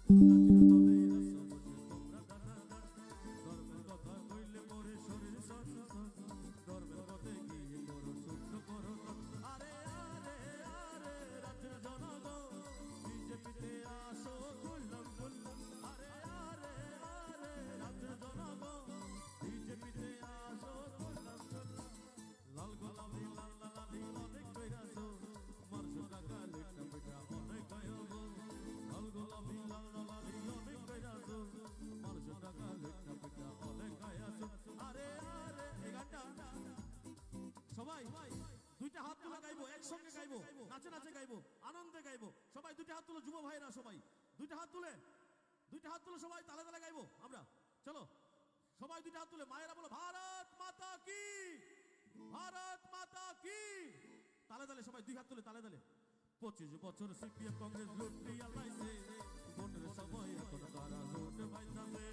সবাই দুইটা হাত তুলে গাইবো, একসঙ্গে গাইবো, নাচে নাচে গাইবো, আনন্দে গাইবো। সবাই দুইটা হাত তুলে, যুব ভাইরা সবাই দুইটা হাত তুলে সবাই তালে তালে গাইবো আমরা। চলো সবাই দুইটা হাত তুলে, মায়েরা বলো ভারত মাতা কি, ভারত মাতা কি। তালে তালে সবাই দুই হাত তুলে তালে তালে। 25 বছর সিপিএম কংগ্রেস লুটিয়া লাইছে, ভোটের সময় এখন তারা লুট ভাইতাছে।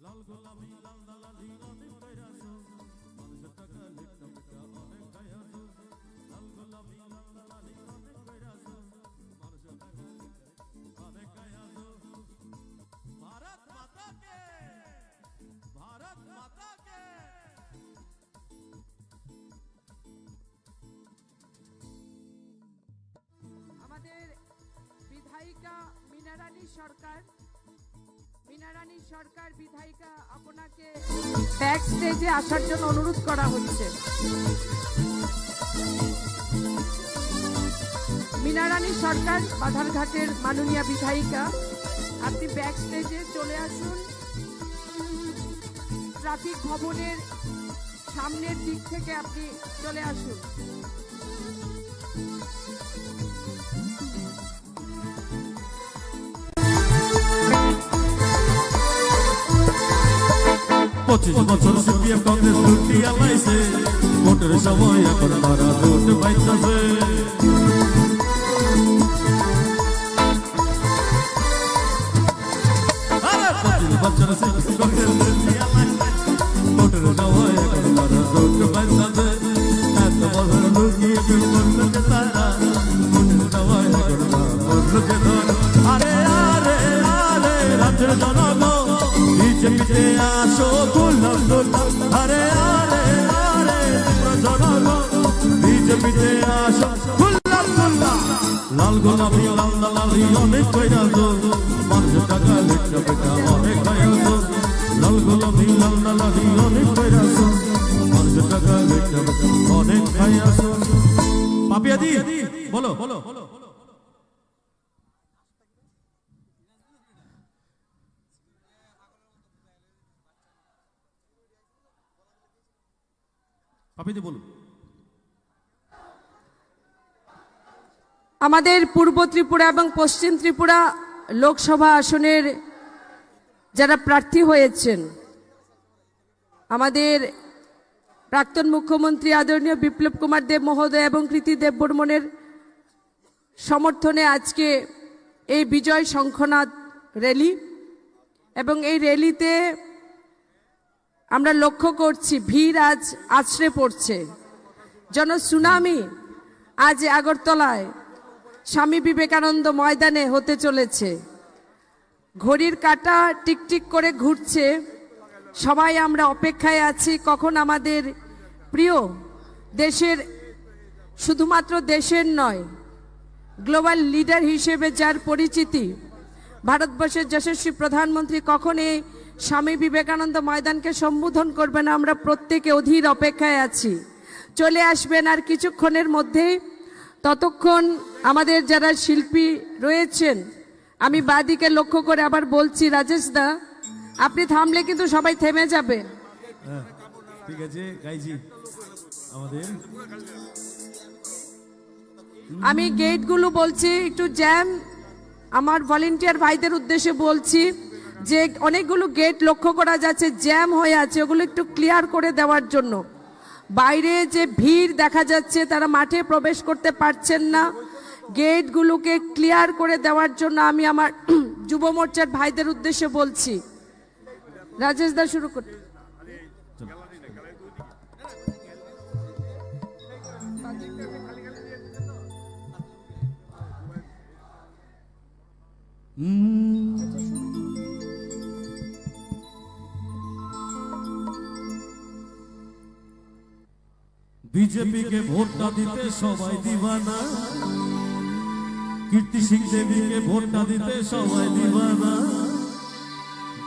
লাল গোলাপি লাল দালালি অনেক কইরাছো, মানুষের টাকা লিখতে পিঠা অনেক খাইয়াছো। লাল গোলাপি লাল দালালি অনেক কইরাছো, মানুষের টাকা লিখতে অনেক খাইয়াছো। ভারত মাতা কে, ভারত মাতা কে। আমাদের বিধায়িকা মিনারানী সরকার, মিনারানী সরকার বিধায়িকা, আপনাকে ব্যাক স্টেজে আসার জন্য অনুরোধ করা হচ্ছে। মিনারানী সরকার বাধারঘাটের মাননীয় বিধায়িকা, আপনি ব্যাক স্টেজে চলে আসুন। ট্রাফিক ভবনের সামনের দিক থেকে আপনি চলে আসুন। 25 বছর সিপিএম কংগ্রেস লুটিয়া লাইছে, ভোটের সময় এখন তারা লুট ভাইতাছে। আরে 25 বছর সিপিএম কংগ্রেস লুটিয়া লাইছে, ভোটের সময় এখন তারা লুট ভাইতাছে। এত বছর লুকিয়ে করলো যে তারা, ভোটের সময় এখন তারা লুটে ধরে। আরে আরে আরে রাজ্যের জনগণ বিজেপিতে আসো গোলাম গোলাম। আরে আরে আরে জনগণ বিজেপিতে আসো গোলাম গোলাম। লাল গোলাপি লাল দালালি অনেক কইরাছো, মানুষের টাকা লিখতে পিঠা অনেক খাইয়াছো। লাল গোলাপি লাল দালালি অনেক কইরাছো, মানুষের টাকা লিখতে পিঠা অনেক খাইয়াছো। পাপিয়াদি বলো বলো। আমাদের পূর্ব ত্রিপুরা এবং পশ্চিম ত্রিপুরা লোকসভা আসনের যারা প্রার্থী হয়েছেন, আমাদের প্রাক্তন মুখ্যমন্ত্রী আদরণীয় বিপ্লব কুমার দেব মহোদয় এবং কৃতি দেব বর্মনের সমর্থনে আজকে এই বিজয় শঙ্খনাদ র্যালি, এবং এই র্যালিতে আমরা লক্ষ্য করছি ভিড় আজ আছড়ে পড়ছে। জনসুনামি আজ আগরতলায় স্বামী বিবেকানন্দ ময়দানে হতে চলেছে। ঘড়ির কাঁটা টিকটিক করে ঘুরছে। সবাই আমরা অপেক্ষায় আছি কখন আমাদের প্রিয় দেশের, শুধুমাত্র দেশের নয়, গ্লোবাল লিডার হিসেবে যার পরিচিতি, ভারতবর্ষের যশস্বী প্রধানমন্ত্রী কখন এই স্বামী বিবেকানন্দ ময়দানকে সম্বোধন করবেন। আমরা প্রত্যেকে অধীর অপেক্ষায় আছি। চলে আসবেন আর কিছুক্ষণের মধ্যেই। ততক্ষণ আমাদের যারা শিল্পী রয়েছেন, আমি বাদিকে লক্ষ্য করে আবার বলছি, রাজেশ দা আপনি থামলে কিন্তু সবাই থেমে যাবে। ঠিক আছে গাইজি আমাদের। আমি গেটগুলো বলছি একটু জ্যাম আমার ভলেন্টিয়ার ভাইদের উদ্দেশ্যে বলছি যে অনেকগুলো গেট লক্ষ্য করা যাচ্ছে জ্যাম হয়ে আছে, ওগুলো একটু ক্লিয়ার করে দেওয়ার জন্য। বাইরে যে ভিড় দেখা যাচ্ছে, তারা মাঠে প্রবেশ করতে পারছেন না, গেটগুলোকে ক্লিয়ার করে দেওয়ার জন্য আমি আমার যুব মোর্চার ভাইদের উদ্দেশ্যে বলছি। রাজেশ দা শুরু করতে। বিজেপিকে ভোটটা দিতে সবাই দিবানা, কীর্তি সিং দেবীকে ভোটটা দিতে সবাই দিবানা,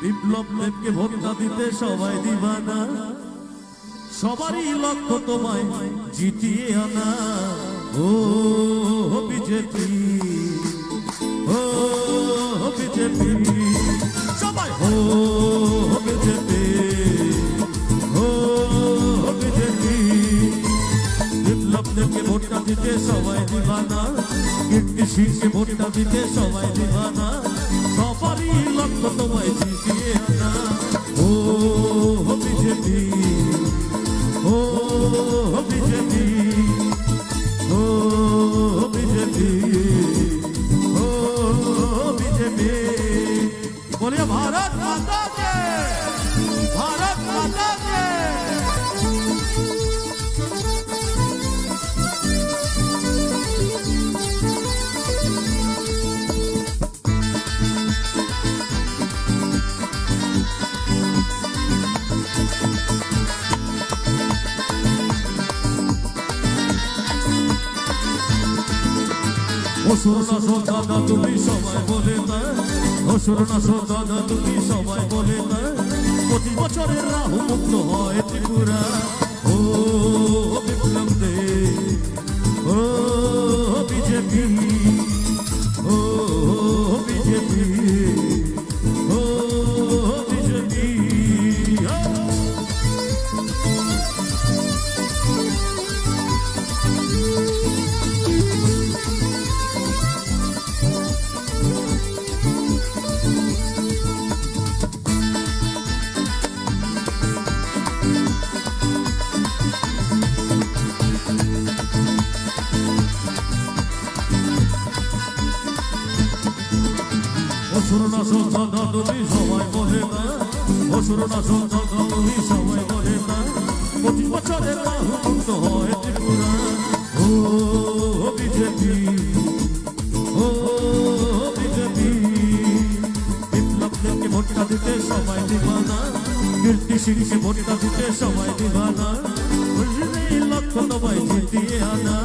বিপ্লব দেবকে ভোটটা দিতে সবাই দিবানা। সবারই লক্ষ্য তোমায় জিতিয়ে আনা। ও বিজেপি, ও বিজেপি, সবাই ও বিজেপি, ও বিজেপি। বিপ্লব দেবকে ভোটটা দিতে সবাই দিবানা, কীর্তি সিংকে ভোটটা দিতে সবাই দিবানা। সবারই লক্ষ্য তোমায় জিতিয়ে আনা। ও বিজেপি, ও বিজেপি, ও বিজেপি, ও বিজেপি। बोलिए भारत माता के, भारत माता के। অসুর না সন্তানা তুমি সবাই বলে না, অসুর না সন্তানা তুমি সবাই বলে না। 25 বছরের রাহু মুক্ত হয় ত্রিপুরা। ও বিপ্লব দে, ও বিজেপি, ও বিজেপি, ও বিজেপি। অসুর না সন্তানা তুমি সবাই বলে না, অসুর না সন্তানা তুমি সবাই বলে না। 25 বছরের রাহু মুক্ত হয় ত্রিপুরা। ও বিজেপি, ও বিজেপি। বিপ্লব দেবকে ভোটটা দিতে সবাই দিবানা, কীর্তি সিংকে ভোটটা দিতে সবাই দিবানা। লক্ষ্য তোমায় জিতিয়ে আনা।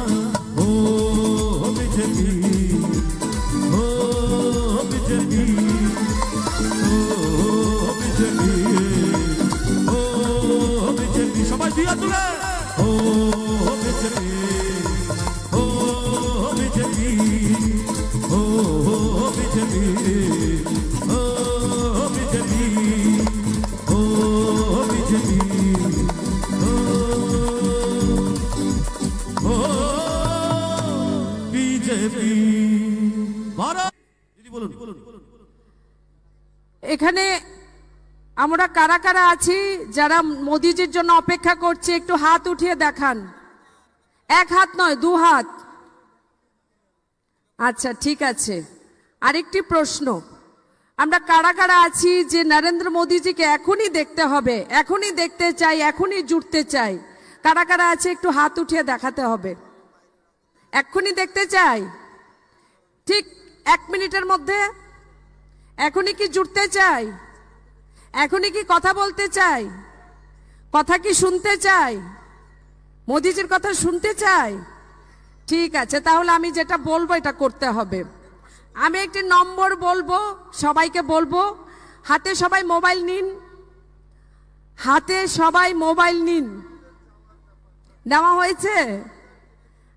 ও বিজেপি, ও বিজেপি, ও বিজেপি, ও বিজেপি। সবাই দিয়া তুলে। ও বিজেপি, ও বিজেপি, ও বিজেপি, ও বিজেপি, ও বিজেপি, ও বিজেপি। ভারত। এখানে আমরা কারা কারা আছি যারা মোদিজির জন্য অপেক্ষা করছে, একটু হাত উঠিয়ে দেখান। এক হাত নয়, 2 হাত। আচ্ছা ঠিক আছে। আরেকটি প্রশ্ন, আমরা কারা কারা আছি যে নরেন্দ্র মোদিজিকে এখনই দেখতে হবে, এখনই দেখতে চাই, এখনই জুটতে চাই? কারা কারা আছে একটু হাত উঠিয়ে দেখাতে হবে। এখনই দেখতে চাই, ঠিক 1 মিনিটের মধ্যে। এখনই কি জুটতে চাই? এখনই কি কথা বলতে চাই? কথা কি শুনতে চাই? মোদিজির কথা শুনতে চাই? ঠিক আছে, তাহলে আমি যেটা বলবো এটা করতে হবে। আমি একটি নম্বর বলবো, সবাইকে বলবো, হাতে সবাই মোবাইল নিন, হাতে সবাই মোবাইল নিন। নেওয়া হয়েছে?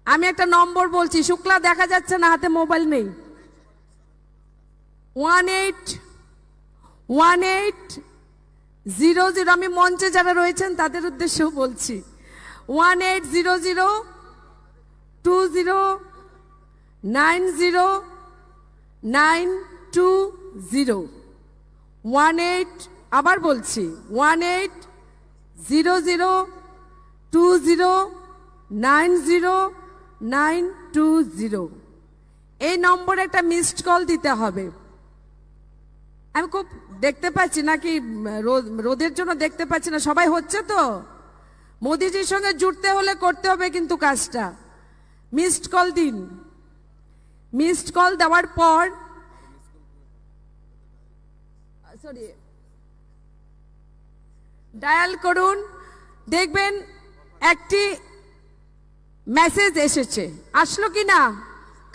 আমি একটা নম্বর বলছি, শুক্লা দেখা যাচ্ছে না, হাতে মোবাইল নেই। 1800। আমি মঞ্চে যারা রয়েছেন তাদের উদ্দেশ্যেও বলছি। 1800 20 90 920 18 আবার বলছি 180020909920 এই নম্বরে একটা মিসড কল দিতে হবে। আমি খুব দেখতে পাচ্ছি নাকি রোদের জন্য দেখতে পাচ্ছি না, সবাই হচ্ছে তো। মোদিজির সঙ্গে জুড়তে হলে করতে হবে কিন্তু কাজটা। মিসড কল দিন। মিসড কল দেওয়ার পর ডায়াল করুন, দেখবেন একটি মেসেজ এসেছে। আসলো কি না,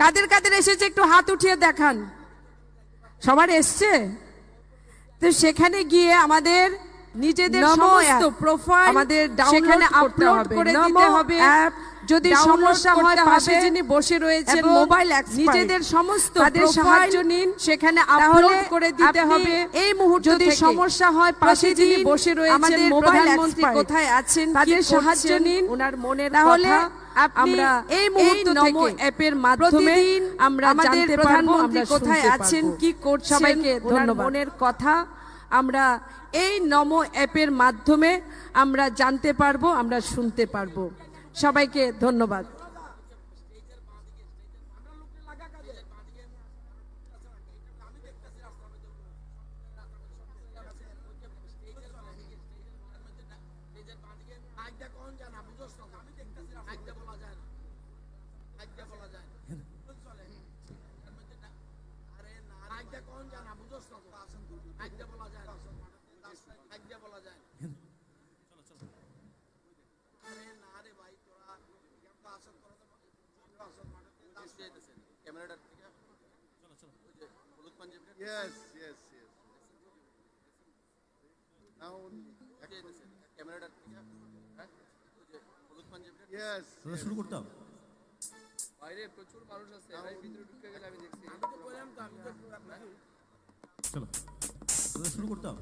কাদের কাদের এসেছে একটু হাত উঠিয়ে দেখান। সবার এসছে তো সেখানে গিয়ে আমাদের নিজেদের সমস্ত প্রোফাইল আমাদের সেখানে আপলোড করে দিতে হবে। যদি সমস্যা হয় পাশে যিনি বসে রয়েছেন মোবাইল নিজেদের সমস্ত তাদের সাহায্য নিন, সেখানে আপলোড করে দিতে হবে। এই মুহূর্তে যদি সমস্যা হয় পাশে যিনি বসে রয়েছেন প্রধানমন্ত্রী কোথায় আছেন তাদের সাহায্য নিন, ওনার মনের কথা আমরা এই মুহূর্ত থেকে অ্যাপের মাধ্যমে আমরা জানতে পারবো আমরা কোথায় আছেন কি করছেন। সবাইকে ধন্যবাদ। মনের কথা আমরা এই নমো অ্যাপের মাধ্যমে আমরা জানতে পারবো, আমরা শুনতে পারবো। সবাইকে ধন্যবাদ। Yes. Now, yes. দাদা শুরু করতাম। বাইরে প্রচুর মানুষ আছে, এরাই ভিতরে ঢুকে গেলে আমি দেখছি। চলো দাদা শুরু করতাম।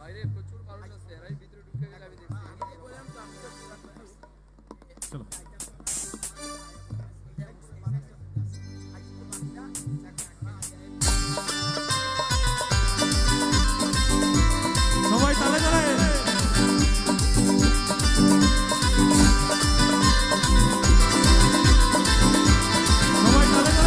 বাইরে প্রচুর মানুষ আছে, এরাই ভিতরে ঢুকে গেলে আমি দেখছি। চলো সবাই তালে তালে। সবাই তালে তালে।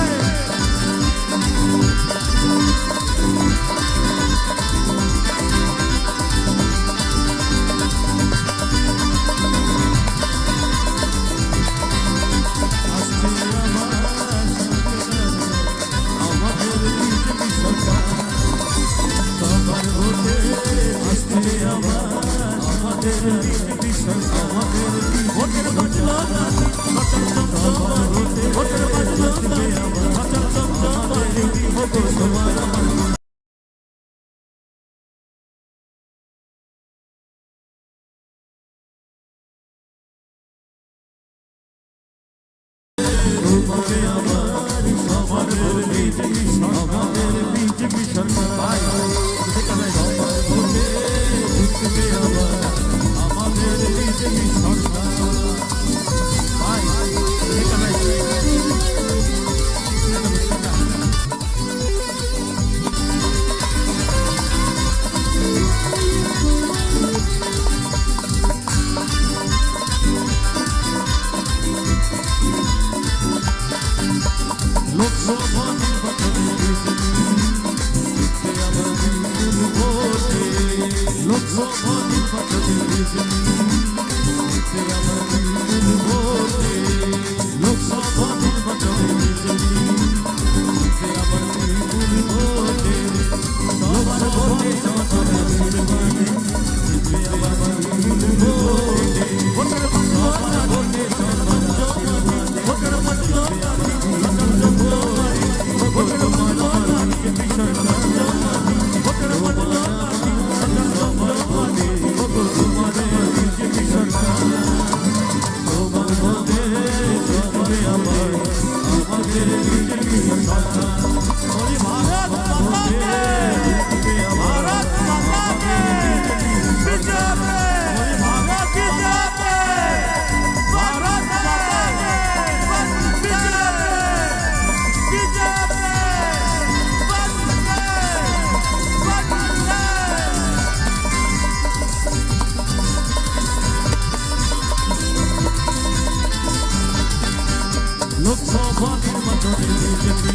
লোকসভা নির্বাচনে বিজেপি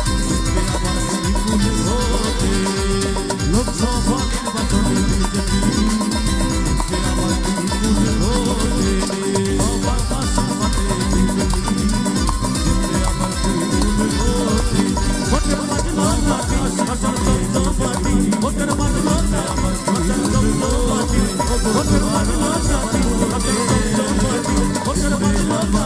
জিতবে আবার বিপুল ভোটে লোকসভা নির্বাচনে বিজেপি জিতবে আবার বিপুল ভোটে সবার পাশে পাশে বিজেপি জিতবে আবার বিপুল ভোটে ভোটের বাজলো না শাসন চন্দ্রপাতি ভোটের বাজলো না শাসন চন্দ্রপাতি ভোটের বাজলো না শাসন চন্দ্রপাতি ভোটের বাজলো না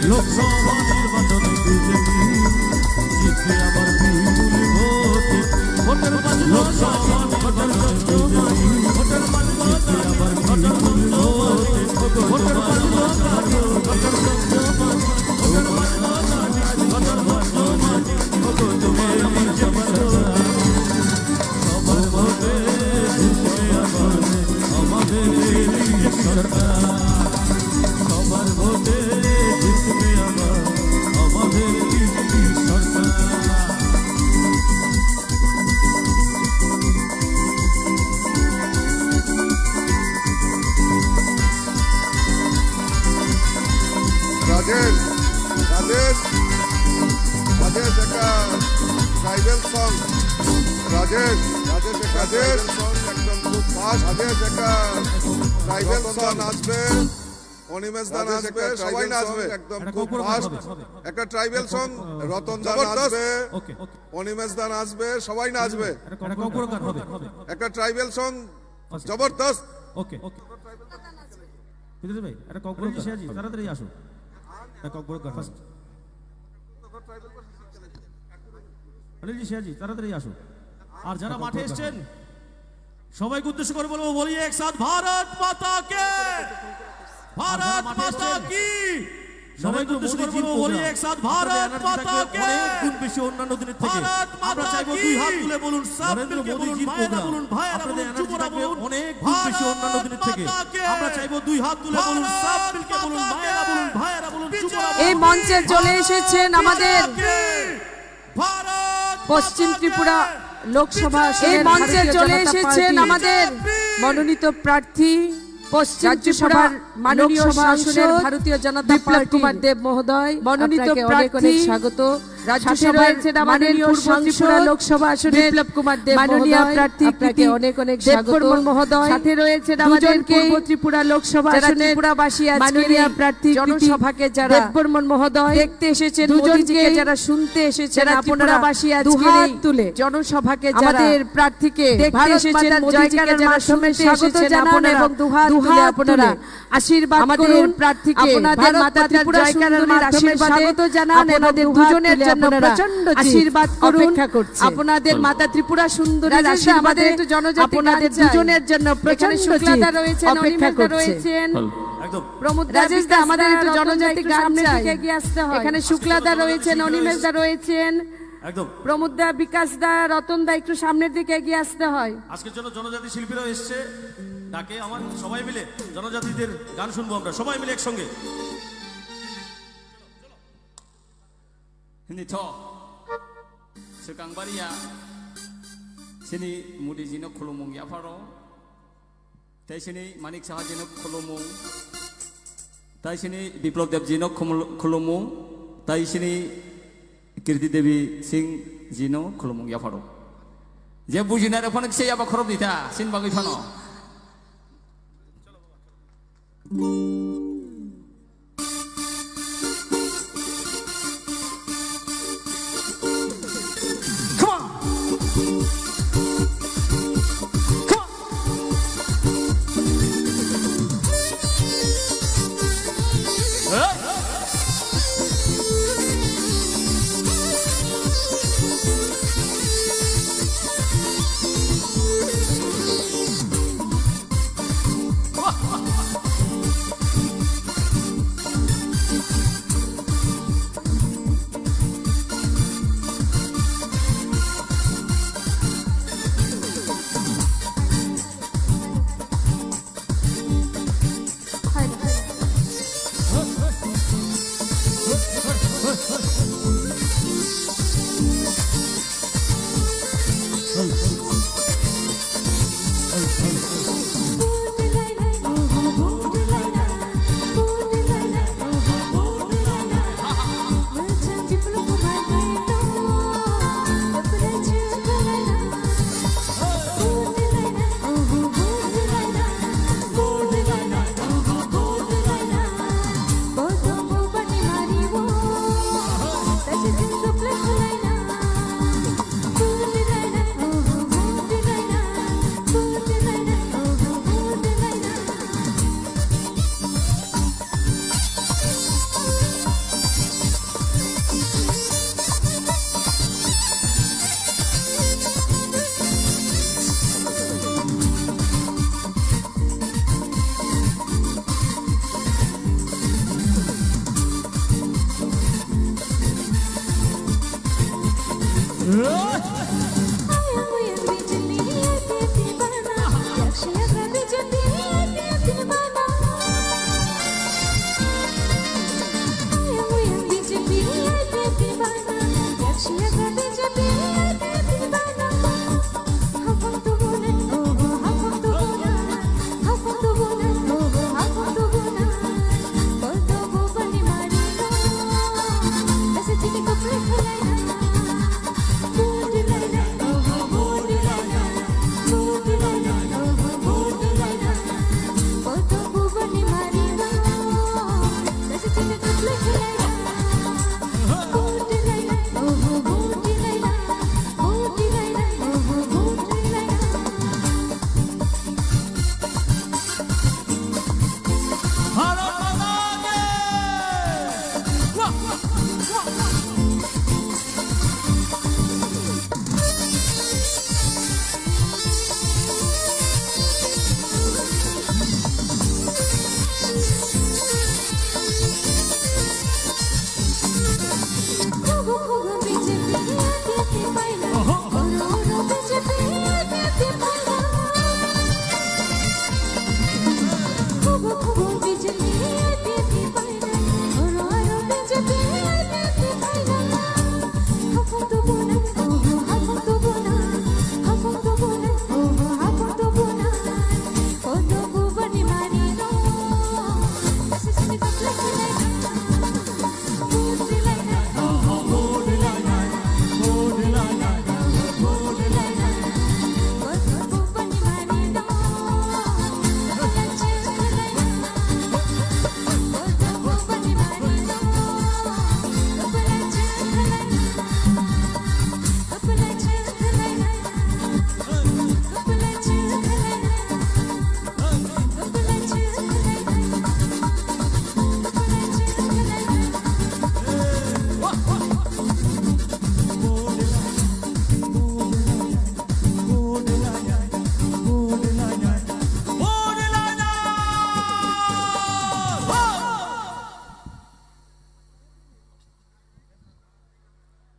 লোকসভা নির্বাচনে বিজেপি জিতবে আবার বিপুল ভোটে ভোটের বাজলো লোকসভা নির্বাচনে ভোটের বাজলো জিতবে আবার বিপুল ভোটে ভোটের বাজলো ভোটের বাজলো ভোটের বাজলো ভোটের বাজলো তোমার সবার ভোটে জিতবে আবার আমাদের সরকার সবার ভোটে জিতবে আবার আমাদের সরকার Rajesh, Rajesh, Rajesh, একটা ট্রাইবেল সং রাজেশ রাজেশ একটা ট্রাইবেল সং একদম খুব ফাস্ট রাজেশ একটা ট্রাইবেল সং আসবে অনিমেষ দান আসবে সবাই নাচবে একদম খুব ফাস্ট একটা ট্রাইবেল সং রতন দান আসবে অনিমেষ দান আসবে সবাই নাচবে একটা ট্রাইবেল সং জবরদস্ত ওকে ওকে বিদ্যুৎ ভাই এটা ককবরক শেয়াজি তাড়াতাড়ি আসো এটা ককবরক ফার্স্ট অনিলজি শেয়াজি তাড়াতাড়ি আসো আর যারা মাঠে এসেছেন সবাইকে উদ্দেশ্য করে বলবো বলিয়ে একসাথ ভারত মাতা কে ভারত মাতা কি সবাইকে উদ্দেশ্য করে বলবো বলিয়ে একসাথ ভারত মাতা কে অনেক গুণ বেশি অন্যান্য দিনের থেকে আমরা চাইবো দুই হাত তুলে বলুন সব মিলকে বলুন মায়েরা বলুন ভাইরা বলুন যুবরা বলুন অনেক গুণ বেশি অন্যান্য দিনের থেকে আমরা চাইবো দুই হাত তুলে বলুন সব মিলকে বলুন মায়েরা বলুন ভাইরা বলুন যুবরা এই মঞ্চে চলে এসেছেন আমাদের পশ্চিম ত্রিপুরা লোকসভা এই মঞ্চে চলে এসেছেন আমাদের মনোনীত প্রার্থী পশ্চিম ত্রিপুরার মাননীয় সাংসদ ভারতীয় জনতা পার্টি কুমার দেব মহোদয় মনোনীত প্রার্থী স্বাগত রাজ্যসভায় রয়েছেন আমাদের পূর্ব ত্রিপুরা লোকসভা আসনে বিপ্লব কুমার দেব মাননীয় প্রার্থী আপনাকে অনেক অনেক স্বাগত মহোদয় সাথে রয়েছেন আমাদের পূর্ব ত্রিপুরা লোকসভা আসনে ত্রিপুরাবাসী মাননীয় প্রার্থী জনসভাকে যারা দেববর্মন মহোদয় দেখতে এসেছেন দুজনকে যারা শুনতে এসেছেন আপনারা বাসী আজকে তুলে জনসভাকে আমাদের প্রার্থীকে দেখতে এসেছেন মোদিজিকে যারা শুনতে এসেছেন আপনারা এবং দুহাত তুলে আপনারা আশীর্বাদ আমাদের প্রার্থীকে আপনাদের মাতা ত্রিপুরা সুন্দরীর আশীর্বাদে স্বাগত জানান আমাদের দুজনের জন্য প্রচন্ড আশীর্বাদ অপেক্ষা করছে আপনাদের মাতা ত্রিপুরা সুন্দরীর আশীর্বাদে একটু জনজাতি আপনাদের দুজনের জন্য প্রচন্ড শুক্লাদা রয়েছেন অনিমেষদা রয়েছেন একদম প্রমোদ রাজেশ দা আমাদের একটু জনজাতি সামনে থেকে এগিয়ে আসতে হয় এখানে শুক্লাদা রয়েছেন অনিমেষদা রয়েছেন একদম প্রমোদ দা বিকাশ দা রতন দা একটু সামনের দিকে এগিয়ে আসতে হয় আজকের জন্য জনজাতি শিল্পীরাও এসেছে ডাকে আমার সবাই মিলে জনজাতিদের গান শুনবো আমরা সবাই মিলে একসঙ্গে Hindi to sekang baria sini mudi jino khulumung ya faro tai sini manik saha jino khulumung tai sini biplop dev jino khulumung tai sini kirti devi singh jino khulumung ya faro je bujina re phonak se aba khorob dita sin bagai phano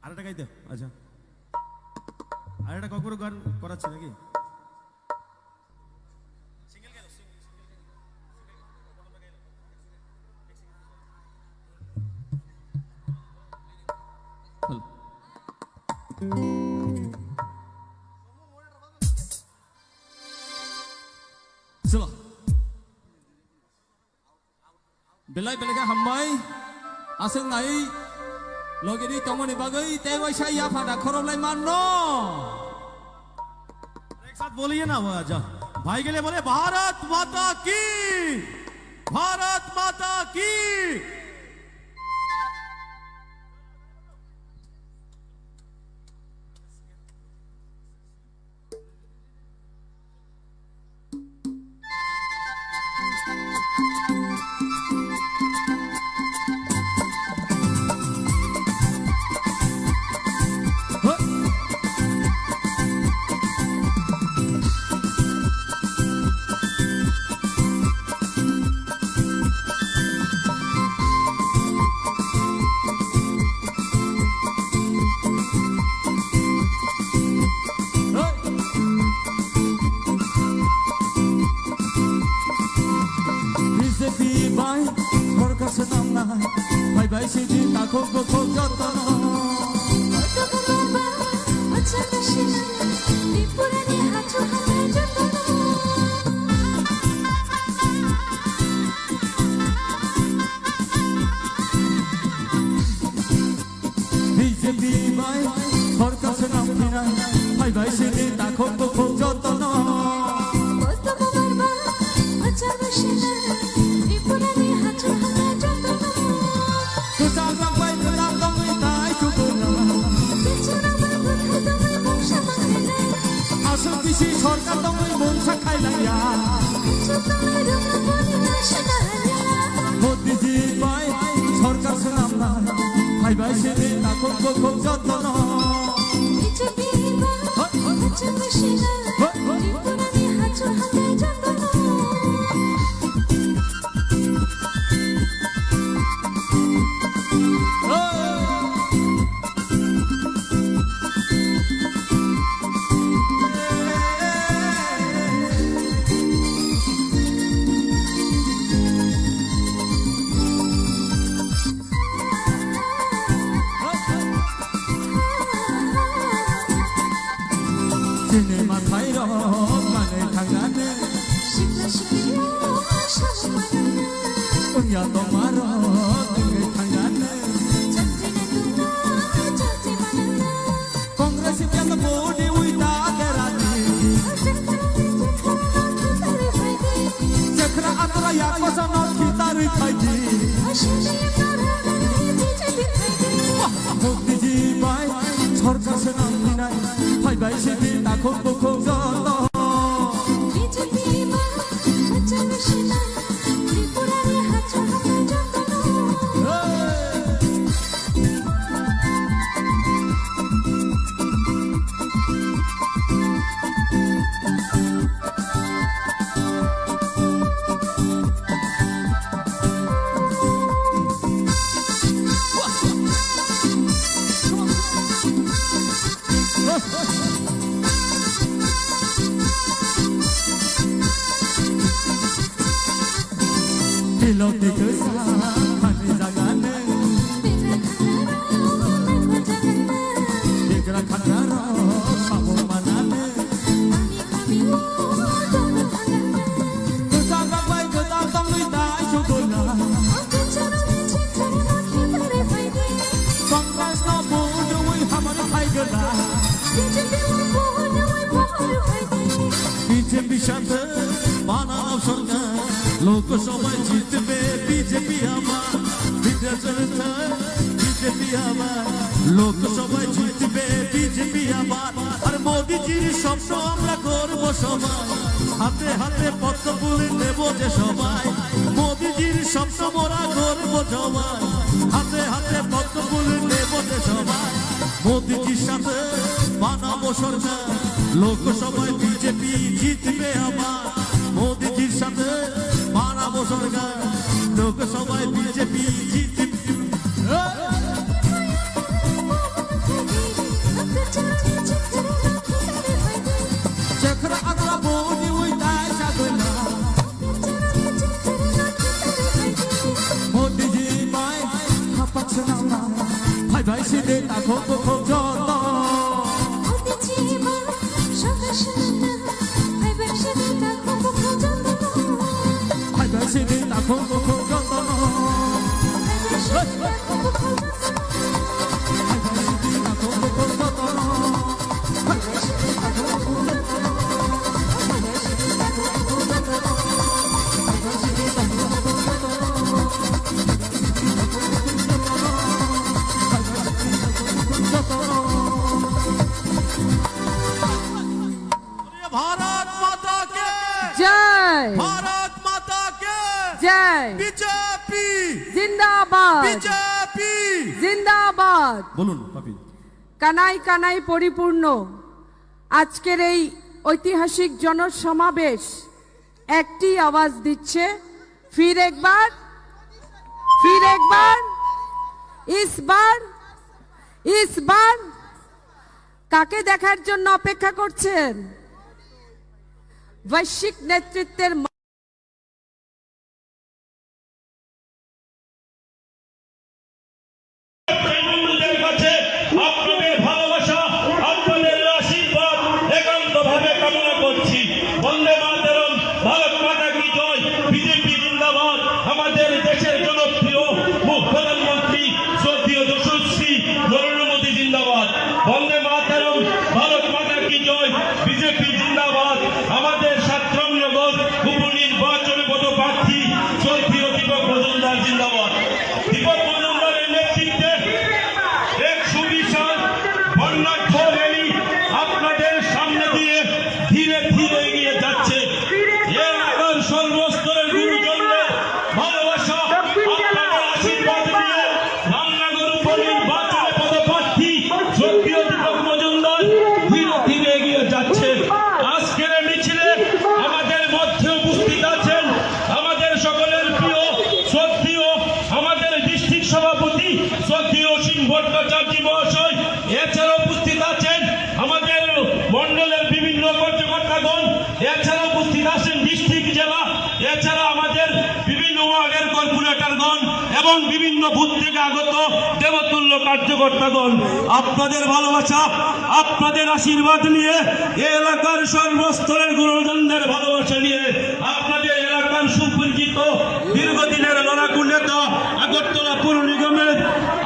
আরেকটা গাইতে আচ্ছা আরেকটা কখনো গান করাচ্ছে নাকি Sila. Belai belai hambai aseng ngai logeri tomoni bagai tewai saya pada korolai mano. एक साथ बोलिए ना वो आजा भाई के लिए बोले भारत माता की भारत माता की It's Puja tomaro Tinggal tanggane Kongres yang bodi Wita gerani Sekra atra ya kosono kita rikaji Modi bai Sorka senang dinai Pai bai sidi takut bukuk jono Hilo tiga hani jagane Tiga khanaro sabu manane Kita bagai kita tangui tai suguna Kongres no budu wi hamar hai gana BJP সাথে বানাও সরকার লোকসভায় জিতবে BJP আমার BJP আমার লোকসভায় জিতবে BJP আমার আর মোদিজির স্বপ্ন আমরা করব সবাই হাতে হাতে পদ্ম ফুল নেব যে সবাই মোদিজির স্বপ্ন মোরা করব সবাই হাতে হাতে পদ্ম ফুল নেব যে সবাই মোদিজির সাথে বানাবো সরকার লোকসভায় বিজেপি জিতবে আমার মোদিজির সাথে বানাবো সরকার লোকসভায় বিজেপি জিতবে শেখরা আদরা বৌদি ওই তাই সাগলা মোদিজি মাই হাপাচ্ছে না ভাই ভাই সিদে তাকো খুব যত Sini tak kau jodoh, sini tak kau jodoh. Bharat माता के জয় भारत माता के জয় बीजेपी জিন্দাবাদ बीजेपी জিন্দাবাদ বলুন পাপি কানাই কানাই পরিপূর্ণ আজকের এই ঐতিহাসিক জনসমাবেশ একটি আওয়াজ দিচ্ছে ফির একবার ইস বার কাকে দেখার জন্য অপেক্ষা করছেন বৈশ্বিক নেতৃত্বের আপনাদের ভালোবাসা আপনাদের আশীর্বাদ একান্তভাবে কামনা করছি বন্দে মাতরম ভারত মাতা কি জয় বিজেপি জিন্দাবাদ আমাদের দেশের জনপ্রিয় প্রধানমন্ত্রী শ্রদ্ধেয় যশস্বী নরেন্দ্র মোদী জিন্দাবাদ বন্দে মাতরম ভারত মাতা কি জয় বিজেপি জিন্দাবাদ আমাদের সাতরঙ্গনগর উপনির্বাচনে পদপ্রার্থী শ্রদ্ধেয় দীপক মজুমদার জিন্দাবাদ দীপক মজুমদারের নেতৃত্বে এক সুবিশাল বর্ণাঢ্য র্যালি আপনাদের সামনে দিয়ে ধীরে ধীরে এগিয়ে যাচ্ছে এলাকার সর্বস্তরের গুরুজনদের ভালোবাসা আপনাদের আশীর্বাদ নিয়ে রামনগর উপনির্বাচনে পদপ্রার্থী শ্রদ্ধেয় দীপক মজুমদার ধীরে ধীরে এগিয়ে যাচ্ছে আজকের মিছিলে আমাদের মধ্যে উপস্থিত আছেন আমাদের সকলের প্রিয় শ্রদ্ধেয় আমাদের ডিস্ট্রিক্ট সভাপতি শ্রদ্ধেয় অসীম ভট্টাচার্য মহাশয় এছাড়া উপস্থিত আছেন আমাদের মন্ডলের বিভিন্ন কর্মকর্তাগণ এছাড়া উপস্থিত আছেন ডিস্ট্রিক্ট জেলা এছাড়া আমাদের বিভিন্ন ওয়ার্ডের কর্পোরেটরগণ এবং বিভিন্ন বুথ থেকে আগত দেবতুল্য কার্যকর্তাগণ আপনাদের ভালোবাসা আপনাদের আশীর্বাদ নিয়ে এলাকার সর্বস্তরের গুরুজনদের ভালোবাসা নিয়ে আপনাদের এলাকার সুপরিচিত দীর্ঘদিনের লড়াকু নেতা, আগরতলা পৌর নিগমের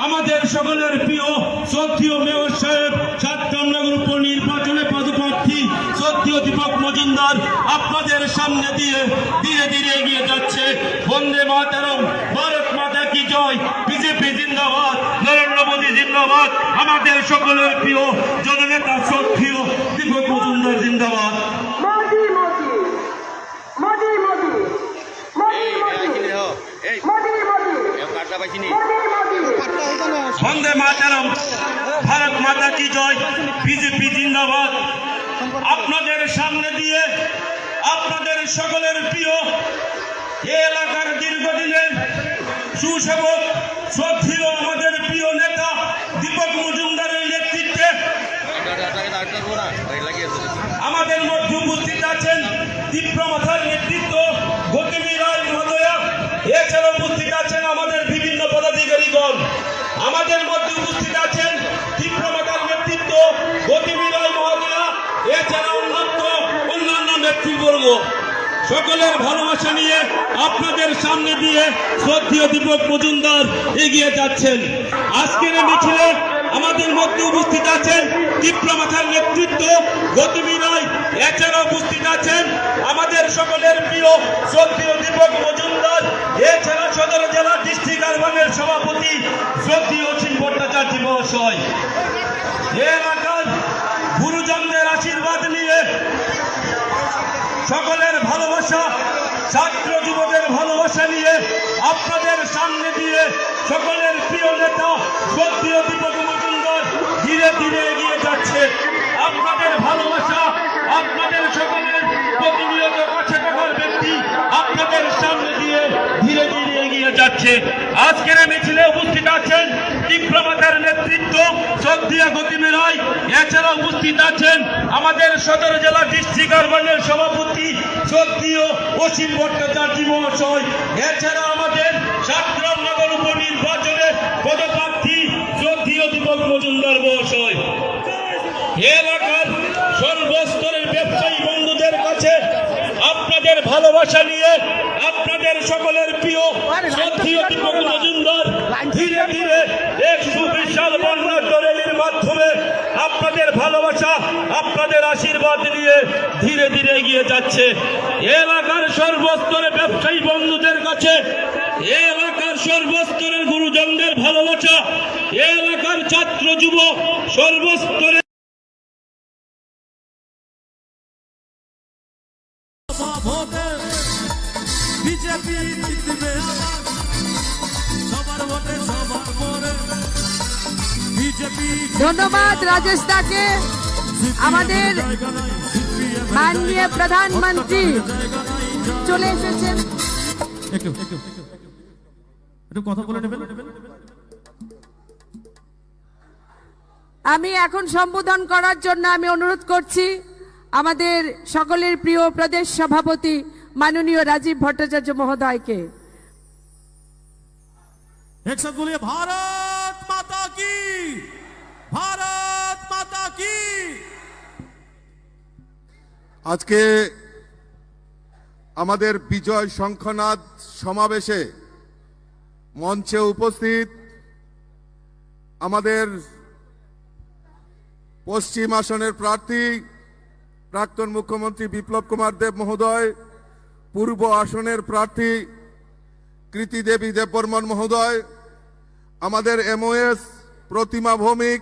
আমাদের সকলের প্রিয় শ্রদ্ধেয় মেয়র সাহেব, 7 নগর উপনির্বাচনে পদপ্রার্থী শ্রদ্ধেয় দীপক মজুমদার আপনাদের সামনে দিয়ে ধীরে ধীরে এগিয়ে যাচ্ছে। বন্দে মাতরম, ভারত মাতা কি জয়, বিজেপি জিন্দাবাদ, নরেন্দ্র মোদী জিন্দাবাদ, আমাদের সকলের প্রিয় জননেতা শ্রদ্ধেয় দীপক মজুমদার জিন্দাবাদ। মোদি মোদি মোদি মোদি মোদি মোদি মোদি বন্দে মাতরম, ভারত মাতা কি জয়, বিজেপি জিন্দাবাদ। আপনাদের সামনে দিয়ে আপনাদের সকলের প্রিয় এ এলাকার দীর্ঘদিনের সুসেবক শ্রদ্ধেয় আমাদের প্রিয় নেতা দীপক মজুমদারের নেতৃত্বে আমাদের মধ্যে উপস্থিত আছেন তীব্রমাথার নেতৃত্ব গৌতমী রায় মহোদয়া। এছাড়া উপস্থিত আছেন আমাদের বিভিন্ন পদাধিকারীগণ। আমাদের মধ্যে উপস্থিত আছেন তীব্রমাথার নেতৃত্ব গৌতমী রায় মহোদয়া। এছাড়া অন্যান্য নেতৃবর্গ সকলের ভালোবাসা নিয়ে আপনাদের সামনে দিয়ে শ্রদ্ধেয় দীপক মজুমদার এগিয়ে যাচ্ছেন। আজকের এই মিছিলে আমাদের মধ্যে উপস্থিত আছেন তীব্রমাথার নেতৃত্ব গৌতমী রায়। এছাড়া উপস্থিত আছেন আমাদের সকলের প্রিয় শ্রদ্ধেয় দীপক মজুমদার। এছাড়া সদর জেলা ডিস্ট্রিক্ট আরবানের সভাপতি শ্রদ্ধেয় অসীম ভট্টাচার্য মহাশয়। এলাকার গুরুজনদের আশীর্বাদ নিয়ে সকলের ভালোবাসা, ছাত্র যুবদের ভালোবাসা নিয়ে আপনাদের সামনে দিয়ে সকলের প্রিয় নেতা শ্রদ্ধেয় দীপক মজুমদার ধীরে ধীরে এগিয়ে যাচ্ছে। আপনাদের ভালোবাসা, আপনাদের সকলের প্রতিনিয়ত কাছে থাকার ব্যক্তি আপনাদের সামনে দিয়ে ধীরে ধীরে এগিয়ে যাচ্ছে। আজকের মিছিলে উপস্থিত আছেন তীব্রমাথার নেতৃত্ব শ্রদ্ধেয় গৌতমী রায়। এছাড়া উপস্থিত আছেন আমাদের সদর জেলা ডিস্ট্রিক্ট আরবানের সভাপতি শ্রদ্ধেয় অসীম ভট্টাচার্য মহাশয়। এছাড়া আমাদের 7 নগর উপনির্বাচনে পদপ্রার্থী শ্রদ্ধেয় দীপক মজুমদার মহাশয়। এলাকার সর্বস্তরের ব্যবসায়ী বন্ধুদের কাছে আপনাদের ভালোবাসা নিয়ে আপনাদের সকলের প্রিয় শ্রদ্ধেয় দীপক মজুমদার ধীরে ধীরে এক সুবিশাল বর্ণাঢ্য র্যালির মাধ্যমে আপনাদের ভালোবাসা, আপনাদের আশীর্বাদ নিয়ে ধীরে ধীরে এগিয়ে যাচ্ছে। এলাকার সর্বস্তরের ব্যবসায়ী বন্ধুদের কাছে, এলাকার সর্বস্তরের গুরুজনদের ভালোবাসা, এলাকার ছাত্র যুব সর্বস্তরে ভোটে বিজেপি জিতবে সবার ভোটে সবার পরে বিজেপি। ধন্যবাদ রাজেশ দাকে। আমাদের মাননীয় প্রধানমন্ত্রী চলে এসেছেন। একটু কথা বলে নেবেন। আমি এখন সম্বোধন করার জন্য আমি অনুরোধ করছি আমাদের সকলের প্রিয় প্রদেশ সভাপতি মাননীয় রাজীব ভট্টাচার্য মহোদয়কে। একসাথে বলিए भारत माता की, भारत माता की। আজকে আমাদের বিজয় শঙ্খনাদ সমাবেশে মঞ্চে উপস্থিত আমাদের পশ্চিম আসনের প্রার্থী প্রাক্তন মুখ্যমন্ত্রী বিপ্লব কুমার দেব মহোদয়, পূর্ব আসনের প্রার্থী কৃতি দেবী দেববর্মন মহোদয়, আমাদের এমওএস প্রতিমা ভৌমিক,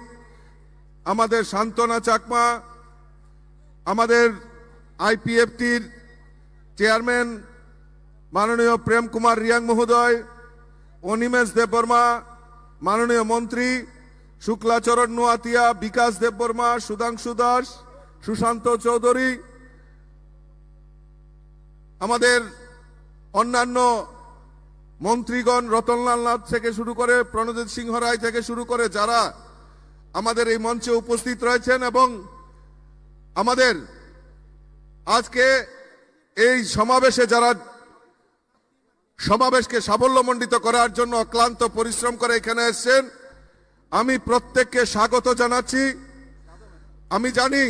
আমাদের সান্ত্বনা চাকমা, আমাদের আইপিএফটির চেয়ারম্যান মাননীয় প্রেম কুমার রিয়াং মহোদয়, অনিমেষ দেববর্মা, মাননীয় মন্ত্রী শুক্লাচরণ নোয়াতিয়া, বিকাশ দেববর্মা, সুধাংশু দাস, সুশান্ত চৌধুরী, আমাদের অন্যান্য মন্ত্রীগণ রতনলাল নাথ থেকে শুরু করে প্রণজিৎ সিংহ রায় থেকে শুরু করে যারা আমাদের এই মঞ্চে উপস্থিত রয়েছেন এবং আমাদের আজকে এই সমাবেশে যারা সমাবেশকে সাফল্যমণ্ডিত করার জন্য অক্লান্ত পরিশ্রম করে এখানে এসেছেন, আমি প্রত্যেককে স্বাগত জানাচ্ছি। আমি জানি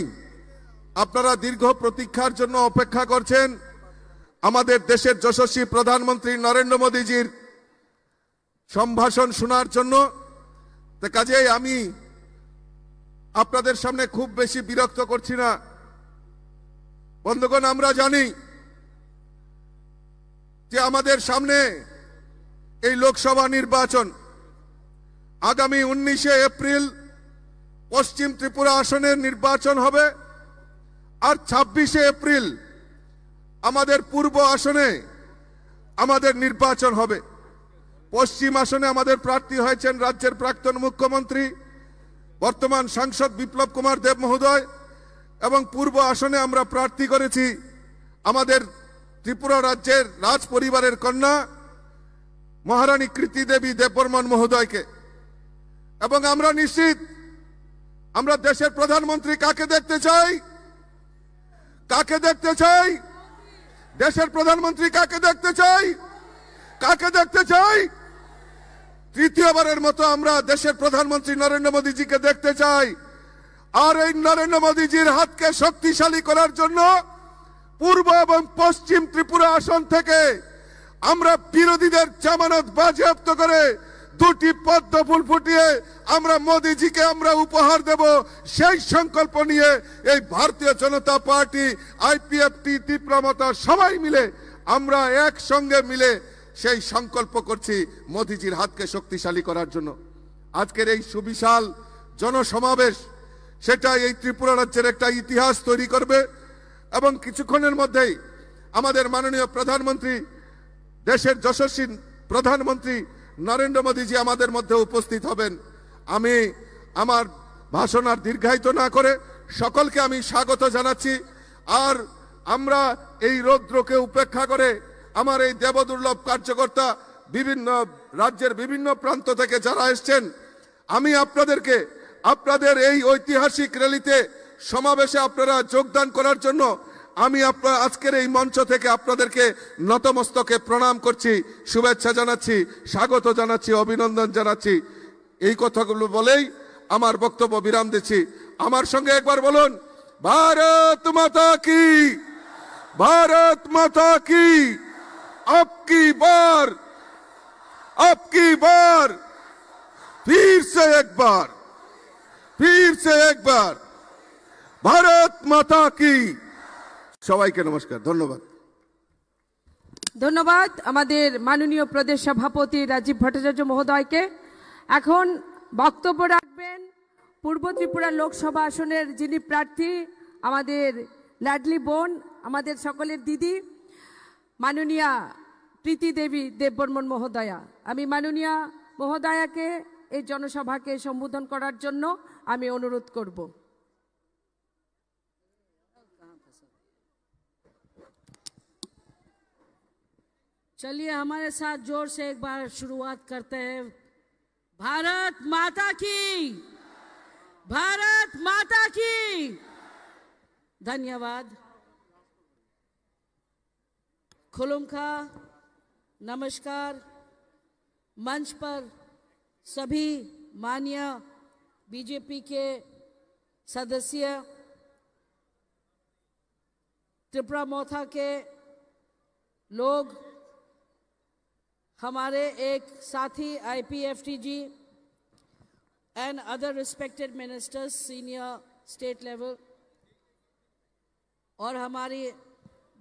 আপনারা দীর্ঘ প্রতীক্ষার জন্য অপেক্ষা করছেন। আমাদের দেশের যশস্বী প্রধানমন্ত্রী নরেন্দ্র মোদীজির সম্ভাষণ শোনার জন্য। তো কাজেই আমি আপনাদের সামনে খুব বেশি বিরক্ত করছি না। বন্ধুগণ, আমরা জানি যে আমাদের সামনে এই লোকসভা নির্বাচন আগামী 19শে এপ্রিল পশ্চিম ত্রিপুরা আসনের নির্বাচন হবে, আর 26শে এপ্রিল আমাদের পূর্ব আসনে আমাদের নির্বাচন হবে। পশ্চিম আসনে আমাদের প্রার্থী হয়েছেন রাজ্যের প্রাক্তন মুখ্যমন্ত্রী বর্তমান সাংসদ বিপ্লব কুমার দেব মহোদয়, এবং পূর্ব আসনে আমরা প্রার্থী করেছি আমাদের ত্রিপুরা রাজ্যের রাজ পরিবারের কন্যা মহারানী কৃতি দেবী দেববর্মন মহোদয়কে। এবং আমরা নিশ্চিত আমরা দেশের প্রধানমন্ত্রী কাকে দেখতে চাই? কাকে দেখতে চাই? দেশের প্রধানমন্ত্রী কাকে দেখতে চাই? কাকে দেখতে চাই? তৃতীয়বারের মতো আমরা দেশের প্রধানমন্ত্রী নরেন্দ্র মোদীজিকে দেখতে চাই। আর এই নরেন্দ্র মোদীজির হাতকে শক্তিশালী করার জন্য পূর্ব এবং পশ্চিম ত্রিপুরা আসন থেকে আমরা বিরোধীদের জামানত বাজেয়াপ্ত করে দুটি পদ্ম ফুল ফুটিয়ে আমরা মোদীজিকে আমরা উপহার দেব। সেই সংকল্প নিয়ে এই ভারতীয় জনতা পার্টি, আইপিএফটি, তীব্রমতা সবাই মিলে আমরা একসঙ্গে মিলে সেই সংকল্প করছি মোদীজির হাতকে শক্তিশালী করার জন্য। আজকের এই সুবিশাল জনসমাবেশ সেটা এই ত্রিপুরা রাজ্যের একটা ইতিহাস তৈরি করবে, এবং কিছুক্ষণের মধ্যেই আমাদের মাননীয় প্রধানমন্ত্রী, দেশের যশস্বী প্রধানমন্ত্রী নরেন্দ্র মোদীজি আমাদের মধ্যে উপস্থিত হবেন। আমি আমার ভাষণ আর দীর্ঘায়িত না করে সকলকে আমি স্বাগত জানাচ্ছি। আর আমরা এই রৌদ্রকে উপেক্ষা করে আমার এই দেবদুর্লভ কার্যকর্তা বিভিন্ন রাজ্যের বিভিন্ন প্রান্ত থেকে যারা এসছেন, আমি আপনাদেরকে আপনাদের এই ঐতিহাসিক র্যালিতে সমাবেশে আপনারা যোগদান করার জন্য আমি আজকের এই মঞ্চ থেকে আপনাদেরকে নতমস্তকে প্রণাম করছি, শুভেচ্ছা জানাচ্ছি, স্বাগত জানাচ্ছি, অভিনন্দন জানাচ্ছি। এই কথাগুলো বলেই আমার বক্তব্য বিরাম দিচ্ছি। আমার সঙ্গে একবার বলুন, ভারত মাতা কি, ভারত মাতা কি। अब की बार फिर से एक बार भारत माता की। সবাইকে নমস্কার, ধন্যবাদ। ধন্যবাদ আমাদের মাননীয় প্রদেশ সভাপতি রাজীব ভট্টাচার্য মহোদয়কে। এখন বক্তব্য রাখবেন পূর্ব ত্রিপুরা লোকসভা আসনের যিনি প্রার্থী, আমাদের লাডলি বোন, আমাদের সকলের দিদি মাননীয়া প্রীতি দেবী দেববর্মন মহোদয়া। আমি মাননীয়া মহোদয়াকে এই জনসভাকে সম্বোধন করার জন্য আমি অনুরোধ করব। चलिए हमारे साथ जोर से एक बार शुरुआत करते हैं। भारत माता की, भारत माता की। धन्यवाद। खुलुमखा, नमस्कार। मंच पर सभी माननीय बीजेपी के सदस्य, त्रिपुरा मोथा के लोग, हमारे एक साथी IPFT ji and other respected ministers senior state level, और हमारी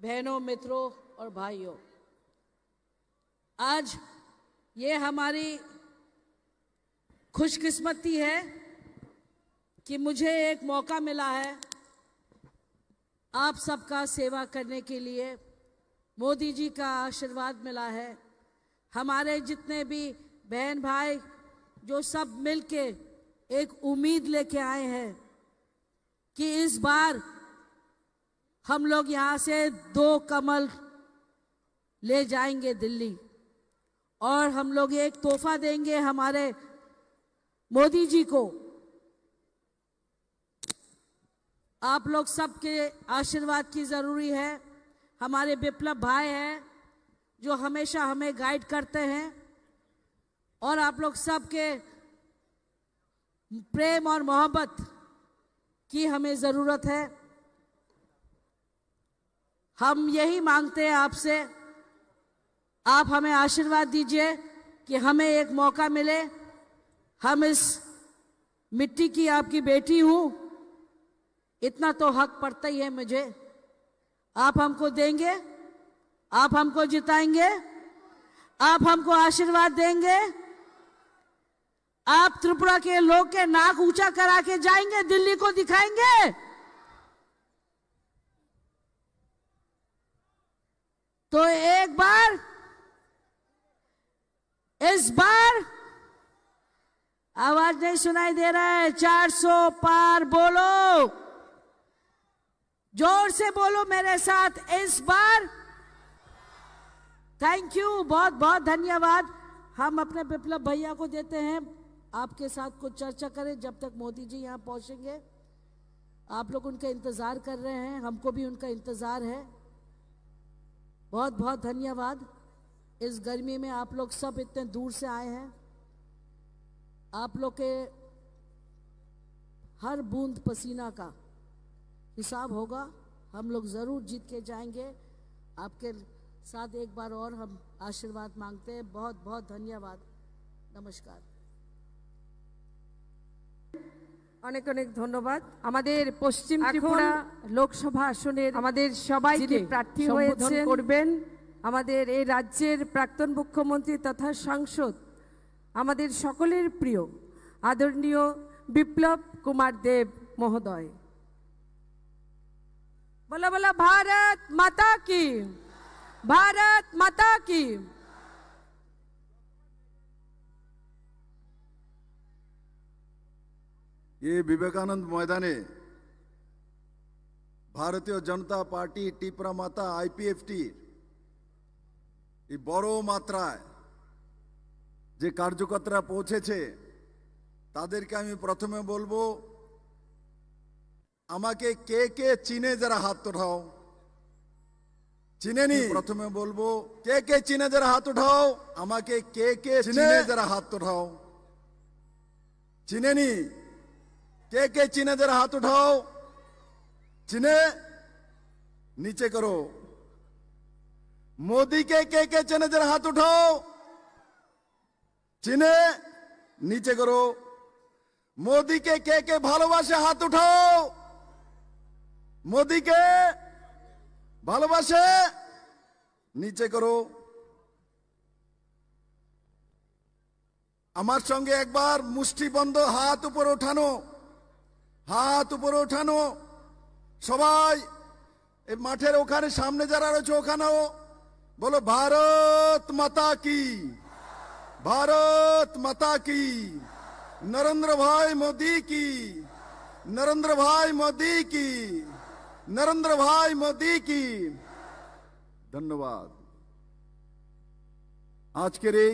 बहनों, मित्रों और भाइयों, आज ये हमारी खुशकिस्मती है कि मुझे एक मौका मिला है आप सबका सेवा करने के लिए। मोदी जी का आशीर्वाद मिला है। हमारे जितने भी बहन भाई जो सब मिलके एक उम्मीद लेके आए हैं कि इस बार हम लोग यहाँ से 2 कमल ले जाएंगे दिल्ली, और हम लोग एक तोहफा देंगे हमारे मोदी जी को। आप लोग सबके आशीर्वाद की ज़रूरी है। हमारे विप्लव भाई हैं जो हमेशा हमें गाइड करते हैं, और आप लोग सबके प्रेम और मोहब्बत की हमें ज़रूरत है। हम यही मांगते हैं आपसे, आप हमें आशीर्वाद दीजिए कि हमें एक मौका मिले। हम इस मिट्टी की आपकी बेटी हूं, इतना तो हक पड़ता ही है मुझे। आप हमको देंगे, आप हमको जिताएंगे, आप हमको आशीर्वाद देंगे, आप त्रिपुरा के लोग के नाक ऊंचा करा के जाएंगे, दिल्ली को दिखाएंगे। तो एक बार, इस बार आवाज नहीं सुनाई दे रहा है, 400 पार बोलो, जोर से बोलो मेरे साथ, इस बार। थैंक यू, बहुत बहुत धन्यवाद। हम अपने विप्लव भैया को देते हैं, आपके साथ कुछ चर्चा करें जब तक मोदी जी यहाँ पहुंचेंगे। आप लोग उनका इंतजार कर रहे हैं, हमको भी उनका इंतजार है। बहुत बहुत धन्यवाद। इस गर्मी में आप लोग सब इतने दूर से आए हैं, आप लोग के हर बूंद पसीना का हिसाब होगा। हम लोग जरूर जीत के जाएंगे। आपके साथ एक बार और हम आशीर्वाद मांगते हैं। बहुत बहुत धन्यवाद, नमस्कार। অনেক অনেক ধন্যবাদ। আমাদের পশ্চিম ত্রিপুরা লোকসভা আসনের আমাদের সবাইকে প্রার্থী হয়েছেন করবেন আমাদের এই রাজ্যের প্রাক্তন মুখ্যমন্ত্রী তথা সাংসদ, আমাদের সকলের প্রিয় আদরণীয় বিপ্লব কুমার দেব মহোদয়। বলো বলো ভারত মাতা কি, ভারত মাতা কি। ये विवेकानंद मैदाने भारतीय जनता पार्टी टिपरा माता आईपीएफटी बड़ो मात्राय जे कार्यकर्तारा पौঁছেছে তাদেরকে আমি প্রথমে বলবো, আমাকে কে কে চিনে যারা হাত উঠাও। চিনেনি? প্রথমে বলবো কে কে চিনে যারা হাত উঠাও। আমাকে কে কে চিনে যারা হাত উঠাও। চিনেনি? के चिन्ह जरा हाथ उठाओ। चिन्ह नीचे करो। मोदी के चिन्ह जरा हाथ उठाओ। चिन्ह नीचे करो। मोदी के भालोबासे हाथ उठाओ। मोदी के भालोबासे नीचे करो। আমার সঙ্গে একবার মুষ্টিবন্ধ হাত উপরে ওঠানো, হাত উপরে ওঠানো। সবাই এই মাঠের ওখানে সামনে যারা রয়েছে ওখানেও বলো ভারত মাতা কি, ভারত মাতা কি, নরেন্দ্র ভাই মোদি কি, নরেন্দ্র ভাই মোদি কি, নরেন্দ্র ভাই মোদি কি। ধন্যবাদ। আজকের এই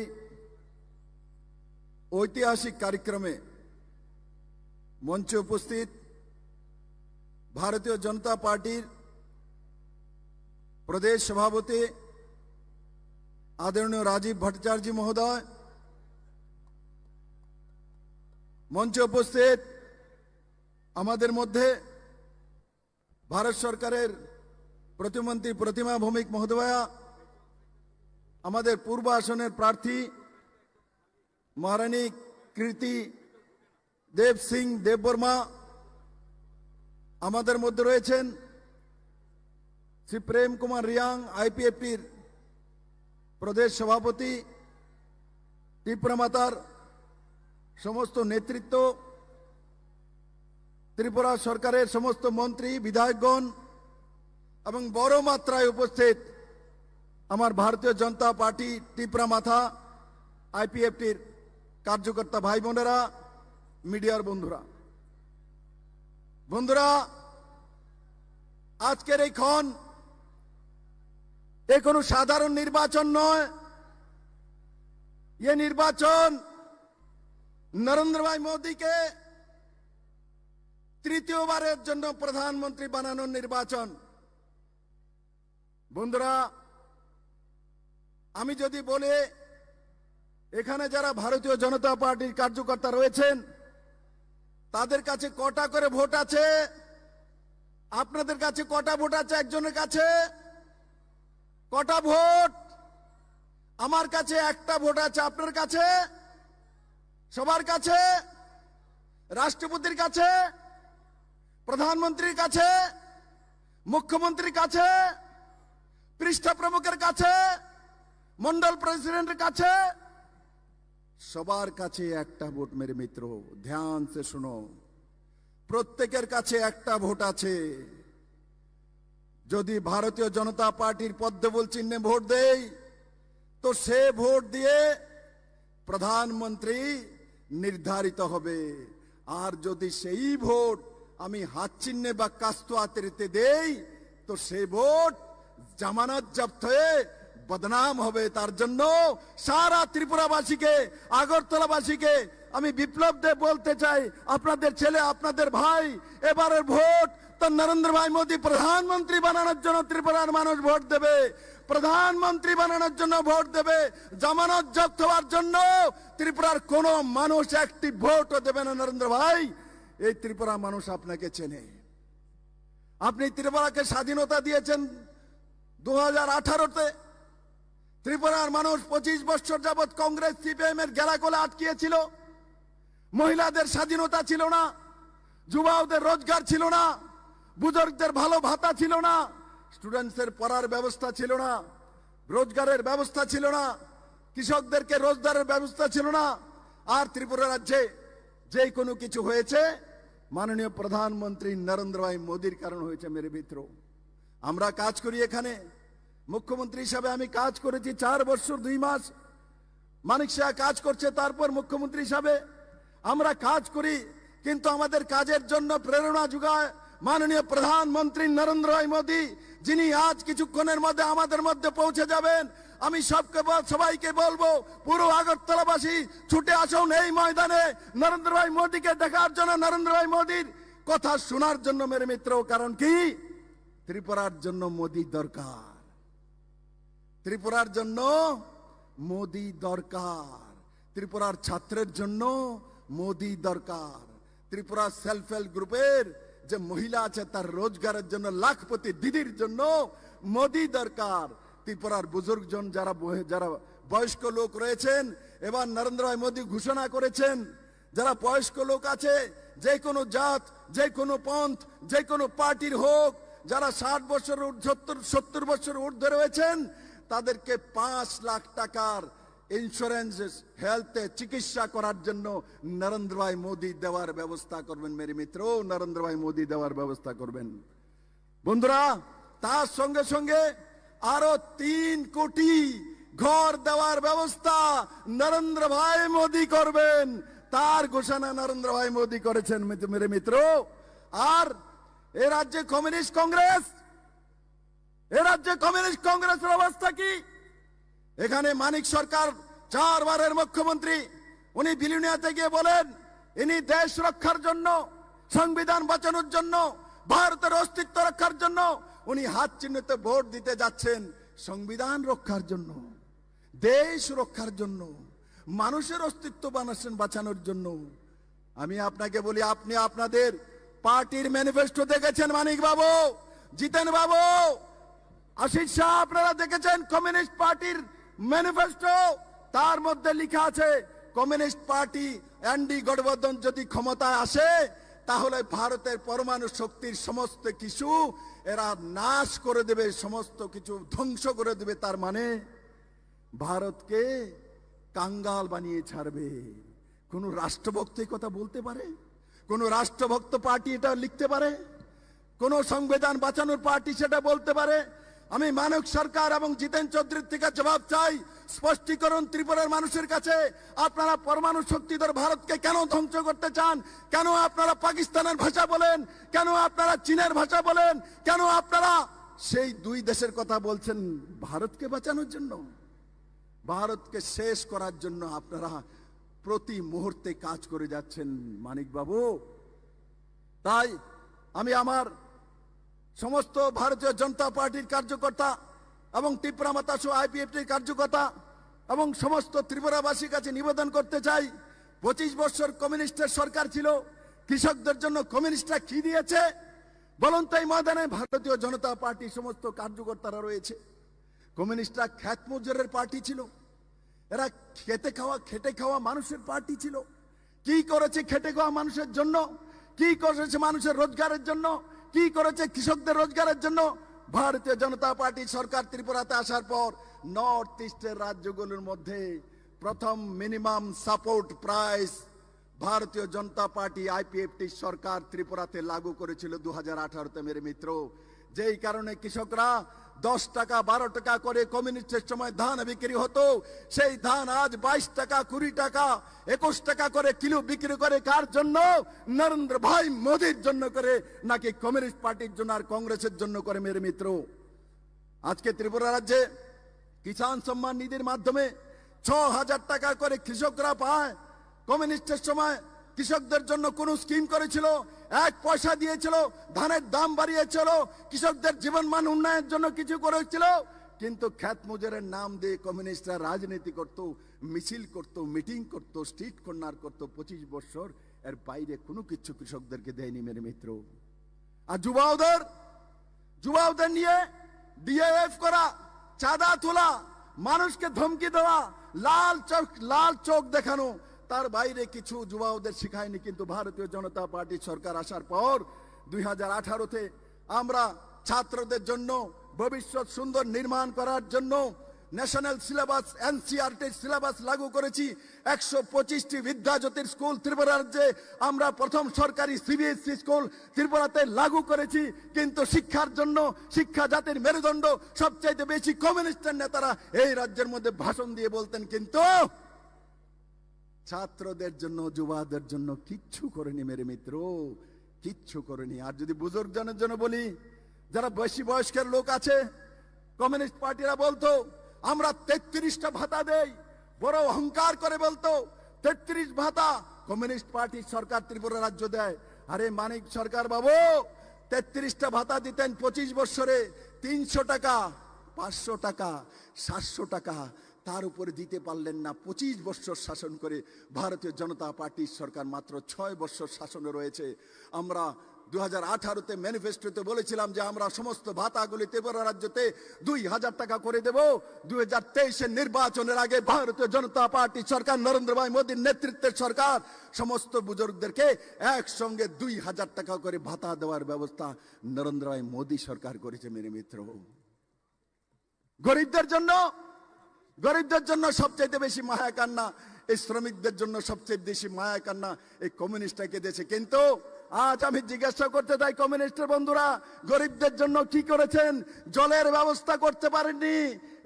ঐতিহাসিক कार्यक्रमे मंचे उपस्थित भारतीय जनता पार्टी प्रदेश सभापति आदरणीय राजीव भट्टाचार्य महोदय, मंचे उपस्थित आमादेर मध्य भारत सरकारेर प्रतिमंत्री प्रतिमा भौमिक महोदया, आमादेर पूर्व आसनेर प्रार्थी महारानी कीर्ति देव सिंह देवबर्मा, आमादेर मध्य रयेछेन श्री प्रेम कुमार रियांग आईपीएफटीर प्रदेश सभापति, त्रिपुरा मातार समस्त नेतृत्व, त्रिपुरा सरकारेर समस्त मंत्री विधायकगण एवं बड़ मात्राय उपस्थित आमार भारतीय जनता पार्टी त्रिपुरा माथा आईपीएफटीर कार्यकर्ता भाई बोनेरा, मीडियार बंधुरा, बंधुरा आजकेर এই ক্ষণ এ কোনো সাধারণ নির্বাচন নয়। ये निर्वाचन नरेंद्र भाई मोदी के তৃতীয়বারের জন্য প্রধানমন্ত্রী বানানোর নির্বাচন। বন্ধুরা, আমি যদি বলি এখানে যারা ভারতীয় জনতা পার্টির কার্যকর্তা রয়েছেন তাদের কাছে কটা করে ভোট আছে, আপনাদের কাছে কটা ভোট আছে একজনের কাছে? কটা ভোট? আমার কাছে একটা ভোট আছে, আপনার কাছে, সবার কাছে, রাষ্ট্রপতির কাছে, প্রধানমন্ত্রীর কাছে, মুখ্যমন্ত্রীর কাছে, পৃষ্ঠা প্রমুখের কাছে, মন্ডল প্রেসিডেন্টের কাছে, সবার কাছে একটা ভোট। মেরে মিত্র, ধ্যান সে শুনো, প্রত্যেকের কাছে একটা ভোট আছে। যদি ভারতীয় জনতা পার্টির পদ্মফুল চিহ্নে ভোট দেই তো সে ভোট দিয়ে প্রধানমন্ত্রী নির্ধারিত হবে। আর যদি সেই ভোট আমি হাত চিহ্নে বা কাস্তুয়াতে দেই তো সেই ভোট জামানত জব্দ হয়ে বদনাম হবে। তার জন্য সারা ত্রিপুরাবাসীকে, আগরতলাবাসীকে আমি বিপ্লব দে বলতে চাই, আপনাদের ছেলে, আপনাদের ভাই, এবারের ভোট তো নরেন্দ্র ভাই মোদী প্রধানমন্ত্রী বানানোর জন্য ত্রিপুরার মানুষ ভোট দেবে, প্রধানমন্ত্রী বানানোর জন্য ভোট দেবে। জামানত জব্দ হওয়ার জন্য ত্রিপুরার কোন মানুষ একটি ভোটও দেবে না। নরেন্দ্র ভাই, এই ত্রিপুরা মানুষ আপনাকে চেনে। আপনি ত্রিপুরাকে স্বাধীনতা দিয়েছেন 2018-তে। ত্রিপুরার মানুষ 25 বছর যাবৎ কংগ্রেস সিপিএম এর গেলাগোলে আটকিয়েছিল। মহিলাদের স্বাধীনতা ছিল না, যুবাদের রোজগার ছিল না, বুজুর্গদের ভালো ভাতা ছিল না, স্টুডেন্টসের পড়ার ব্যবস্থা ছিল না, রোজগারের ব্যবস্থা ছিল না, কৃষকদেরকে রোজগারের ব্যবস্থা ছিল না। আর ত্রিপুরা রাজ্যে যে কোনো কিছু হয়েছে মাননীয় প্রধানমন্ত্রী নরেন্দ্র ভাই মোদীর কারণ হয়েছে। মেরে মিত্র, আমরা কাজ করি এখানে, মুখ্যমন্ত্রী হিসাবে আমি কাজ করেছি 4 বছর 2 মাস। মানিক শাহ কাজ করছে, তারপর মুখ্যমন্ত্রী হিসাবে আমরা কাজ করি, কিন্তু আমাদের কাজের জন্য প্রেরণা যোগায় মাননীয় প্রধানমন্ত্রী নরেন্দ্র ভাই মোদী, যিনি আজ কিছুক্ষণের মধ্যে আমাদের মধ্যে পৌঁছে যাবেন। আমি সবাইকে বলবো, পুরো আগরতলাবাসী ছুটে আসুন এই ময়দানে নরেন্দ্র ভাই মোদীকে দেখার জন্য, নরেন্দ্র ভাই মোদীর কথা শোনার জন্য। মেরে মিত্র, কারণ কি, ত্রিপুরার জন্য মোদী দরকার, ত্রিপুরার জন্য মোদী দরকার, ত্রিপুরার ছাত্রের জন্য মোদী দরকার, ত্রিপুরা সেলফ হেল্প গ্রুপের যে মহিলা আছে তার রোজগারের জন্য, লাখপতি দিদির জন্য মোদী দরকার। ত্রিপুরার বুজুর্গজন যারা বয়স্ক লোক রয়েছেন, এবার নরেন্দ্র ভাই মোদী ঘোষণা করেছেন, যারা বয়স্ক লোক আছে, যে কোনো জাত, যে কোনো পন্থ, যে কোনো পার্টির হোক, যারা 60 বছর 70 বছর ঊর্ধ্বে রয়েছেন, তাদেরকে 5 লাখ টাকার ইন্স্যুরেন্স হেলথে চিকিৎসা করার জন্য নরেন্দ্র ভাই মোদী দেওয়ার ব্যবস্থা করবেন। মেরে মিত্র, নরেন্দ্র ভাই মোদী দেওয়ার ব্যবস্থা করবেন। বন্ধুরা, তার সঙ্গে সঙ্গে আরো 3 কোটি ঘর দেওয়ার ব্যবস্থা নরেন্দ্র ভাই মোদী করবেন। তার ঘোষণা নরেন্দ্র ভাই মোদী করেছেন। মেরে মিত্র, আর এ রাজ্যে কমিউনিস্ট কংগ্রেসের অবস্থা কি? এখানে মানিক সরকার 4 বারের মুখ্যমন্ত্রী, উনি বিলিনিয়াতে গিয়ে বলেন ইনি দেশ রক্ষার জন্য, সংবিধান বাঁচানোর জন্য, ভারতের অস্তিত্ব রক্ষার জন্য উনি হাত চিহ্নিতে ভোট দিতে যাচ্ছেন। সংবিধান রক্ষার জন্য, দেশ রক্ষার জন্য, মানুষের অস্তিত্ব বাঁচানোর জন্য। আমি আপনাকে বলি, আপনি আপনাদের পার্টির ম্যানিফেস্টো দেখেছেন মানিক বাবু, জিতেন বাবু, আশিস শাহ, আপনারা দেখেছেন কমিউনিস্ট পার্টির ম্যানিফেস্টো। তার মধ্যে লেখা আছে কমিউনিস্ট পার্টি এনডি গঠবন্ধন যদি ক্ষমতায় আসে তাহলে ভারতের পরমাণু শক্তির সমস্ত কিছু এরা নাশ করে দেবে, সমস্ত কিছু ধ্বংস করে দেবে। তার মানে ভারতকে কাঙ্গাল বানিয়ে ছাড়বে। কোন রাষ্ট্রভক্ত এই কথা বলতে পারে? কোন রাষ্ট্রভক্ত পার্টি এটা লিখতে পারে? কোন সংবিধান বাঁচানোর পার্টি সেটা বলতে পারে? আমি মানিক সরকার এবং জিতেন চৌধুরীর থেকে জবাব চাই, স্পষ্টীকরণ ত্রিপুরার মানুষের কাছে। আপনারা পরমাণু শক্তিধর ভারতকে কেন ধ্বংস করতে চান? কেন আপনারা পাকিস্তানের ভাষা বলেন? কেন আপনারা চীনের ভাষা বলেন? কেন আপনারা সেই 2 দেশের কথা বলছেন? ভারতকে বাঁচানোর জন্য, ভারতকে শেষ করার জন্য আপনারা প্রতি মুহূর্তে কাজ করে যাচ্ছেন মানিক বাবু। তাই আমি আমার সমস্ত ভারতীয় জনতা পার্টির কার্যকর্তা এবং ত্রিপুরা মাতা সহ আইপিএফটির কার্যকর্তা এবং সমস্ত ত্রিপুরাবাসীর কাছে নিবেদন করতে চাই, 25 বছর কমিউনিস্টের সরকার ছিল, কৃষকদের জন্য কমিউনিস্টরা কি দিয়েছে বলুন তো? এই ময়দানে ভারতীয় জনতা পার্টির সমস্ত কার্যকর্তারা রয়েছে, কমিউনিস্টরা খ্যাত মজুরের পার্টি ছিল, এরা খেটে খাওয়া মানুষের পার্টি ছিল। কি করেছে খেটে খাওয়া মানুষের জন্য? কি করেছে মানুষের রোজগারের জন্য? কি করেছে কৃষকদের রোজগারের জন্য? ভারতীয় জনতা পার্টি সরকার ত্রিপুরাতে আসার পর নর্থ ইস্টের রাজ্যগুলোর মধ্যে প্রথম মিনিমাম সাপোর্ট প্রাইস ভারতীয় জনতা পার্টি আইপিএফটি সরকার ত্রিপুরাতে লাগু করেছিল 2018-তে মেরে মিত্র। যেই কারণে কৃষকরা 10 টাকা 12 টাকা করে কমিউনিস্টের সময় ধান বিক্রি হতো, সেই ধান আজ 22 টাকা 20 টাকা 21 টাকা করে কিলো বিক্রি করে। কার জন্য? নরেন্দ্র ভাই মোদির জন্য করে, নাকি কমিউনিস্ট পার্টির জন্য আর কংগ্রেসের জন্য করে মেরে মিত্র? আজকে ত্রিপুরা রাজ্যে কিষাণ সম্মান নিধির মাধ্যমে 6000 টাকা করে কৃষকরা পায়। কমিউনিস্টের সময় কৃষকদের জন্য কোন স্কিম করেছিল? 1 পয়সা দিয়েছিল, ধানের দাম বাড়িয়েছিল, কৃষকদের জীবনমান উন্নয়নের জন্য কিছু করেছিল? কিন্তু খ্যাত মজুরের নাম দিয়ে কমিউনিস্টরা রাজনীতি করত, মিছিল করত, মিটিং করত, স্ট্রিট কর্নার করত। 25 বছর এর বাইরে কোনো কিছু কৃষকদেরকে দেয়নি মেরে মিত্র। আর যুবাওদের নিয়ে ডিএফ করা, চাঁদা তোলা, মানুষকে ধমকি দেওয়া, লাল চোখ দেখানো, তার বাইরে কিছু যুবাওদের শিখায়নি। কিন্তু ভারতীয় জনতা পার্টি সরকার আসার পর 2018-তে আমরা ছাত্রদের জন্য ভবিষ্যৎ সুন্দর নির্মাণ করার জন্য ন্যাশনাল সিলেবাস এনসিইআরটি সিলেবাস লাগু করেছি। 125টি বিদ্যাজ্যোতির স্কুল ত্রিপুরা রাজ্যে আমরা প্রথম সরকারি সিবিএসই স্কুল ত্রিপুরাতে লাগু করেছি। কিন্তু শিক্ষার জন্য, শিক্ষা জাতির মেরুদণ্ড, সবচাইতে বেশি কমিউনিস্টের নেতারা এই রাজ্যের মধ্যে ভাষণ দিয়ে বলতেন, কিন্তু ছাত্রদের জন্য, যুবাদের জন্য কিচ্ছু করেনি মেরে মিত্র, কিচ্ছু করেনি। আর যদি বুজুর্গজনের জন্য বলি, যারা বেশি বয়স্কের লোক আছে, কমিউনিস্ট পার্টিরা বলতো আমরা 33টা ভাতা দেই, বড় অহংকার করে বলতো 33 ভাতা কমিউনিস্ট পার্টি সরকার ত্রিপুরা রাজ্য দেয়। আরে মানিক সরকার বাবু, 33টা ভাতা দিতেন 25 বছরে, 300 টাকা, 500 টাকা, 700 টাকা, তার উপরে দিতে পারলেন না। 25 বছর শাসন করে ভারতীয় জনতা পার্টির সরকার মাত্র 6 বছর শাসনে রয়েছে। আমরা 2018-তে ম্যানিফেস্টোতে বলেছিলাম যে আমরা সমস্ত ভাতাগুলি ত্রিপুরা রাজ্যতে 2000 টাকা করে দেব। 2023-এর নির্বাচনের আগে ভারতীয় জনতা পার্টি সরকার, নরেন্দ্র ভাই মোদীর নেতৃত্বের সরকার, সমস্ত বুজুর্গদেরকে একসঙ্গে 2000 টাকা করে ভাতা দেওয়ার ব্যবস্থা নরেন্দ্র ভাই মোদী সরকার করেছে মেরে মিত্র। গরিবদের জন্য সবচেয়ে বেশি মায়া কান্না, এই শ্রমিকদের জন্য সবচেয়ে বেশি মায়া কান্না এই কমিউনিস্টরা কেঁদেছে। কিন্তু আজ আমি জিজ্ঞাসা করতে চাই, কমিউনিস্টের বন্ধুরা গরিবদের জন্য কি করেছেন? জলের ব্যবস্থা করতে পারেননি।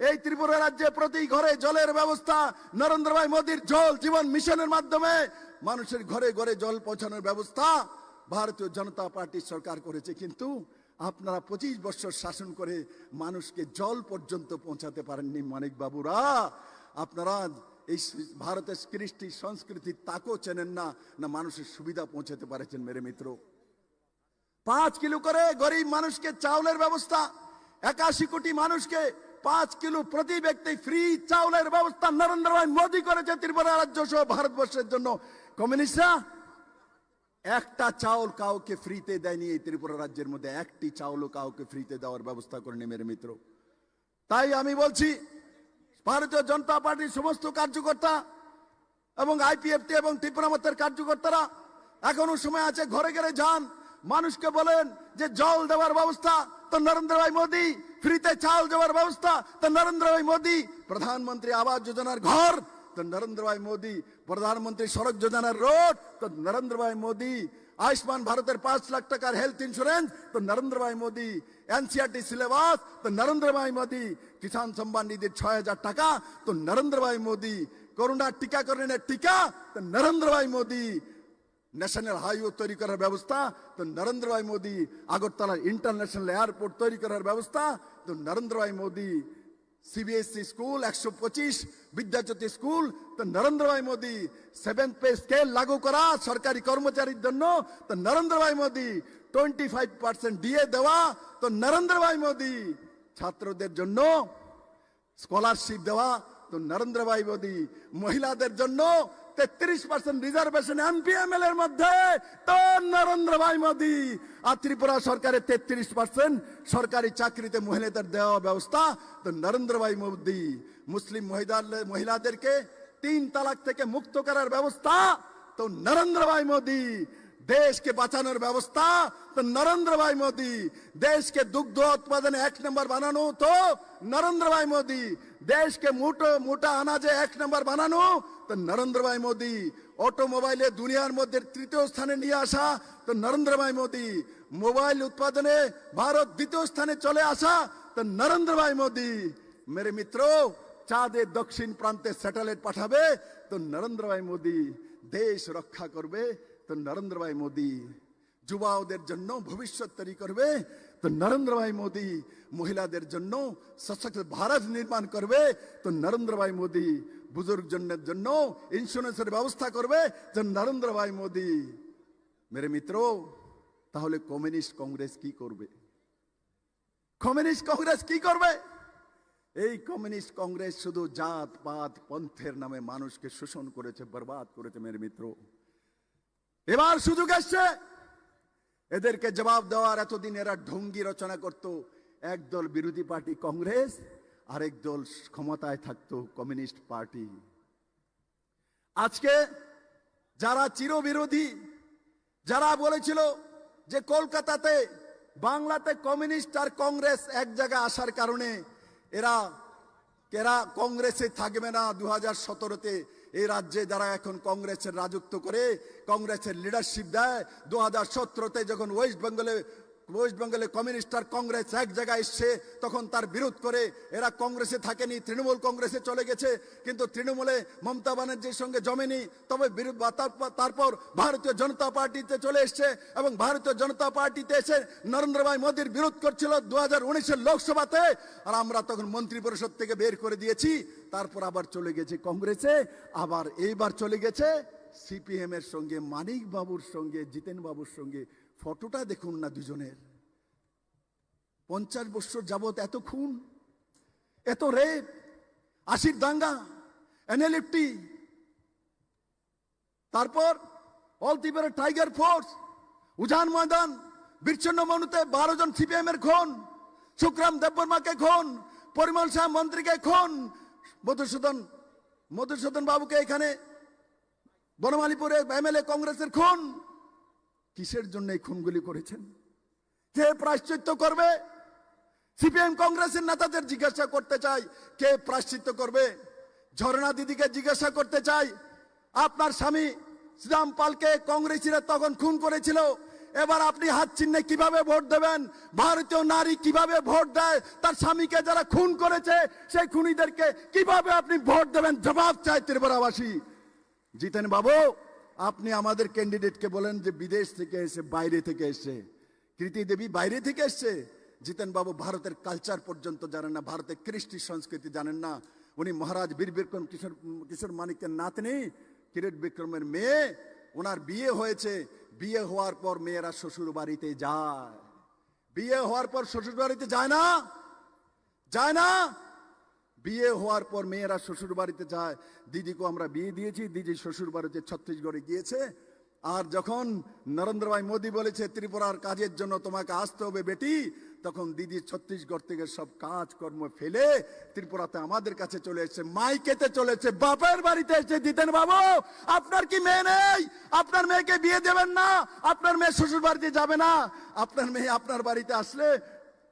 এই ত্রিপুরা রাজ্যে প্রতি ঘরে জলের ব্যবস্থা নরেন্দ্র ভাই মোদীর জল জীবন মিশনের মাধ্যমে মানুষের ঘরে ঘরে জল পৌঁছানোর ব্যবস্থা ভারতীয় জনতা পার্টির সরকার করেছে। কিন্তু আপনারা 25 বছর শাসন করে মানুষকে জল পর্যন্ত পৌঁছাতে পারেননি মানিক বাবুরা। আপনারা এই ভারতের কৃষ্টি সংস্কৃতি তাকেও চেনেন না, না মানুষের সুবিধা পৌঁছাতে পারেছেন মেরে মিত্র। 5 কিলো করে গরিব মানুষকে চাউলের ব্যবস্থা, 81 কোটি মানুষকে 5 কিলো প্রতি ব্যক্তি ফ্রি চাউলের ব্যবস্থা নরেন্দ্র ভাই মোদী করেছে ত্রিপুরা রাজ্য সহ ভারতবর্ষের জন্য। কমিউনিস্টরা একটা চাউল কাউকে ফ্রিতে দেয়নি এই ত্রিপুরা রাজ্যের মধ্যে, একটি চাউলও কাউকে ফ্রিতে দেওয়ার ব্যবস্থা করেনি মেরে মিত্র। তাই আমি বলছি, ভারতীয় জনতা পার্টির সমস্ত কার্যকর্তা এবং আইপিএফটি এবং ত্রিপুরা মতের কার্যকর্তারা এখনো সময় আছে, ঘরে ঘরে যান, মানুষকে বলেন যে জল দেওয়ার ব্যবস্থা তো নরেন্দ্র ভাই মোদী, ফ্রিতে চাউল দেওয়ার ব্যবস্থা তো নরেন্দ্র ভাই মোদী, প্রধানমন্ত্রী আবাস যোজনার ঘর তো নরেন্দ্র ভাই মোদী, প্রধানমন্ত্রী সড়ক যোজনার রোড তো নরেন্দ্র ভাই মোদী, আয়ুষ্মান ভারতের 5 লাখ টাকার হেলথ ইন্স্যুরেন্স তো নরেন্দ্র ভাই মোদী, এনসিইআরটি সিলেবাস তো নরেন্দ্র ভাই মোদী, কিষাণ সম্মান নিধির 6000 টাকা তো নরেন্দ্র ভাই মোদী, করোনা টিকাকরণের টিকা তো নরেন্দ্র ভাই মোদী, ন্যাশনাল হাইওয়ে তৈরি করার ব্যবস্থা তো নরেন্দ্র ভাই মোদী, আগরতলার ইন্টারন্যাশনাল এয়ারপোর্ট তৈরি করার ব্যবস্থা তো নরেন্দ্র ভাই Modi, CBSE school 125 Vidyajyoti school তো নরেন্দ্র ভাই মোদী, 7th পে স্কেল লাগু করা সরকারি কর্মচারীর জন্য তো নরেন্দ্র ভাই মোদী, 25% ডিএ দেওয়া তো নরেন্দ্র ভাই মোদী, ছাত্রদের জন্য স্কলারশিপ দেওয়া তো নরেন্দ্র ভাই মোদী। মহিলাদের জন্য 33% রিজার্ভেশন এমপিএমএল এর মধ্যে, তো নরেন্দ্র ভাই মোদী। আর ত্রিপুরা সরকারের 33% সরকারি চাকরিতে মহিলাদের দেওয়া ব্যবস্থা, তো নরেন্দ্র ভাই মোদী। মুসলিম মহিলাদেরকে 3 তালাক থেকে মুক্ত করার ব্যবস্থা, তো নরেন্দ্র ভাই মোদী। देश के বাঁচানোর ব্যবস্থা, তো নরেন্দ্র ভাই মোদী। देश के दुग्ध उत्पादन 1 नंबर বানানো, তো নরেন্দ্র ভাই মোদী। देश के মোটা আনাজে 1 नंबर বানানো, তো নরেন্দ্র ভাই মোদী। অটোমোবাইলে দুনিয়ার মধ্যে 3য় স্থানে নিয়ে আসা, তো নরেন্দ্র ভাই মোদী। মোবাইল উৎপাদনে ভারত 2য় স্থানে চলে আসা, তো নরেন্দ্র ভাই মোদী। मेरे मित्रों, চাঁদের দক্ষিণ প্রান্তে স্যাটেলাইট পাঠাবে, তো নরেন্দ্র ভাই মোদী। দেশ রক্ষা করবে, তো নরেন্দ্র ভাই মোদী। যুবাদের জন্য ভবিষ্যৎ তৈরি করবে, তো নরেন্দ্র ভাই মোদী। মহিলাদের জন্য সশক্ত ভারত নির্মাণ করবে, তো নরেন্দ্র ভাই মোদী। বুজুর্গজনদের জন্য ইন্স্যুরেন্সের ব্যবস্থা করবে, তো নরেন্দ্র ভাই মোদী। মেরে মিত্র, তাহলে কমিউনিস্ট কংগ্রেস কি করবে? কমিউনিস্ট কংগ্রেস কি করবে? এই কমিউনিস্ট কংগ্রেস শুধু জাত পাত পন্থের নামে মানুষকে শোষণ করেছে, বরবাদ করেছে। মেরে মিত্র, এবার সুযোগ আসছে এদেরকে জবাব দেওয়ার। এতদিন এরা ঢঙ্গি রচনা করত, একদল বিরোধী পার্টি কংগ্রেস, আরেক দল ক্ষমতায় থাকতো কমিউনিস্ট পার্টি। আজকে যারা চিরবিরোধী, যারা বলেছিল যে কলকাতাতে বাংলাতে কমিউনিস্ট আর কংগ্রেস এক জায়গায় আসার কারণে এরা কংগ্রেসে থাকবে না। 2017-তে এই রাজ্যে যারা এখন কংগ্রেসের রাজত্ব করে, কংগ্রেসের লিডারশিপ দেয়, 2017-তে যখন ওয়েস্ট বেঙ্গলে কমিউনিস্ট আর কংগ্রেস এক জায়গায় এসছে, তখন তার বিরোধ করে এরা কংগ্রেসে থাকেনি, তৃণমূল কংগ্রেসে চলে গেছে। কিন্তু তৃণমূলে মমতা ব্যানার্জির সঙ্গে জমেনি, তবে তারপর ভারতীয় জনতা পার্টিতে চলে এসছে, এবং ভারতীয় জনতা পার্টিতে এসে নরেন্দ্র ভাই মোদীর বিরোধ করছিল 2019-এর লোকসভাতে। আর আমরা তখন মন্ত্রী পরিষদ থেকে বের করে দিয়েছি। তারপর আবার চলে গেছে কংগ্রেসে, আবার এইবার চলে গেছে সিপিএম এর সঙ্গে। মানিক বাবুর সঙ্গে, জিতেন বাবুর সঙ্গে ফটোটা দেখুন না দুজনের। 50 বছর যাবত এত খুন, এত রেপ, 80 দাঙ্গা, এনএলএফটি, তারপর অলতিবের টাইগার ফোর্স, উজান ময়দান, বিচ্ছিন্ন মনুতে 12 জন সিপিএম এর খুন, সুখরাম দেববর্মাকে খুন, পরিমল শাহ মন্ত্রীকে খুন, মধুসূদন বাবুকে এখানে বনমালীপুরে এমএলএ কংগ্রেসের খুন। কিসের জন্য এই খুনগুলি করেছেন? কে প্রায়শ্চিত্ত করবে? সিপিএম কংগ্রেসের নেতাদের জিজ্ঞাসা করতে চাই, কে প্রায়শ্চিত্ত করবে? ঝর্ণা দিদিকে জিজ্ঞাসা করতে চাই, আপনার স্বামী শ্রীরাম পালকে কংগ্রেসীরা তখন খুন করেছিল, এবার আপনি হাত চিহ্নে কিভাবে ভোট দেবেন? ভারতীয় নারী কিভাবে ভোট দেয়? তার স্বামীকে যারা খুন করেছে সেই খুনিদেরকে কিভাবে আপনি ভোট দেবেন? জবাব চাই ত্রিপুরাবাসী। জিতেন বাবু, আপনি আমাদের ক্যান্ডিডেটকে বলেন যে বিদেশ থেকে এসে, বাইরে থেকে এসে। কৃতি দেবী বাইরে থেকে এসছে। জিতেন বাবু ভারতের কালচার পর্যন্ত জানেন না, ভারতের কৃষ্টি সংস্কৃতি জানেন না। উনি মহারাজ বীর বিক্রম কিশোর মানিকের নাতনি, কিরিট বিক্রমের মেয়ে। ওনার বিয়ে হয়েছে, বিয়ে হওয়ার পর মেয়েরা শ্বশুর বাড়িতে যায়। বিয়ে হওয়ার পর শ্বশুর বাড়িতে যায় না, যায় না। বিয়ে হওয়ার পর মেয়েরা শ্বশুর বাড়িতে যায়। দিদিকে আমরা বিয়ে দিয়েছি, দিদি শ্বশুর বাড়িতে ছত্তিশগড়ে গিয়েছে। আর যখন নরেন্দ্র ভাই মোদী বলেছে ত্রিপুরার কাজের জন্য তোমাকে আসতে হবে বেটি, তখন দিদি ছত্তিশগড় থেকে সব কাজকর্ম ফেলে ত্রিপুরাতে আমাদের কাছে চলে এসেছে, মাইকেতে চলেছে, বাপের বাড়িতে এসে। জিতেন বাবু, আপনার কি মেয়ে নেই? আপনার মেয়েকে বিয়ে দেবেন না? আপনার মেয়ে শ্বশুর বাড়িতে যাবে না? আপনার মেয়ে আপনার বাড়িতে আসলে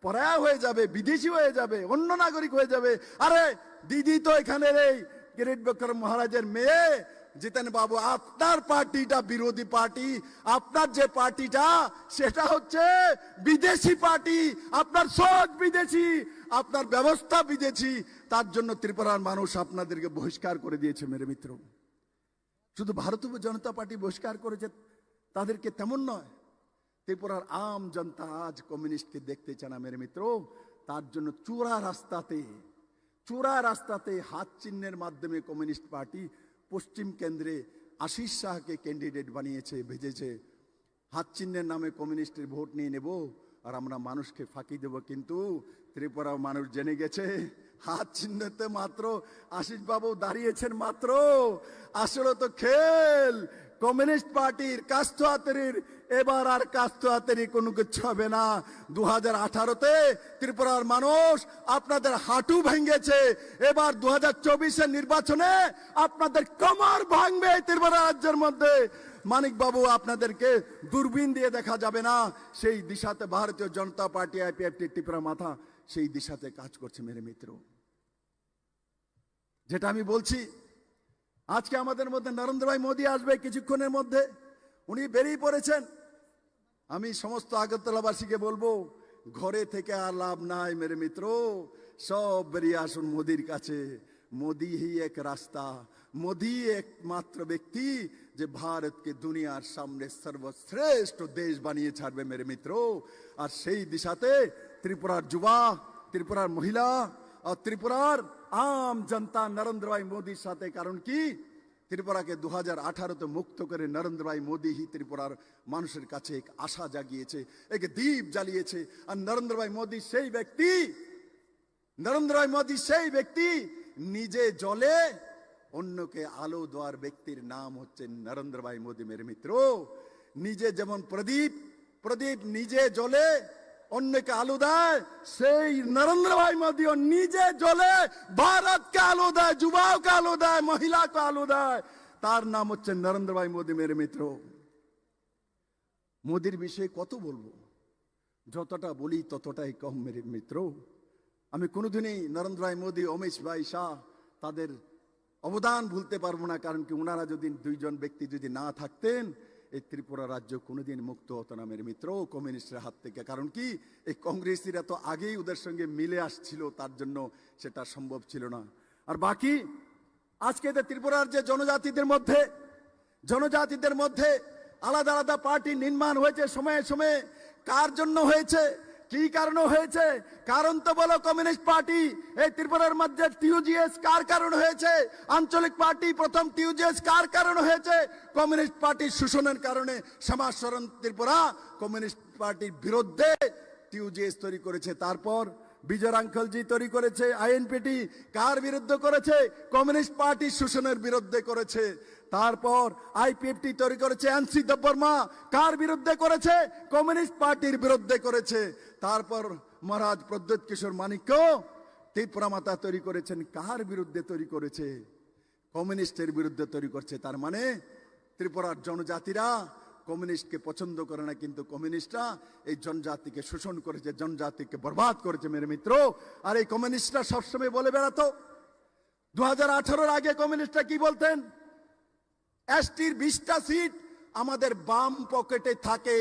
পরায়া হয়ে যাবে, বিদেশি হয়ে যাবে, অন্য নাগরিক হয়ে যাবে। আরে দিদি তো এখানে এই কিরিট বিক্রম মহারাজের মেয়ে। জিতেন বাবু, আপনার পার্টিটা বিরোধী পার্টি, আপনার যে পার্টিটা সেটা হচ্ছে বিদেশি পার্টি, আপনার সোচ বিদেশি, আপনার ব্যবস্থা বিদেশি। তার জন্য ত্রিপুরার মানুষ আপনাদেরকে বহিষ্কার করে দিয়েছে। মেরে মিত্র, শুধু ভারতীয় জনতা পার্টি বহিষ্কার করেছে তাদেরকে তেমন নয়, ত্রিপুরার আম জনতা আজ কমিউনিস্টকে দেখতে চায় না। মেরে মিত্র, তার জন্য চূড়া রাস্তাতে হাত চিহ্নের মাধ্যমে কমিউনিস্ট পার্টি পশ্চিম কেন্দ্রে আশিস শাহকে ক্যান্ডিডেট বানিয়েছে, ভেজেছে। হাত চিহ্নের নামে কমিউনিস্টের ভোট নিয়ে নেব আর আমরা মানুষকে ফাঁকি দেব। কিন্তু ত্রিপুরা মানুষ জেনে গেছে হাত চিহ্নতে মাত্র আশিস বাবু দাঁড়িয়েছেন মাত্র। আসলে তো খেল কমিউনিস্ট পার্টির কাস্ত আতেরির, এবার আর কাস্ত আতেরি কোনো কিছু হবে না। 2018-তে ত্রিপুরার মানুষ আপনাদের হাঁটু ভেঙেছে, এবার 2024-এর নির্বাচনে আপনাদের কমর ভাঙবে ত্রিপুরা রাজ্যের মধ্যে। মানিক বাবু, আপনাদেরকে দূরবীন দিয়ে দেখা যাবে না। সেই দিশাতে ভারতীয় জনতা পার্টি আইপিএফটি ত্রিপুরা মাথা সেই দিশাতে কাজ করছে মেরে মিত্র। যেটা আমি বলছি, আজকে আমাদের মধ্যে নরেন্দ্র ভাই মোদী আসবে কিছুক্ষণের মধ্যে, উনি বেরিয়ে পড়েছেন। আমি সমস্ত আগরতলাবাসীকে বলবো, ঘরে থেকে আর লাভ নাই মেরে মিত্র, সব বেরিয়ে আসুন মোদির কাছে। মোদি হি এক রাস্তা, মোদি একমাত্র ব্যক্তি যে ভারতকে দুনিয়ার সামনে সর্বশ্রেষ্ঠ দেশ বানিয়ে ছাড়বে মেরে মিত্র। আর সেই দিশাতে ত্রিপুরার যুবা, ত্রিপুরার মহিলা আর ত্রিপুরার আম জনতা নরেন্দ্র ভাই মোদীর সাথে। কারণ কি, ত্রিপুরাকে 2018-তে মুক্ত করে নরেন্দ্র ভাই মোদী হি ত্রিপুরার মানুষের কাছে এক আশা জাগিয়েছে, এক দ্বীপ জ্বালিয়েছে। আর নরেন্দ্র ভাই মোদী সেই ব্যক্তি, নরেন্দ্র ভাই মোদী সেই ব্যক্তি নিজে জ্বলে অন্যকে আলো দেওয়ার ব্যক্তির নাম হচ্ছে নরেন্দ্র ভাই মোদী মেরে মিত্র। নিজে যেমন প্রদীপ নিজে জ্বলে অন্যকে আলো দেয়, সেই নরেন্দ্র ভাই মোদীও নিজে জ্বলে ভারতকে আলো দেয়, যুবাকে আলো দেয়, মহিলাকে আলো দেয়। তার নাম হচ্ছে নরেন্দ্র ভাই মোদী মেরে মিত্র। মোদীর বিষয়ে কত বলবো, যতটা বলি ততটাই কম মেরে মিত্র। আমি কোনোদিনই নরেন্দ্র ভাই মোদী, অমিত ভাই শাহ তাদের অবদান ভুলতে পারবো না। কারণ কি, ওনারা যদি দুইজন ব্যক্তি যদি না থাকতেন, এই ত্রিপুরা রাজ্য কোনোদিন মুক্ত হতো না মেরে মিত্র কমিউনিস্টের হাত থেকে। কারণ কি, এই কংগ্রেসীরা তো আগেই ওদের সঙ্গে মিলে আসছিল, তার জন্য সেটা সম্ভব ছিল না। আর বাকি আজকে ত্রিপুরার যে জনজাতিদের মধ্যে আলাদা আলাদা পার্টি নির্মাণ হয়েছে সময়ে সময়ে, কার জন্য হয়েছে, কি কারণে হয়েছে? কারণ তো বলো কমিউনিস্ট পার্টি। এই ত্রিপুরার মধ্যে টিউজিএস কার কারণে হয়েছে? আঞ্চলিক পার্টি প্রথম টিউজিএস কার কারণে হয়েছে? কমিউনিস্ট পার্টির শোষণের কারণে। সমাজসরণ ত্রিপুরা কমিউনিস্ট পার্টির বিরুদ্ধে টিউজিএস তৈরি করেছে। তারপর বিজয়রাঙ্কলজি তৈরি করেছে আইএনপিটি, কার বিরুদ্ধে করেছে? কমিউনিস্ট পার্টির শোষণের বিরুদ্ধে করেছে। তারপর আইপিএফটি তৈরি করেছে এনসি দেববর্মা, কার বিরুদ্ধে করেছে? কমিউনিস্ট পার্টির বিরুদ্ধে করেছে। তারপর মহারাজ প্রদ্যোৎ কিশোর মানিক্য ত্রিপুরা মাতা তৈরি করেছেন, কার বিরুদ্ধে তৈরি করেছে? কমিউনিস্টের বিরুদ্ধে তৈরি করছে। তার মানে ত্রিপুরার জনজাতিরা কমিউনিস্টকে পছন্দ করে না, কিন্তু কমিউনিস্টরা এই জনজাতিকে শোষণ করেছে, জনজাতিকে বরবাদ করেছে মেরে মিত্র। আর এই কমিউনিস্টরা সবসময় বলে বেড়াতো, 2018-এর আগে কমিউনিস্টরা কি বলতেন? এসটির 20টা সিট আমাদের বাম পকেটে থাকে।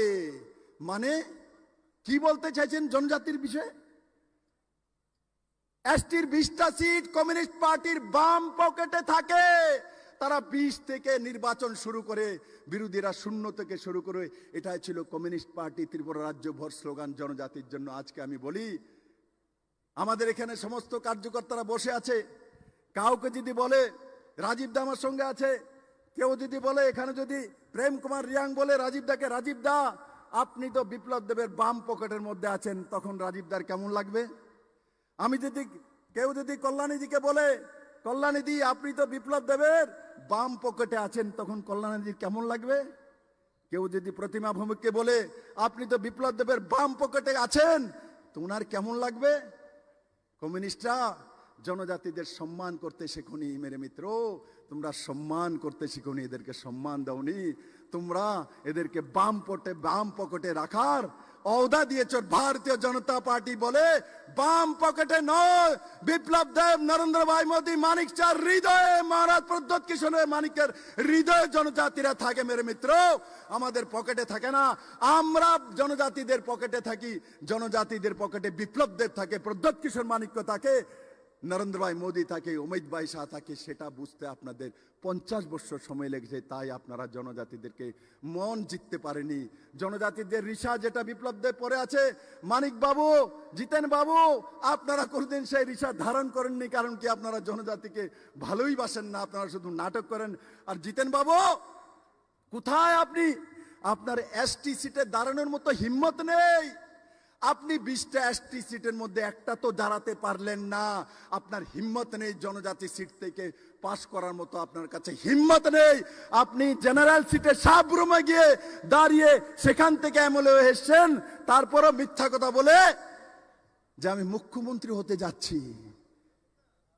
মানে কি বলতে চাইছেন জনজাতির বিষয়ে? এসটির 20টা সিট কমিউনিস্ট পার্টির বাম পকেটে থাকে। তারা 20 থেকে নির্বাচন শুরু করে, বিরোধীরা 0 থেকে শুরু করে। এটাই ছিল কমিউনিস্ট পার্টি ত্রিপুরা রাজ্য ভর স্লোগান জনজাতির জন্য। আজকে আমি বলি, আমাদের এখানে সমস্ত কার্যকর্তারা বসে আছে। কাউকে যদি বলে রাজীব দা আমার সঙ্গে আছে, কেউ যদি বলে এখানে যদি প্রেম কুমার রিয়াং বলে রাজীব দাকে, রাজীব দা আপনি তো বিপ্লব দেবের বাম পকেটের মধ্যে আছেন, তখন রাজীব দার কেমন লাগবে? আমি যদি কেউ যদি কল্যাণীদিকে বলে, কল্যাণীদি আপনি তো বিপ্লব দেবের বাম পকেটে আছেন, তখন কল্যাণীদির কেমন লাগবে? কেউ যদি প্রতিমা ভৌমিককে বলে আপনি তো বিপ্লব দেবের বাম পকেটে আছেন, তো ওনার কেমন লাগবে? কমিউনিস্টরা জনজাতিদের সম্মান করতে শেখনি মেরে মিত্র। তোমরা সম্মান করতে শিখনি, এদেরকে সম্মান দাওনি। তোমরা এদেরকে বাম পকেটে রাখার অহদা দিয়েছ। ভারতীয় জনতা পার্টি বলে বাম পকেটে নয়, বিপ্লব দেব, নরেন্দ্র ভাই মোদী, মানিক চার হৃদয়ে, মহারাজ প্রদ্যোৎ কিশোর মানিকের হৃদয়ে জনজাতিরা থাকে মেরে মিত্র, আমাদের পকেটে থাকে না। আমরা জনজাতিদের পকেটে থাকি, জনজাতিদের পকেটে বিপ্লব দেব থাকে, প্রদ্যোৎ কিশোর মানিক্য থাকে, নরেন্দ্র ভাই মোদী থাকে, অমিত ভাই শাহ থাকে। সেটা বুঝতে আপনাদের 50 বছর সময় লেগেছে। তাই আপনারা জনজাতিদেরকে মন জিততে পারেনি। জনজাতিদের রিসা যেটা বিপ্লব দেব পরে আছে, মানিক বাবু, জিতেন বাবু, আপনারা কোনদিন সেই রিসা ধারণ করেননি। কারণ কি, আপনারা জনজাতিকে ভালোই বাসেন না, আপনারা শুধু নাটক করেন। আর জিতেন বাবু কোথায় আপনি? আপনার এসটি সিটে দাঁড়ানোর মতো হিম্মত নেই। আপনি 20টা এসটি সিটের মধ্যে একটা তো দাঁড়াতে পারলেন না। আপনার হিম্মত নেই জনজাতি সিট থেকে পাস করার মতো, আপনার কাছে হিম্মত নেই। আপনি জেনারেল সিটে সাবরুমে গিয়ে দাঁড়িয়ে সেখান থেকে এমএলএ হয়ে এসেছেন, তারপরও মিথ্যা কথা বলে যে আমি মুখ্যমন্ত্রী হতে যাচ্ছি।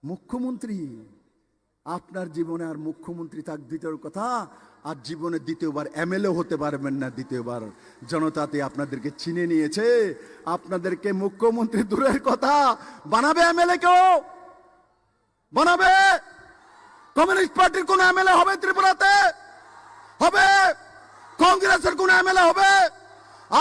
মুখ্যমন্ত্রী আপনার জীবনে আর মুখ্যমন্ত্রী থাক দ্বিতীয় কথা, আর জীবনে দ্বিতীয়বার এমএলএ হতে পারবেন না। দ্বিতীয়বার জনতাতে আপনাদেরকে চিনে নিয়েছে, আপনাদেরকে মুখ্যমন্ত্রী দূরের কথা বানাবে এমএলএ কেউ বানাবে? কমিউনিস্ট পার্টির কোন এমএলএ হবে ত্রিপুরাতে? হবে? কংগ্রেসের কোন এমএলএ হবে?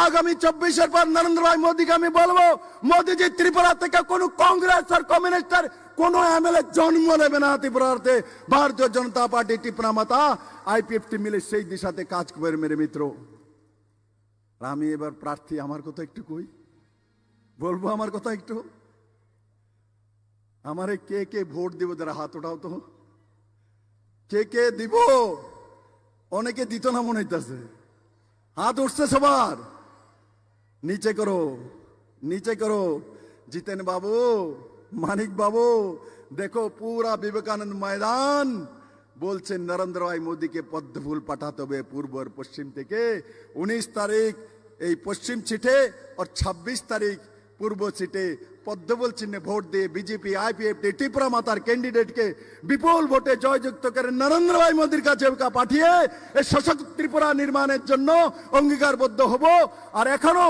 আগামী 24-এর পর নরেন্দ্র ভাই মোদীকে আমি বলবো, মোদীজি ত্রিপুরা থেকে কোন কংগ্রেস আর কমিউনিস্টের কোন এমএলএ জন্ম নেবে না ত্রিপুরাতে। ভারতীয় জনতা পার্টি টিপরা মাতা আইপিএফটি মিলে সেই দিশাতে কাজ করবে মেরে মিত্র। আমি এবার প্রার্থী, আমার কথা একটু কই, বলবো আমার কথা একটু। আমারে কে কে ভোট দিব, যারা হাত ওঠাও তো, কে কে দিব? অনেকে দিত না মনে হইতেছে, হাত উঠছে সবার, নিচে করো নিচে করো। জিতেন বাবু, মানিক বাবু, দেখো পুরা বিবেকানন্দ ময়দান বলছে নরেন্দ্র ভাই মোদীকে পদ্ম ফুল পাঠাতে হবে পূর্ব আর পশ্চিম থেকে। 19 তারিখ এই পশ্চিম সিটে আর 26 তারিখ পূর্ব সিটে পদ্মফুল চিহ্নে ভোট দিয়ে বিজেপি আইপিএফটি ত্রিপুরা মাতার ক্যান্ডিডেটকে বিপুল ভোটে জয়যুক্ত করে নরেন্দ্র ভাই মোদীর কাছে পাঠিয়ে এই সশক্ত ত্রিপুরা নির্মাণের জন্য অঙ্গীকারবদ্ধ হব। আর এখনো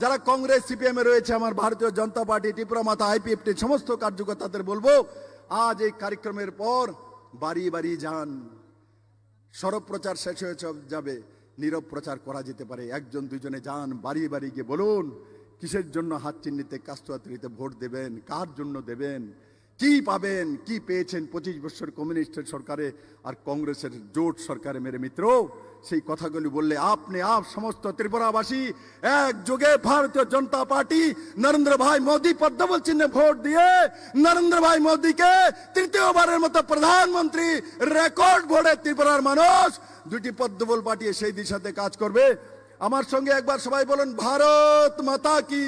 যারা কংগ্রেস সিপিএম এ রয়েছে, আমার ভারতীয় জনতা পার্টি ত্রিপুরা মাতা আইপিএফটি সমস্ত কার্যকর্তাদের বলবো, আজ এই কার্যক্রমের পর বাড়ি বাড়ি যান। সরব প্রচার শেষ হয়ে যাবে, নীরব প্রচার করা যেতে পারে। একজন দুজনে যান, বাড়ি বাড়ি গিয়ে বলুন কিসের জন্য হাত চিহ্নিতে কাস্তুয়াত্রীতে ভোট দেবেন, কার জন্য দেবেন, কি পাবেন, কি পেয়েছেন 25 বছর কমিউনিস্টের সরকারে আর কংগ্রেসের জোট সরকারে মেরে মিত্র। সেই কথাগুলি বললে আপনি সমস্ত ত্রিপুরাবাসী একযোগে ভারতীয় জনতা পার্টি নরেন্দ্র ভাই মোদী পদ্মফুল চিহ্নে ভোট দিয়ে নরেন্দ্র ভাই মোদীকে তৃতীয়বারের মতো প্রধানমন্ত্রী রেকর্ড ভোটে ত্রিপুরার মানুষ দুটি পদ্মফুল পাঠিয়ে সেই দিশাতে কাজ করবে। আমার সঙ্গে একবার সবাই বলুন, ভারত মাতা কি,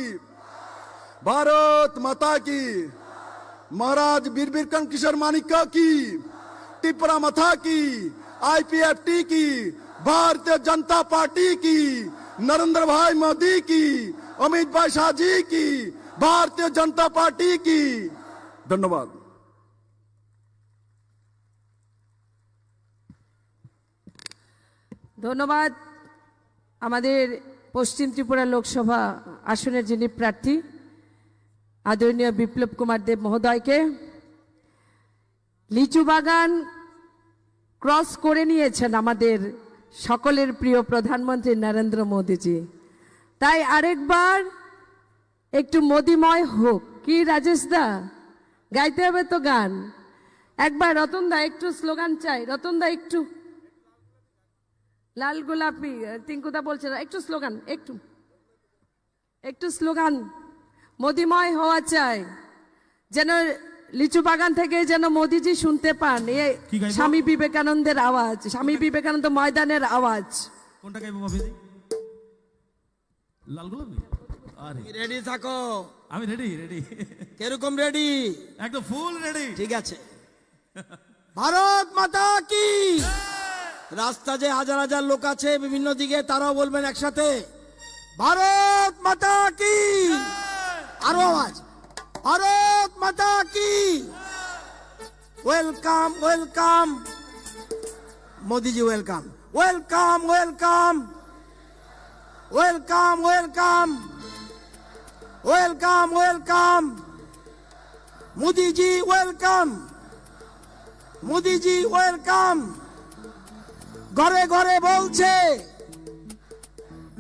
ভারত মাতা কি। महाराज वीर बिरकन किशोर मानिका की, टिपरा मथा की, आईपीएफटी की, भारतीय जनता पार्टी की, नरेंद्र भाई मोदी की, अमित भाई शाह जी की, भारतीय जनता पार्टी की। धन्यवाद। ধন্যবাদ আমাদের পশ্চিম ত্রিপুরা লোকসভা আসনের যিনি প্রার্থী আদরণীয় বিপ্লব কুমার দেব মহোদয়কে। লিচু বাগান ক্রস করে নিয়েছেন আমাদের সকলের প্রিয় প্রধানমন্ত্রী নরেন্দ্র মোদীজি, তাই আরেকবার একটু মোদিময় হোক। কি রাজেশ দা, গাইতে হবে তো গান একবার। রতন দা একটু স্লোগান চাই, রতন দা একটু। লাল গোলাপি টিঙ্কুদা বলছে না, একটু স্লোগান, একটু একটু স্লোগান মোদিময় হওয়া চাই, যেন লিচু বাগান থেকে যেন মোদিজি শুনতে পান এ স্বামী বিবেকানন্দের আওয়াজ, স্বামী বিবেকানন্দ ময়দানের আওয়াজ। কোনটা গাইবো বাপিদি? লাল গোলাপি? আরে রেডি থাকো। আমি রেডি রেডি। কিরকম রেডি? একদম ফুল রেডি। ঠিক আছে। ভারত মাতা কি। রাস্তা যে হাজার হাজার লোক আছে বিভিন্ন দিকে, তারাও বলবেন একসাথে, ভারত মাতা কি। আরো আওয়াজ, ভারত মাতা কি। ওয়েলকাম ওয়েলকাম মোদিজি, welcome welcome welcome welcome welcome welcome welcome মোদিজি, ওয়েলকাম মোদিজি, ওয়েলকাম। ঘরে ঘরে বলছে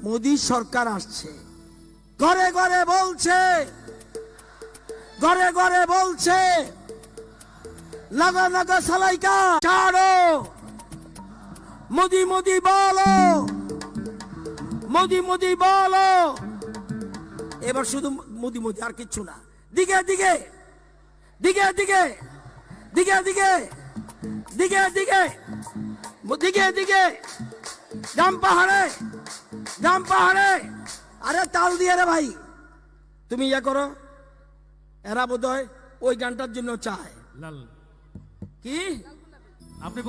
মোদি সরকার আসছে, ঘরে ঘরে বলছে, ঘরে ঘরে বলছে লাগা লাগা সালাইকা ছাড়ো, মোদি মোদি বলো, মোদি মোদি বলো। এবার শুধু মোদি মোদি, আর কিচ্ছু না। দিকে দিকে দিকে দিকে দিকে দিকে দিকে দিকে দিকে দিকে জাম পাহাড়ে, জাম পাহাড়ে। আরে তাল দিয়ে রে ভাই, তুমি ইয়া করো, এরা বোধহয় ওই গানটার জন্য চায় লাল কি আপনি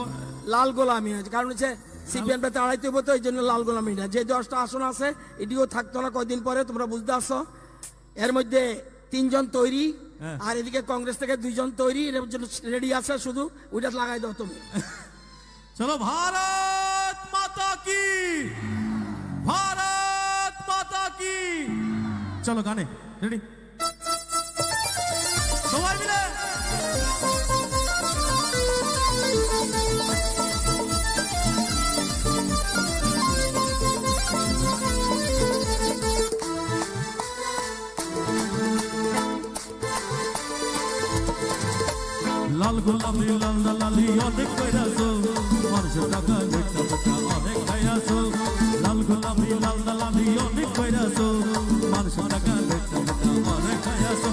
লাল গোলামি হয়েছে, কারণ হচ্ছে সিপিএমটা তাড়াইতে হবো, তো এই জন্য লাল গোলামিটা। যে 10টা আসন আছে এটিও থাকতো না কয়দিন পরে, তোমরা বুঝতে আসছো। এর মধ্যে 3 জন তৈরি, আর এদিকে কংগ্রেস থেকে 2 জন তৈরি, এর জন্য রেডি আছে, শুধু ওইটা লাগাই দাও তুমি। চলো ভারত মাতা কি, ভারত মাতা কি। চলো গানে রেডি সবাই মিলে। লাল গোলাপি লাল লালি অনেক কইরাছো, মানুষের টাকা দেখতে অনেক খাইয়াছো। লাল গোলাপি লাল লালি অনেক কইরাছো, মানুষের টাকা দেখতে অনেক খাইয়াছো।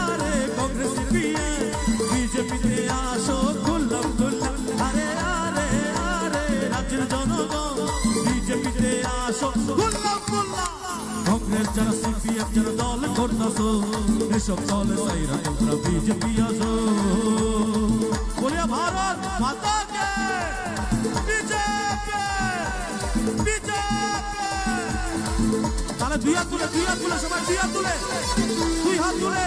আরে কংগ্রেস বিজেপিতে আসো খুললাম খুললাম। আরে আরে আরে রাজ্যের জনগণ বিজেপিতে আসো খুললাম খুললাম। কংগ্রেস যারা সিপিএম যারা দল করতেছো, এসব দলে সাইরা তোমরা বিজেপি আসো। বলিয়া ভারত মাতা কে, বিজেপি বিজেপি। তাহলে 2 হাত তুলে, 2 হাত তুলে, সবাই 2 হাত তুলে, 2 হাত তুলে।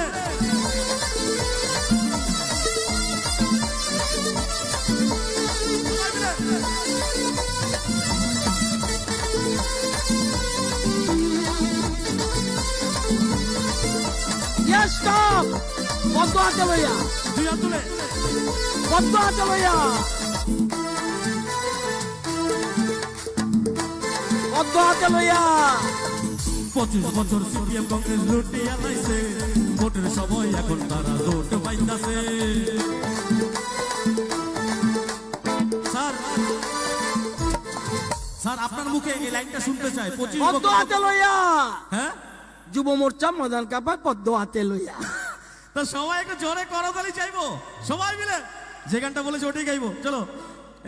স্টপ, বন্ধ হাতে লইয়া, 2 হাত তুলে, বন্ধ হাতে লইয়া, বন্ধ হাতে লইয়া। 25 বছর সিপিএম কংগ্রেস লুটিয়া লাইছে, ভোটের সময় এখন তারা জোট পাইতাছে। স্যার স্যার আপনার মুখে এই লাইনটা শুনতে চাই। 25 বন্ধ হাতে লইয়া, হ্যাঁ যুব মোর্চা ময়দান কাপায় পদ্ম হাতে লইয়া। তো সবাই একটু জোরে করতালি চাইবো, সবাই মিলে যে গানটা বলেছে ওটাই গাইবো। চলো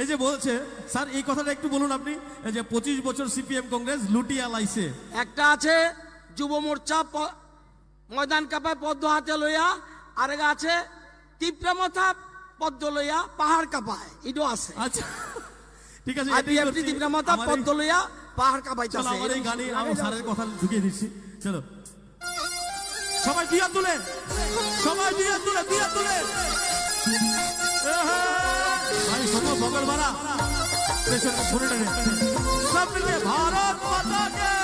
এই যে বলছে স্যার, এই কথাটা একটু বলুন আপনি। এই যে 25 বছর সিপিএম কংগ্রেস লুটিয়া লাইছে, একটা আছে যুব মোর্চা ময়দান কাপায় পদ্ম হাতে লইয়া, আরেক আছে তীব্রমথা পদ্ম লইয়া পাহাড় কাপায়, এটাও আছে। আচ্ছা ঠিক আছে, আইপিএফটি তীব্রমথা পদ্ম লইয়া পাহাড় কাপাইতাছে। আমার এই গানে আমি স্যারের কথা ঢুকিয়ে দিচ্ছি। চলো সবাই 2 হাত তুলে, সবাই 2 হাত তুলে, 2 হাত তুলে। ভাই শোনো বগল মারা পেছনে ঘুরে নেবে সব মিলে। ভারত মাতা কে।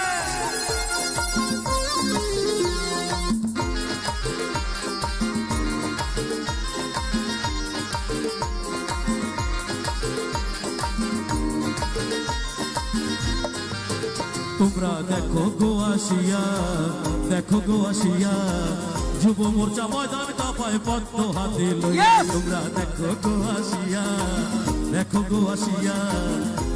তোমরা দেখো গো আসিয়া, দেখো গো আসিয়া, যুব মোর্চা ময়দান কাপায় পদ্ম হাতে লইয়া। তোমরা দেখো গো আসিয়া, দেখো গো আসিয়া,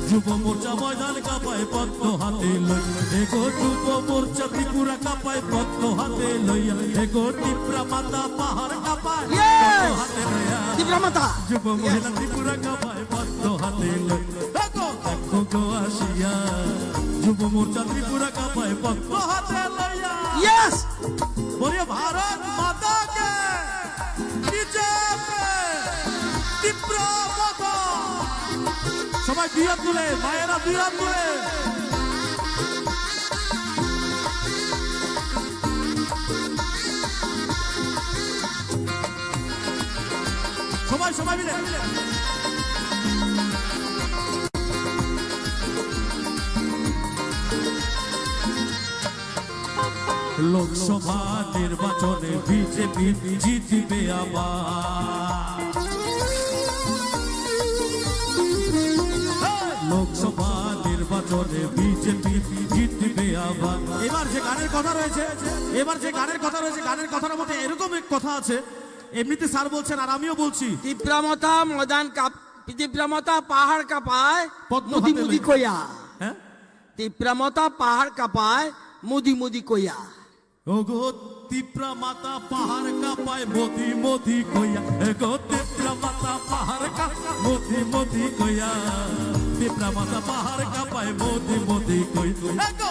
যুব মোর্চা ময়দান কাপায় পদ্ম হাতে লইয়া। এগো যুব মোর্চা ত্রিপুরা কাপায় পদ্ম হাতে লইয়া। এগো ত্রিপুরা মাতা পাহাড় কাপায় পদ্ম হাতে লইয়া। যুব মহিলা ত্রিপুরা কাপায় পদ্ম হাতে লইয়া। দেখো গো আসিয়া, যুব মোর্চা ত্রিপুরা কাপায় পদ্ম হাতে লইয়া। বলিয়া ভারত মাতা কে, বিজেপি তীব্রমথা। সবাই 2 হাত তুলে, মায়েরা 2 হাত তুলে। সবাই সবাই মিলে লোকসভা নির্বাচনে বিজেপি জিতবে আবার। লোকসভা নির্বাচনে বিজেপি জিতবে আবার। এবার যে গানের কথা রয়েছে, এবার যে গানের কথা রয়েছে, গানের কথার মধ্যে এরকম এক কথা আছে। এমনিতে স্যার বলছেন আর আমিও বলছি, তীব্রমথা ময়দান তীব্রমথা পাহাড় কাপায় পদ্ম মুদি হাতে মুদি লইয়া। কইয়া। হ্যাঁ তীব্রমথা পাহাড় কাপায় মুদি মুদি কইয়া। ওগো তীব্রা মাতা পাহাড় কাপায় মোদি মোদি কইয়া। এগো তীব্রা মাতা পাহাড় কাপায় মোদি মোদি কইয়া। তীব্রা মাতা পাহাড় কাপায় মোদি মোদি কইয়া। এগো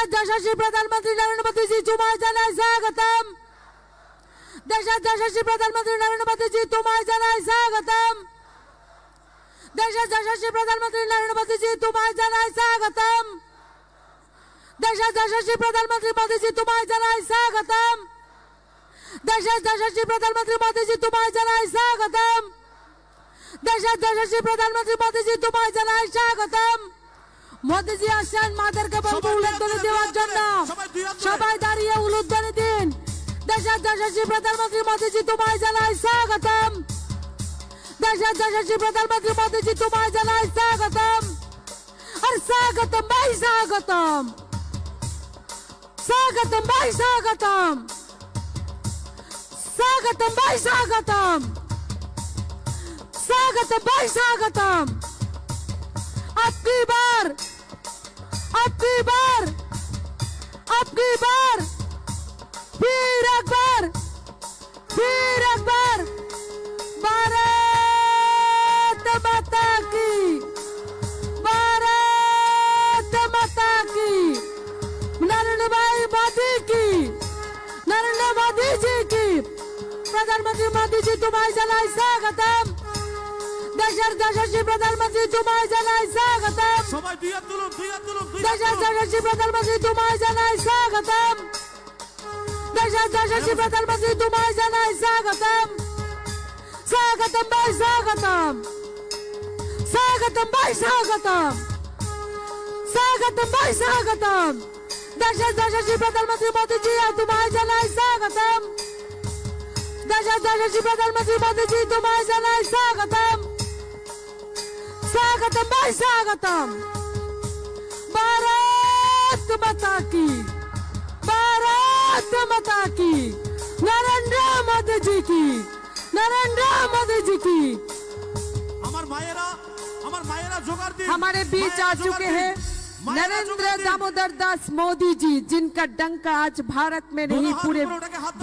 देशात यशस्वी प्रधानमंत्री नरेंद्र मोदीजी तुम्हाला जाणाय स्वागतम. देशात यशस्वी प्रधानमंत्री नरेंद्र मोदीजी तुम्हाला जाणाय स्वागतम. देशात यशस्वी प्रधानमंत्री नरेंद्र मोदीजी तुम्हाला जाणाय स्वागतम. देशात यशस्वी प्रधानमंत्री मोदीजी तुम्हाला जाणाय स्वागतम. देशात यशस्वी प्रधानमंत्री मोदीजी तुम्हाला जाणाय स्वागतम. देशात यशस्वी प्रधानमंत्री मोदीजी तुम्हाला जाणाय स्वागतम. মোদিজি আসছেন মাদেরকে বলবো উলুধ্বনি দেওয়ার জন্য, সবাই দাঁড়িয়ে উলুধ্বনি দিন. দেশের যশস্বী প্রধানমন্ত্রী মোদিজি তোমায় জানাই স্বাগতম. দেশের যশস্বী প্রধানমন্ত্রী মোদিজি তোমায় জানাই স্বাগতম. আর স্বাগতম ভাই স্বাগতম, স্বাগতম ভাই স্বাগতম, স্বাগতম ভাই স্বাগতম, স্বাগতম ভাই স্বাগতম. आपकी बार, आपकी बार, आपकी बार, फिर एक बार, फिर एक बार. भारत माता की, भारत माता की. नरेंद्र भाई मोदी की, नरेंद्र मोदी जी की. प्रधानमंत्री मोदी जी तुम्हारे जनाय स्वागतम. देशात यशस्वी प्रधानमंत्री तुम्हाला जाणाय स्वागतम. देशात यशस्वी प्रधानमंत्री तुम्हाला जाणाय स्वागतम. देशात यशस्वी प्रधानमंत्री तुम्हाला जाणाय स्वागतम. स्वागतम भाई स्वागतम, स्वागतम भाई स्वागतम, स्वागतम भाई स्वागतम. देशात यशस्वी प्रधानमंत्री मोदीजी तुम्हाला जाणाय स्वागतम. देशात यशस्वी प्रधानमंत्री मोदीजी तुम्हाला जाणाय स्वागतम. स्वागतम भाई स्वागतम. भारत माता की, भारत माता की. नरेंद्र मोदी जी की, नरेंद्र मोदी जी की. हमारे बीच आ चुके हैं नरेंद्र दामोदर दास मोदी जी, जिनका डंका आज भारत में नहीं पूरे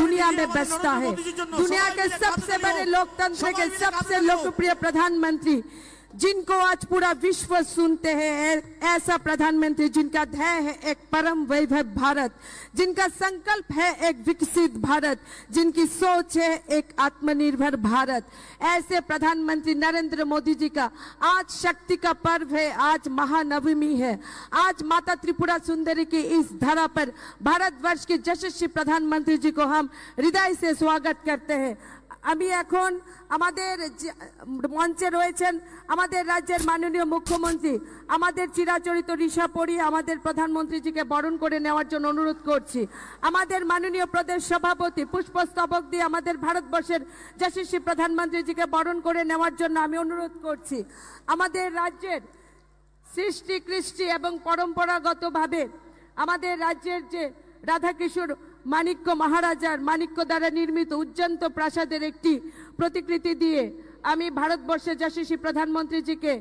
दुनिया में बजता है. दुनिया के सबसे बड़े लोकतंत्र के सबसे लोकप्रिय प्रधानमंत्री, जिनको आज पूरा विश्व सुनते हैं. ऐसा प्रधानमंत्री जिनका ध्येय है एक परम वैभव भारत, जिनका संकल्प है एक विकसित भारत, जिनकी सोच है एक आत्मनिर्भर भारत. ऐसे प्रधानमंत्री नरेंद्र मोदी जी का आज शक्ति का पर्व है, आज महानवमी है. आज माता त्रिपुरा सुंदरी की इस धरा पर भारतवर्ष के यशस्वी प्रधानमंत्री जी को हम हृदय से स्वागत करते हैं. আমি এখন আমাদের মঞ্চে রয়েছেন আমাদের রাজ্যের মাননীয় মুখ্যমন্ত্রী, আমাদের চিরাচরিত ঋষা পড়ি আমাদের প্রধানমন্ত্রীজিকে বরণ করে নেওয়ার জন্য অনুরোধ করছি. আমাদের মাননীয় প্রদেশ সভাপতি পুষ্পস্তবক দিয়ে আমাদের ভারতবর্ষের যশস্বী প্রধানমন্ত্রীজিকে বরণ করে নেওয়ার জন্য আমি অনুরোধ করছি. আমাদের রাজ্যের সৃষ্টি কৃষ্টি এবং পরম্পরাগতভাবে আমাদের রাজ্যের যে রাধাকিশোর মানিক্য মহারাজার মানিক্য দ্বারা নির্মিত উজ্জন্ত প্রাসাদের একটি প্রতিকৃতি দিয়ে আমি ভারতবর্ষের যশস্বী প্রধানমন্ত্রীজিকে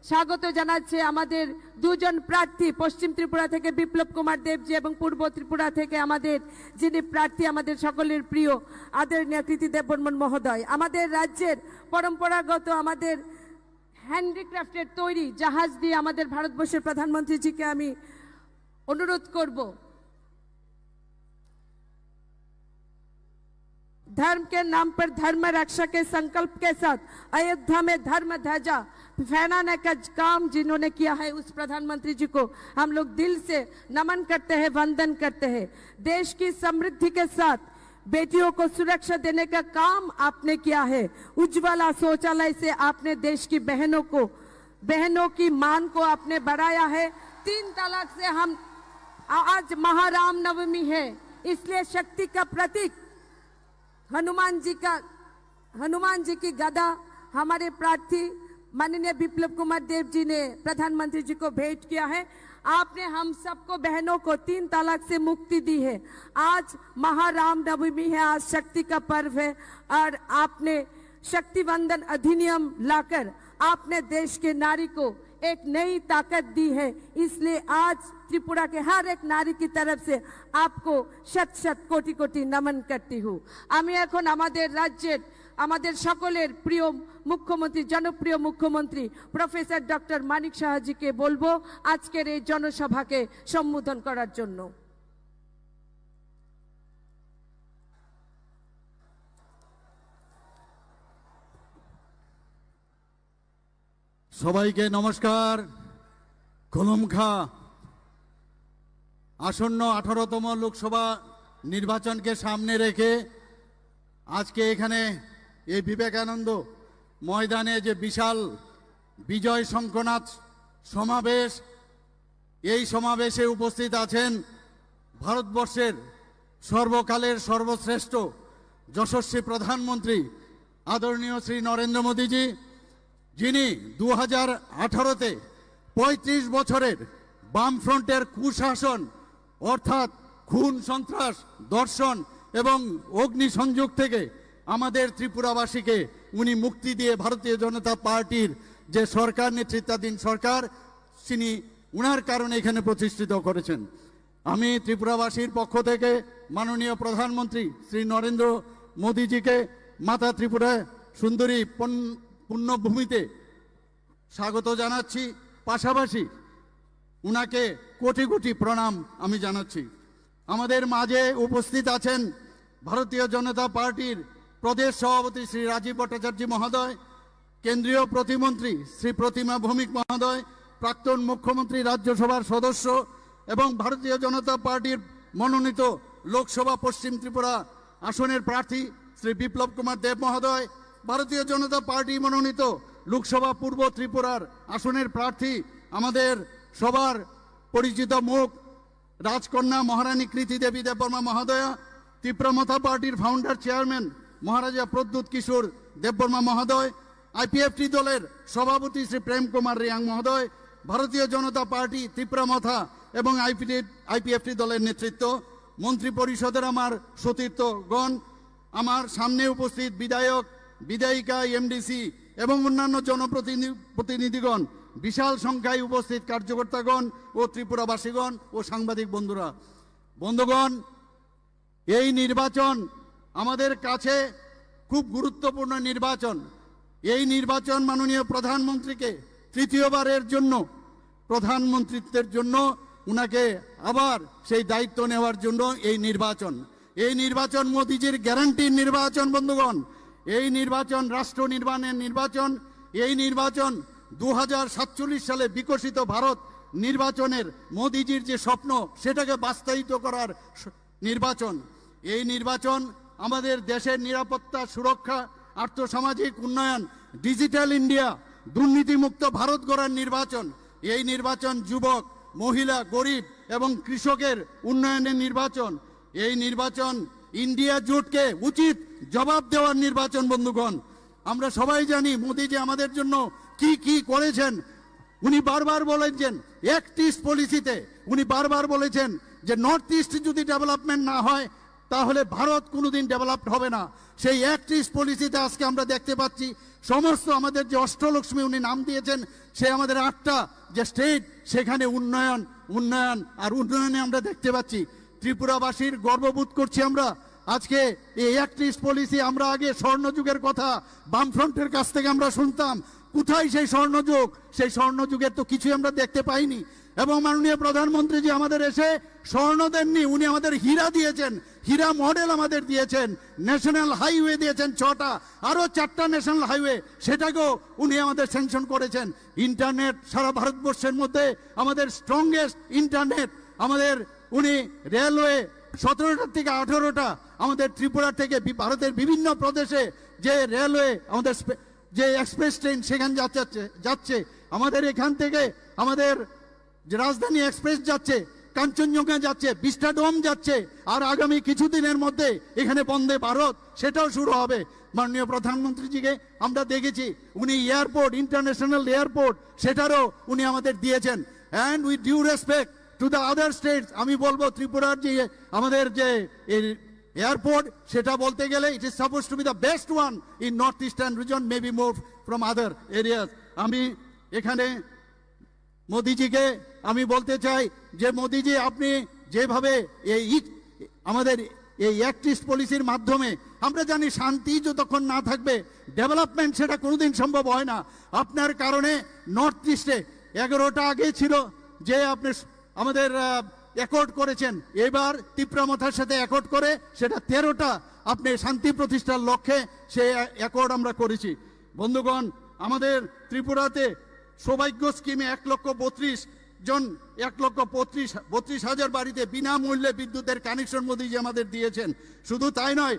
স্বাগত জানাচ্ছি. আমাদের দুজন প্রার্থী, পশ্চিম ত্রিপুরা থেকে বিপ্লব কুমার দেবজি এবং পূর্ব ত্রিপুরা থেকে আমাদের যিনি প্রার্থী আমাদের সকলের প্রিয় আদরণীয় কৃতি দেববর্মন মহোদয়. আমাদের রাজ্যের পরম্পরাগত আমাদের হ্যান্ডিক্রাফটের তৈরি জাহাজ দিয়ে আমাদের ভারতবর্ষের প্রধানমন্ত্রীজিকে আমি অনুরোধ করব धर्म के नाम पर धर्म रक्षा के संकल्प के साथ अयोध्या में धर्म ध्वजा फहराने का काम जिन्होंने किया है उस प्रधानमंत्री जी को हम लोग दिल से नमन करते हैं, वंदन करते हैं. देश की समृद्धि के साथ बेटियों को सुरक्षा देने का काम आपने किया है. उज्ज्वला शौचालय से आपने देश की बहनों की मान को आपने बढ़ाया है. 3 तलाक से हम आज महाराम नवमी है, इसलिए शक्ति का प्रतीक हनुमान जी की गदा हमारे प्रार्थी माननीय विप्लव कुमार देव जी ने प्रधानमंत्री जी को भेंट किया है. आपने हम सबको बहनों को 3 तलाक से मुक्ति दी है. आज महाराम नवमी है, आज शक्ति का पर्व है और आपने शक्ति वंदन अधिनियम लाकर आपने देश के नारी को एक नई ताकत दी है. इसलिए आज त्रिपुरा के हर एक नारी की तरफ से आपको शत शत कोटि कोटि नमन करती हूँ. আমি এখন আমাদের রাজ্যের আমাদের সকলের প্রিয় মুখ্যমন্ত্রী, জনপ্রিয় মুখ্যমন্ত্রী প্রফেসর ডক্টর মানিক সাহাজিকে বলবো আজকের এই জনসভাকে সম্বোধন করার জন্য। সবাইকে নমস্কার। কলমখা আসন্ন 18তম লোকসভা নির্বাচনকে সামনে রেখে আজকে এখানে এই বিবেকানন্দ ময়দানে যে বিশাল বিজয় শঙ্খনাথ সমাবেশ, এই সমাবেশে উপস্থিত আছেন ভারতবর্ষের সর্বকালের সর্বশ্রেষ্ঠ যশস্বী প্রধানমন্ত্রী আদরণীয় শ্রী নরেন্দ্র মোদীজি, যিনি 2018-তে 35 বছরের বামফ্রন্টের কুশাসন অর্থাৎ খুন, সন্ত্রাস, দর্শন এবং অগ্নিসংযোগ থেকে আমাদের ত্রিপুরাবাসীকে উনি মুক্তি দিয়ে ভারতীয় জনতা পার্টির যে সরকার, নেতৃত্বাধীন সরকার, তিনি উনার কারণে এখানে প্রতিষ্ঠিত করেছেন। আমি ত্রিপুরাবাসীর পক্ষ থেকে মাননীয় প্রধানমন্ত্রী শ্রী নরেন্দ্র মোদীজিকে মাতা ত্রিপুরা সুন্দরী পুণ্যভূমিতে স্বাগত জানাচ্ছি। পাশাপাশি উনাকে কোটি কোটি প্রণাম আমি জানাচ্ছি। আমাদের মাঝে উপস্থিত আছেন ভারতীয় জনতা পার্টির প্রদেশ সভাপতি শ্রী রাজীব ভট্টাচার্য মহোদয়, কেন্দ্রীয় প্রতিমন্ত্রী শ্রী প্রতিমা ভৌমিক মহোদয়, প্রাক্তন মুখ্যমন্ত্রী, রাজ্যসভার সদস্য এবং ভারতীয় জনতা পার্টির মনোনীত লোকসভা পশ্চিম ত্রিপুরা আসনের প্রার্থী শ্রী বিপ্লব কুমার দেব মহোদয়, ভারতীয় জনতা পার্টি মনোনীত লোকসভা পূর্ব ত্রিপুরার আসনের প্রার্থী আমাদের সবার পরিচিত মুখ রাজকন্যা মহারানী কৃতি দেবী দেববর্মা মহোদয়া, ত্রিপুরামথা পার্টির ফাউন্ডার চেয়ারম্যান মহারাজা প্রদ্যুৎ কিশোর দেববর্মা মহোদয়, আইপিএফটি দলের সভাপতি শ্রী প্রেম কুমার রিয়াং মহোদয়, ভারতীয় জনতা পার্টি ত্রিপুরামথা এবং আইপিএফটি দলের নেতৃত্ব, মন্ত্রী পরিষদের আমার সতীর্থগণ, আমার সামনে উপস্থিত বিধায়ক, বিধায়িকা, এমডিসি এবং অন্যান্য জনপ্রতিনিধিগণ, বিশাল সংখ্যায় উপস্থিত কার্যকর্তাগণ ও ত্রিপুরাবাসীগণ ও সাংবাদিক বন্ধুগণ, এই নির্বাচন আমাদের কাছে খুব গুরুত্বপূর্ণ নির্বাচন। এই নির্বাচন মাননীয় প্রধানমন্ত্রীকে তৃতীয়বারের জন্য প্রধানমন্ত্রিত্বের জন্য উনাকে আবার সেই দায়িত্ব নেওয়ার জন্য এই নির্বাচন মোদিজির গ্যারান্টির নির্বাচন। বন্ধুগণ, এই নির্বাচন রাষ্ট্র নির্মাণের নির্বাচন। এই নির্বাচন 2047 সালে বিকশিত ভারত নির্বাচনের মোদিজির যে স্বপ্ন সেটাকে বাস্তবায়িত করার নির্বাচন। এই নির্বাচন আমাদের দেশের নিরাপত্তা, সুরক্ষা, আর্থসামাজিক উন্নয়ন, ডিজিটাল ইন্ডিয়া, দুর্নীতিমুক্ত ভারত গড়ার নির্বাচন। এই নির্বাচন যুবক, মহিলা, গরিব এবং কৃষকের উন্নয়নের নির্বাচন। এই নির্বাচন ইন্ডিয়া জোটকে উচিত জবাব দেওয়ার নির্বাচন। বন্ধুগণ, আমরা সবাই জানি মোদিজি আমাদের জন্য কি কি করেছেন। উনি বারবার বলেছেন অ্যাক্ট ইস্ট পলিসিতে, উনি বারবার বলেছেন যে নর্থ ইস্ট যদি ডেভেলপমেন্ট না হয় তাহলে ভারত কোনোদিন ডেভেলপড হবে না। সেই অ্যাক্ট ইস্ট পলিসিতে আজকে আমরা দেখতে পাচ্ছি সমস্ত আমাদের যে অষ্টলক্ষ্মী উনি নাম দিয়েছেন, সে আমাদের 8টা যে স্টেট, সেখানে উন্নয়ন আর উন্নয়নে আমরা দেখতে পাচ্ছি। ত্রিপুরাবাসীর গর্ববোধ করছি আমরা আজকে এই অ্যাক্ট ইস্ট পলিসি। আমরা আগে স্বর্ণযুগের কথা বামফ্রন্টের কাছ থেকে আমরা শুনতাম, কোথায় সেই স্বর্ণযুগ? সেই স্বর্ণযুগের তো কিছুই আমরা দেখতে পাইনি। এবং মাননীয় প্রধানমন্ত্রী জি আমাদের এসে স্বর্ণ দেননি, উনি আমাদের হীরা দিয়েছেন, হীরা মডেল আমাদের দিয়েছেন, ন্যাশনাল হাইওয়ে দিয়েছেন 6টা, আরো 4টা ন্যাশনাল হাইওয়ে সেটাকেও উনি আমাদের স্যাংশন করেছেন। ইন্টারনেট সারা ভারতবর্ষের মধ্যে আমাদের স্ট্রংগেস্ট ইন্টারনেট আমাদের উনি রেলওয়ে 17টা থেকে 18টা আমাদের ত্রিপুরা থেকে ভারতের বিভিন্ন প্রদেশে যে রেলওয়ে আমাদের যে এক্সপ্রেস ট্রেন সেখানে যাচ্ছে আমাদের এখান থেকে আমাদের যে রাজধানী এক্সপ্রেস যাচ্ছে, কাঞ্চনজঙ্ঘা যাচ্ছে, বিস্টাডোম যাচ্ছে, আর আগামী কিছুদিনের মধ্যে এখানে বন্দে ভারত সেটাও শুরু হবে। মাননীয় প্রধানমন্ত্রীজিকে আমরা দেখেছি উনি এয়ারপোর্ট, ইন্টারন্যাশনাল এয়ারপোর্ট সেটারও উনি আমাদের দিয়েছেন। And with due respect to the other states, আমি বলবো ত্রিপুরার যে আমাদের যে এয়ারপোর্ট সেটা বলতে গেলে it is suppose two B the best one in north eastern reason, maybe more from other areas. আমি এখানে মোদিজিকে আমি বলতে চাই যে মোদিজি, আপনি যেভাবে আমাদের এই অ্যাক্ট ইস্ট পলিসির মাধ্যমে আমরা জানি শান্তি যতক্ষণ না থাকবে ডেভেলপমেন্ট সেটা কোনোদিন সম্ভব হয় না। আপনার কারণে নর্থ ইস্টে 11টা আগে ছিল যে আপনি আমাদের অ্যাকর্ড করেছেন, এবার তীব্রামাথার সাথে অ্যাকর্ড করে সেটা 13টা আপনি শান্তি প্রতিষ্ঠার লক্ষ্যে সে অ্যাকর্ড আমরা করেছি। বন্ধুগণ, আমাদের ত্রিপুরাতে সৌভাগ্য স্কিমে 1,32,000 বাড়িতে বিনামূল্যে বিদ্যুতের কানেকশন মোদীজি আমাদের দিয়েছেন। শুধু তাই নয়,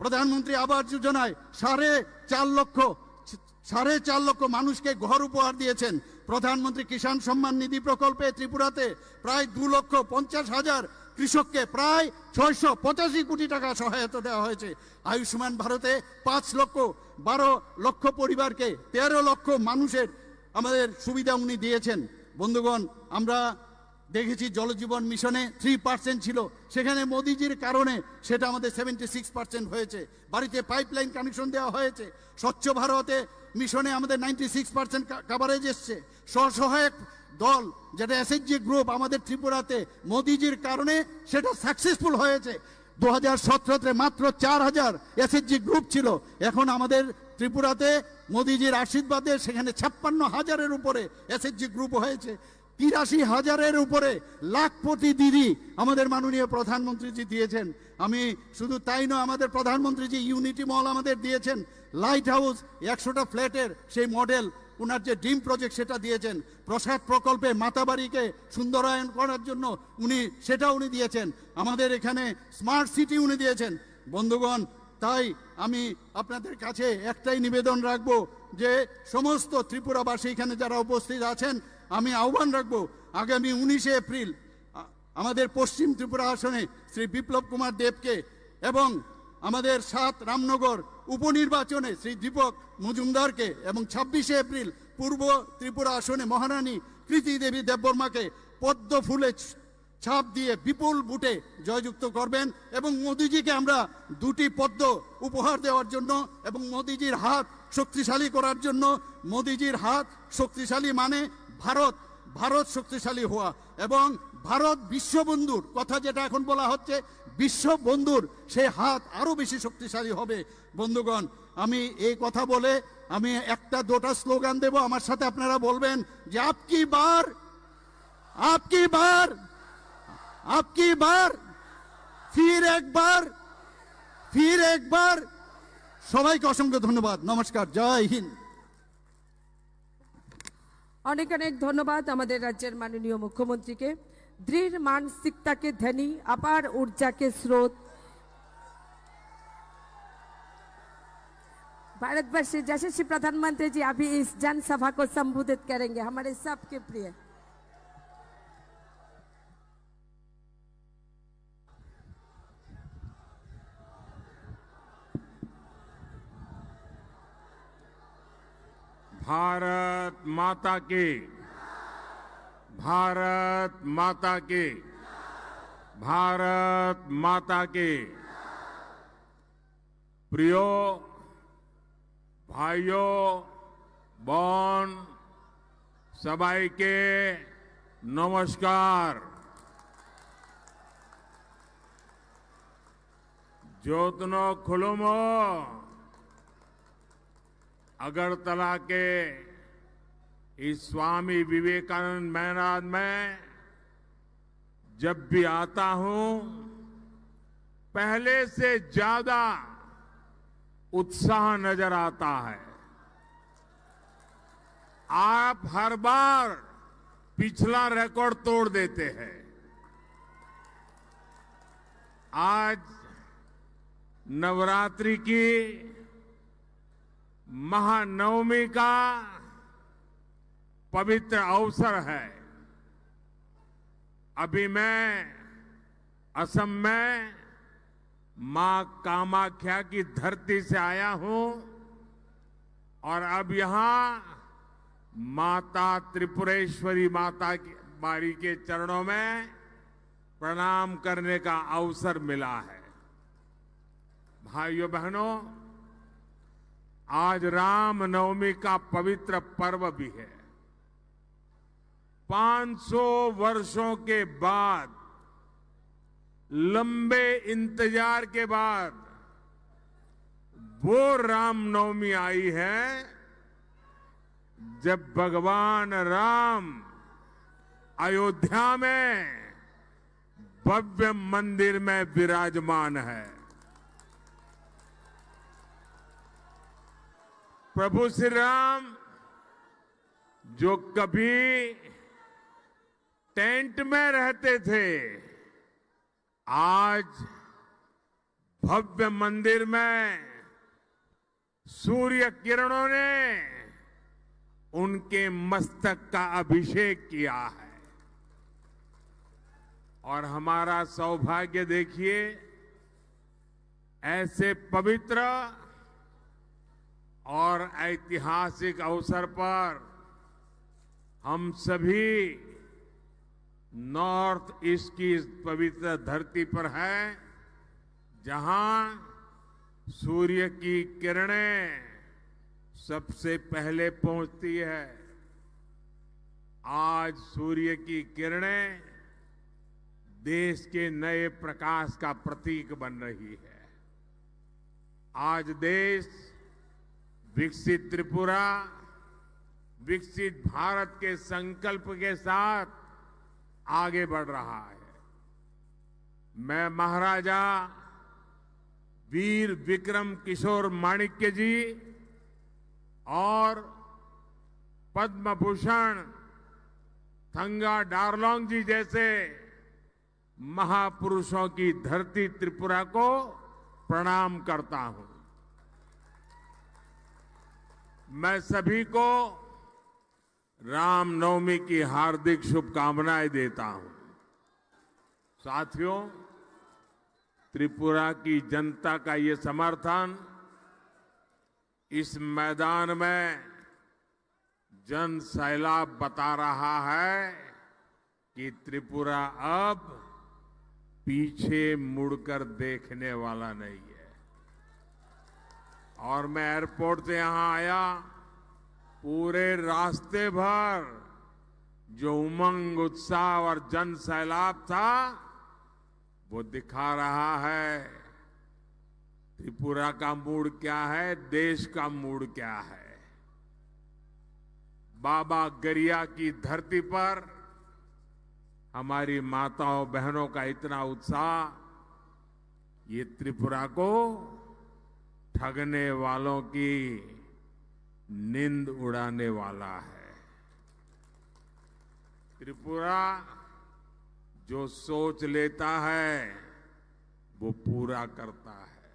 প্রধানমন্ত্রী আবাস যোজনায় 4.5 লক্ষ মানুষকে ঘর উপহার দিয়েছেন। প্রধানমন্ত্রী কিষাণ সম্মান নিধি প্রকল্পে ত্রিপুরাতে প্রায় 2,50,000 কৃষককে প্রায় 685 কোটি টাকা সহায়তা দেওয়া হয়েছে। আয়ুষ্মান ভারতে 5,12 লক্ষ পরিবারকে 13 লক্ষ মানুষের আমাদের সুবিধা উনি দিয়েছেন। বন্ধুগণ, আমরা দেখেছি জলজীবন মিশনে 3% ছিল, সেখানে মোদিজির কারণে সেটা আমাদের 76% হয়েছে। বাড়িতে পাইপলাইন কানেকশন দেওয়া হয়েছে। স্বচ্ছ ভারতে মিশনে আমাদের 96% কাভারেজ এসছে। স্বসহায়ক দল যেটা এসএইচজি গ্রুপ আমাদের ত্রিপুরাতে মোদিজির কারণে সেটা সাকসেসফুল হয়েছে। 2017-তে মাত্র 4,000 এসএইচজি গ্রুপ ছিল, এখন আমাদের ত্রিপুরাতে মোদিজির আশীর্বাদে সেখানে 56,000-এর উপরে এসএইচজি গ্রুপ হয়েছে। 83,000-এর উপরে লাখপতি দিদি আমাদের মাননীয় প্রধানমন্ত্রীজি দিয়েছেন। আমি শুধু তাই নয়, আমাদের প্রধানমন্ত্রীজি ইউনিটি মল আমাদের দিয়েছেন। লাইট হাউস 100টা ফ্ল্যাটের সেই মডেল ওনার যে ড্রিম প্রজেক্ট সেটা দিয়েছেন। প্রসাদ প্রকল্পে মাতাবাড়িকে সুন্দরায়ন করার জন্য উনি দিয়েছেন। আমাদের এখানে স্মার্ট সিটি উনি দিয়েছেন। বন্ধুগণ, তাই আমি আপনাদের কাছে একটাই নিবেদন রাখবো যে সমস্ত ত্রিপুরাবাসী এখানে যারা উপস্থিত আছেন, আমি আহ্বান রাখবো আগামী 19শে এপ্রিল আমাদের পশ্চিম ত্রিপুরা আসনে শ্রী বিপ্লব কুমার দেবকে এবং আমাদের 7 রামনগর উপনির্বাচনে শ্রী দীপক মজুমদারকে এবং 26শে এপ্রিল পূর্ব ত্রিপুরা আসনে মহারানী কৃতি দেবী দেববর্মাকে পদ্ম ফুলে ছাপ দিয়ে বিপুল ভোটে জয়যুক্ত করবেন এবং মোদিজিকে আমরা 2টি পদ্ম উপহার দেওয়ার জন্য এবং মোদিজির হাত শক্তিশালী করার জন্য। মোদিজির হাত শক্তিশালী মানে ভারত শক্তিশালী হওয়া এবং ভারত বিশ্ববন্ধুর কথা যেটা এখন বলা হচ্ছে, বিশ্ববন্ধুর সেই হাত আরো বেশি শক্তিশালী হবে। বন্ধুগণ, আমি এই কথা বলে আমি 1-2টা স্লোগান দেব, আমার সাথে আপনারা বলবেন যে আপকি বার ফির একবার। সবাইকে অসংখ্য ধন্যবাদ। নমস্কার, জয় হিন্দ। অনেক অনেক ধন্যবাদ আমাদের রাজ্যের মাননীয় মুখ্যমন্ত্রীকে। দৃঢ় मानसिकता के धनी, अपार ऊर्जा के स्रोत, भारतवर्ष यशस्वी प्रधानमंत्री जी अभी इस जनसभा को संबोधित करेंगे। हमारे सबके प्रिय भारत माता के प्रियो भाइयों बहन सबाई के नमस्कार। ज्योतनो खुलुमो अगरतला के इस स्वामी विवेकानंद मैदान में जब भी आता हूं, पहले से ज्यादा उत्साह नजर आता है। आप हर बार पिछला रिकॉर्ड तोड़ देते हैं। आज नवरात्रि की महानवमी का पवित्र अवसर है। अभी मैं असम में मां कामाख्या की धरती से आया हूं और अब यहां माता त्रिपुरेश्वरी माता की बारी के चरणों में प्रणाम करने का अवसर मिला है। भाइयों बहनों, आज राम नवमी का पवित्र पर्व भी है। 500 वर्षों के बाद, लंबे इंतजार के बाद वो रामनवमी आई है जब भगवान राम अयोध्या में भव्य मंदिर में विराजमान है। प्रभु श्री राम जो कभी टेंट में रहते थे, आज भव्य मंदिर में सूर्य किरणों ने उनके मस्तक का अभिषेक किया है। और हमारा सौभाग्य देखिए, ऐसे पवित्र और ऐतिहासिक अवसर पर हम सभी नॉर्थ ईस्ट की इस पवित्र धरती पर हैं, जहां सूर्य की किरणें सबसे पहले पहुंचती है। आज सूर्य की किरणें देश के नए प्रकाश का प्रतीक बन रही है। आज देश विकसित त्रिपुरा, विकसित भारत के संकल्प के साथ आगे बढ़ रहा है। मैं महाराजा वीर विक्रम किशोर माणिक्य जी और पद्म भूषण थंगा डारलोंग जी जैसे महापुरुषों की धरती त्रिपुरा को प्रणाम करता हूं। मैं सभी को रामनवमी की हार्दिक शुभकामनाएं देता हूं। साथियों, त्रिपुरा की जनता का ये समर्थन इस मैदान में जन सैलाब बता रहा है कि त्रिपुरा अब पीछे मुड़कर देखने वाला नहीं है। और मैं एयरपोर्ट से यहां आया, पूरे रास्ते भर जो उमंग, उत्साह और जन सैलाब था, वो दिखा रहा है त्रिपुरा का मूड क्या है, देश का मूड क्या है। बाबा गरिया की धरती पर हमारी माताओं बहनों का इतना उत्साह, ये त्रिपुरा को ठगने वालों की नींद उड़ाने वाला है। त्रिपुरा जो सोच लेता है वो पूरा करता है,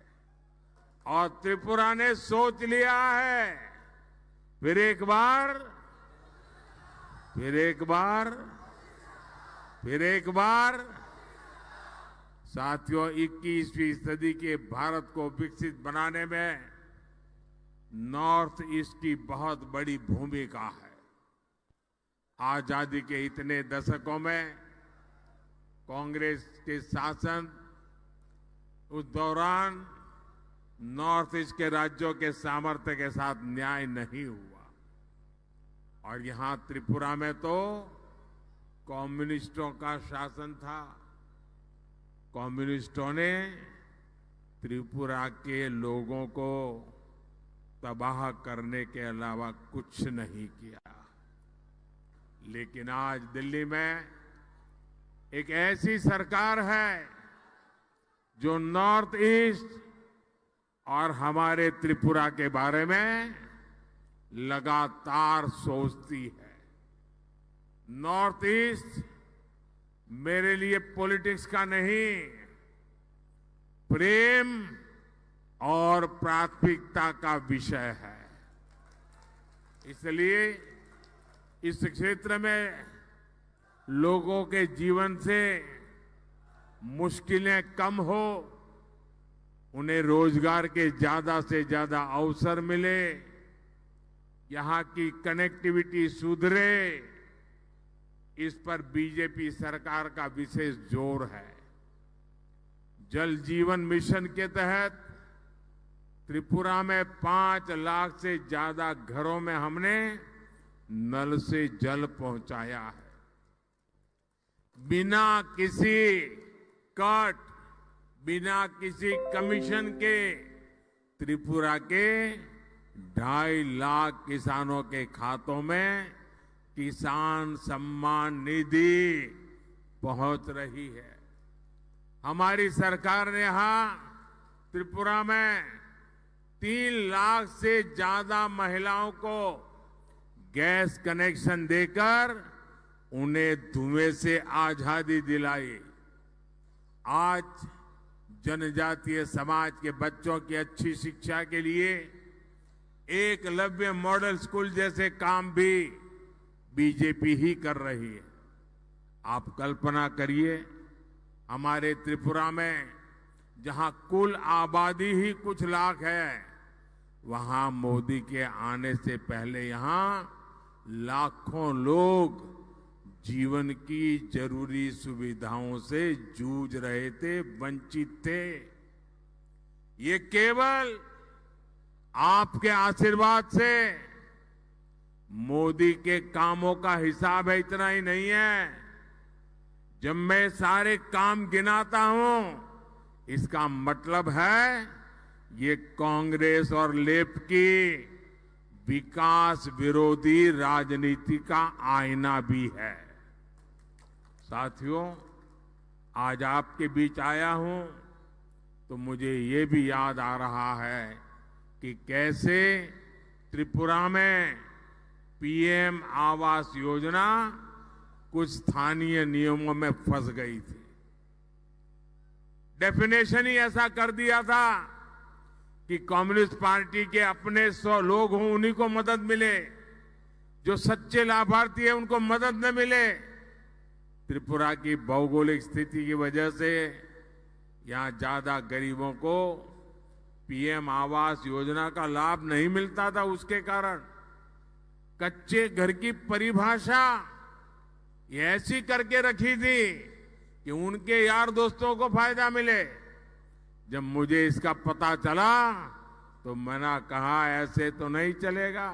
और त्रिपुरा ने सोच लिया है। फिर एक बार, फिर एक बार, फिर एक बार। साथियों, 21वीं सदी के भारत को विकसित बनाने में नॉर्थ ईस्ट की बहुत बड़ी भूमिका है। आजादी के इतने दशकों में कांग्रेस के शासन, उस दौरान नॉर्थ ईस्ट के राज्यों के सामर्थ्य के साथ न्याय नहीं हुआ। और यहां त्रिपुरा में तो कम्युनिस्टों का शासन था। कम्युनिस्टों ने त्रिपुरा के लोगों को तबाह करने के अलावा कुछ नहीं किया। लेकिन आज दिल्ली में एक ऐसी सरकार है जो नॉर्थ ईस्ट और हमारे त्रिपुरा के बारे में लगातार सोचती है। नॉर्थ ईस्ट मेरे लिए पॉलिटिक्स का नहीं, प्रेम और प्राथमिकता का विषय है। इसलिए इस क्षेत्र में लोगों के जीवन से मुश्किलें कम हो, उन्हें रोजगार के ज्यादा से ज्यादा अवसर मिले, यहां की कनेक्टिविटी सुधरे, इस पर बीजेपी सरकार का विशेष जोर है। जल जीवन मिशन के तहत त्रिपुरा में 5 लाख से ज्यादा घरों में हमने नल से जल पहुंचाया है। बिना किसी कट, बिना किसी कमीशन के त्रिपुरा के 2.5 लाख किसानों के खातों में किसान सम्मान निधि पहुंच रही है। हमारी सरकार ने यहां त्रिपुरा में 3 लाख से ज्यादा महिलाओं को गैस कनेक्शन देकर उन्हें धुएं से आजादी दिलाई। आज जनजातीय समाज के बच्चों की अच्छी शिक्षा के लिए एकलव्य मॉडल स्कूल जैसे काम भी बीजेपी ही कर रही है। आप कल्पना करिए, हमारे त्रिपुरा में जहां कुल आबादी ही कुछ लाख है, वहां मोदी के आने से पहले यहां लाखों लोग जीवन की जरूरी सुविधाओं से जूझ रहे थे, वंचित थे। ये केवल आपके आशीर्वाद से मोदी के कामों का हिसाब है, इतना ही नहीं है। जब मैं सारे काम गिनाता हूं, इसका मतलब है ये कांग्रेस और लेफ्ट की विकास विरोधी राजनीति का आईना भी है। साथियों, आज आपके बीच आया हूं तो मुझे ये भी याद आ रहा है कि कैसे त्रिपुरा में पीएम आवास योजना कुछ स्थानीय नियमों में फंस गई थी। डेफिनेशन ही ऐसा कर दिया था कि कम्युनिस्ट पार्टी के अपने 100 लोग हों, उन्हीं को मदद मिले, जो सच्चे लाभार्थी है उनको मदद न मिले। त्रिपुरा की भौगोलिक स्थिति की वजह से यहां ज्यादा गरीबों को पीएम आवास योजना का लाभ नहीं मिलता था। उसके कारण कच्चे घर की परिभाषा ये ऐसी करके रखी थी कि उनके यार दोस्तों को फायदा मिले। जब मुझे इसका पता चला तो मैंने कहा ऐसे तो नहीं चलेगा।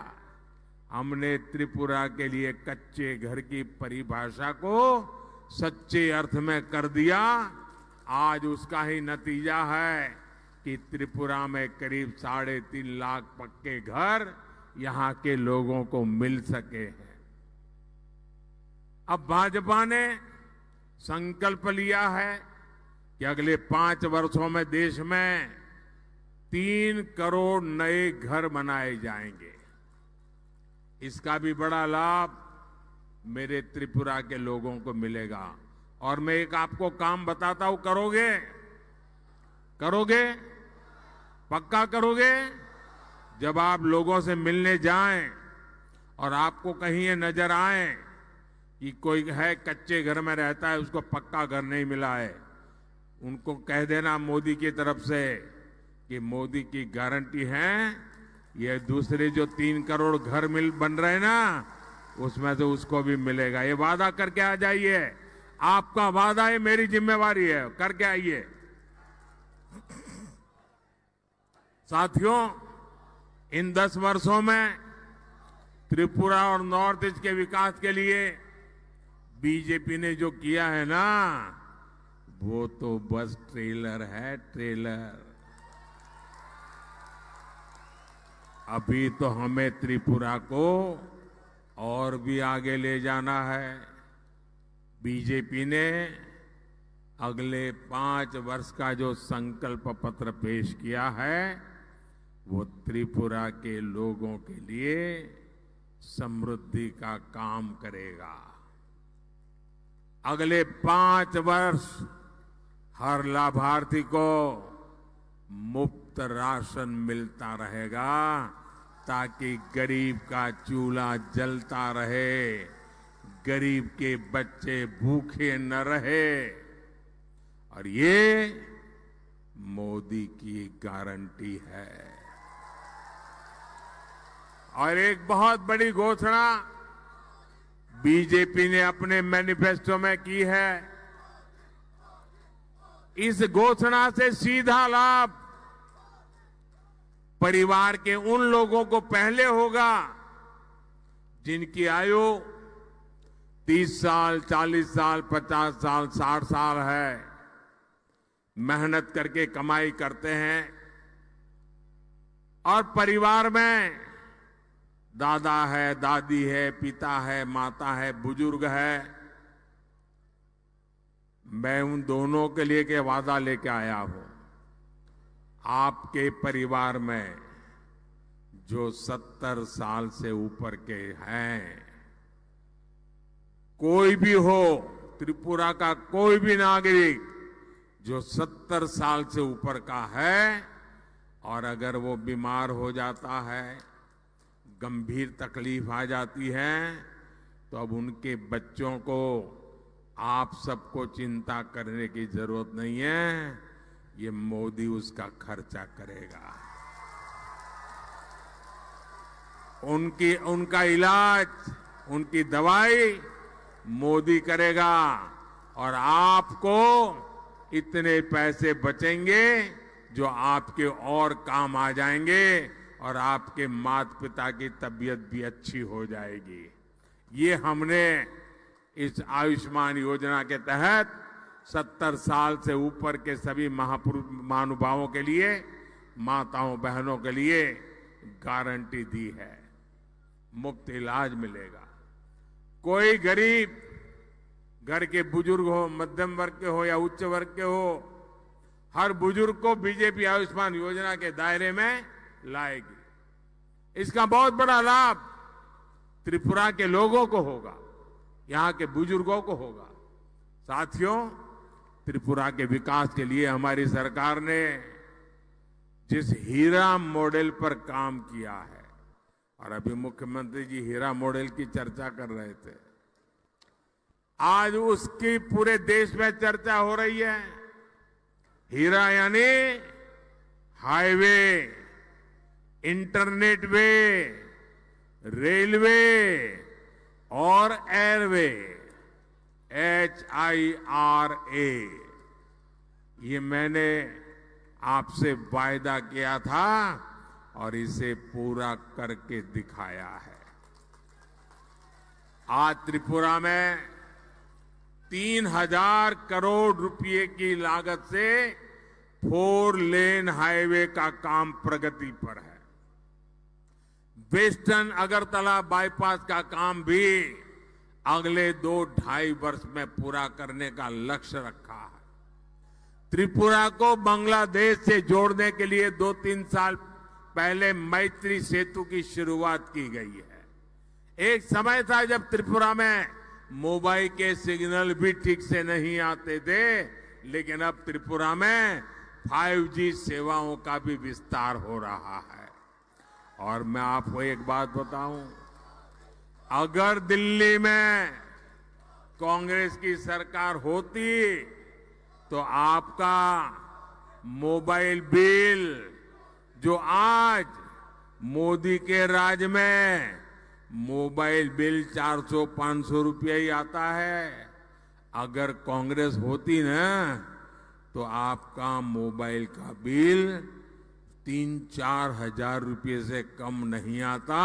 हमने त्रिपुरा के लिए कच्चे घर की परिभाषा को सच्चे अर्थ में कर दिया। आज उसका ही नतीजा है कि त्रिपुरा में करीब 3.5 लाख पक्के घर यहां के लोगों को मिल सके हैं। अब भाजपा ने संकल्प लिया है कि अगले 5 वर्षों में देश में 3 करोड़ नए घर बनाए जाएंगे। इसका भी बड़ा लाभ मेरे त्रिपुरा के लोगों को मिलेगा। और मैं एक आपको काम बताता हूं, करोगे? करोगे? पक्का करोगे? जब आप लोगों से मिलने जाएं और आपको कहीं ये नजर आए कि कोई है कच्चे घर में रहता है, उसको पक्का घर नहीं मिला है, उनको कह देना मोदी की तरफ से कि मोदी की गारंटी है ये दूसरे जो 3 करोड़ घर बन रहे हैं ना, उसमें से उसको भी मिलेगा। ये वादा करके आ जाइए। आपका वादा है, मेरी जिम्मेवारी है, करके आइए। साथियों, इन 10 वर्षों में त्रिपुरा और नॉर्थ ईस्ट के विकास के लिए बीजेपी ने जो किया है ना, वो तो बस ट्रेलर है, ट्रेलर। अभी तो हमें त्रिपुरा को और भी आगे ले जाना है। बीजेपी ने अगले 5 वर्ष का जो संकल्प पत्र पेश किया है, वो त्रिपुरा के लोगों के लिए समृद्धि का काम करेगा। अगले 5 वर्ष हर लाभार्थी को मुफ्त राशन मिलता रहेगा, ताकि गरीब का चूल्हा जलता रहे, गरीब के बच्चे भूखे न रहे। और ये मोदी की गारंटी है। और एक बहुत बड़ी घोषणा बीजेपी ने अपने मैनिफेस्टो में की है। इस घोषणा से सीधा लाभ परिवार के उन लोगों को पहले होगा जिनकी आयु 30 साल, 40 साल, 50 साल, 60 साल है, मेहनत करके कमाई करते हैं, और परिवार में दादा है, दादी है, पिता है, माता है, बुजुर्ग है, मैं उन दोनों के लिए के वादा लेके आया हूं। आपके परिवार में जो 70 साल से ऊपर के हैं, कोई भी हो, त्रिपुरा का कोई भी नागरिक जो 70 साल से ऊपर का है और अगर वो बीमार हो जाता है, गंभीर तकलीफ आ जाती है, तो अब उनके बच्चों को आप सबको चिंता करने की जरूरत नहीं है, ये मोदी उसका खर्चा करेगा। उनका इलाज, उनकी दवाई मोदी करेगा और आपको इतने पैसे बचेंगे जो आपके और काम आ जाएंगे और आपके माता पिता की तबीयत भी अच्छी हो जाएगी। ये हमने इस आयुष्मान योजना के तहत 70 साल से ऊपर के सभी महानुभावों के लिए, माताओं बहनों के लिए गारंटी दी है। मुफ्त इलाज मिलेगा। कोई गरीब घर के बुजुर्ग हो, मध्यम वर्ग के हो या उच्च वर्ग के हो, हर बुजुर्ग को बीजेपी आयुष्मान योजना के दायरे में लाएगी। इसका बहुत बड़ा लाभ त्रिपुरा के लोगों को होगा, यहां के बुजुर्गों को होगा। साथियों, त्रिपुरा के विकास के लिए हमारी सरकार ने जिस हीरा मॉडल पर काम किया है, और अभी मुख्यमंत्री जी हीरा मॉडल की चर्चा कर रहे थे, आज उसकी पूरे देश में चर्चा हो रही है। हीरा यानी हाईवे, इंटरनेट वे, रेलवे और एयरवे, HIRA। ये मैंने आपसे वायदा किया था और इसे पूरा करके दिखाया है। आज त्रिपुरा में 3000 करोड़ रुपए की लागत से 4 लेन हाईवे का काम प्रगति पर है। वेस्टर्न अगरतला बाईपास का काम भी अगले 2-2.5 वर्ष में पूरा करने का लक्ष्य रखा है। त्रिपुरा को बांग्लादेश से जोड़ने के लिए 2-3 साल पहले मैत्री सेतु की शुरुआत की गई है। एक समय था जब त्रिपुरा में मोबाइल के सिग्नल भी ठीक से नहीं आते थे, लेकिन अब त्रिपुरा में 5G सेवाओं का भी विस्तार हो रहा है। और मैं आपको एक बात बताऊं, अगर दिल्ली में कांग्रेस की सरकार होती तो आपका मोबाइल बिल जो आज मोदी के राज में मोबाइल बिल 400-500 रुपया ही आता है, अगर कांग्रेस होती ना तो आपका मोबाइल का बिल 3-4 हजार रुपये से कम नहीं आता।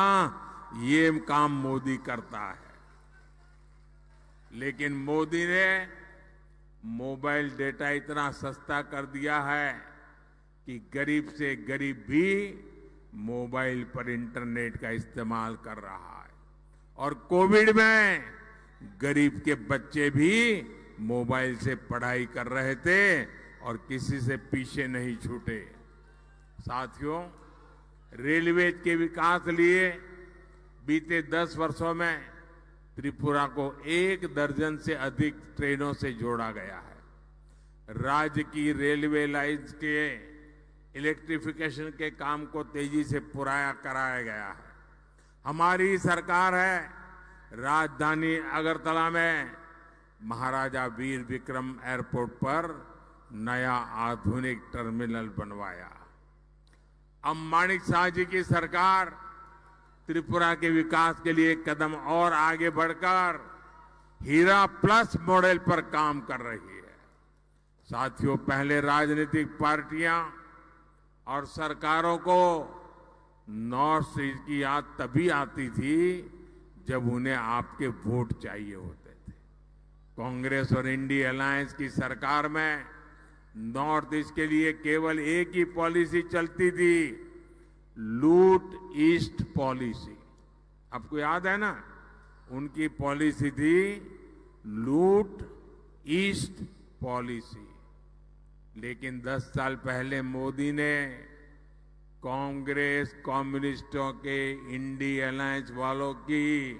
ये काम मोदी करता है। लेकिन मोदी ने मोबाइल डेटा इतना सस्ता कर दिया है कि गरीब से गरीब भी मोबाइल पर इंटरनेट का इस्तेमाल कर रहा है। और कोविड में गरीब के बच्चे भी मोबाइल से पढ़ाई कर रहे थे और किसी से पीछे नहीं छूटे। साथियों, रेलवे के विकास लिए बीते 10 वर्षों में त्रिपुरा को 1 दर्जन से अधिक ट्रेनों से जोड़ा गया है। राज्य की रेलवे लाइंस के इलेक्ट्रिफिकेशन के काम को तेजी से पूरा कराया गया है। हमारी सरकार है, राजधानी अगरतला में महाराजा वीर विक्रम एयरपोर्ट पर नया आधुनिक टर्मिनल बनवाया। अब माणिक शाह जी की सरकार त्रिपुरा के विकास के लिए कदम और आगे बढ़कर हीरा प्लस मॉडल पर काम कर रही है। साथियों, पहले राजनीतिक पार्टियां और सरकारों को नॉर्थ ईस्ट की याद तभी आती थी जब उन्हें आपके वोट चाहिए होते थे। कांग्रेस और इंडिया अलायंस की सरकार में नॉर्थ ईस्ट के लिए केवल एक ही पॉलिसी चलती थी, लूट ईस्ट पॉलिसी। आपको याद है ना, उनकी पॉलिसी थी लूट ईस्ट पॉलिसी। लेकिन 10 साल पहले मोदी ने कांग्रेस कम्युनिस्टों के इंडी अलायंस वालों की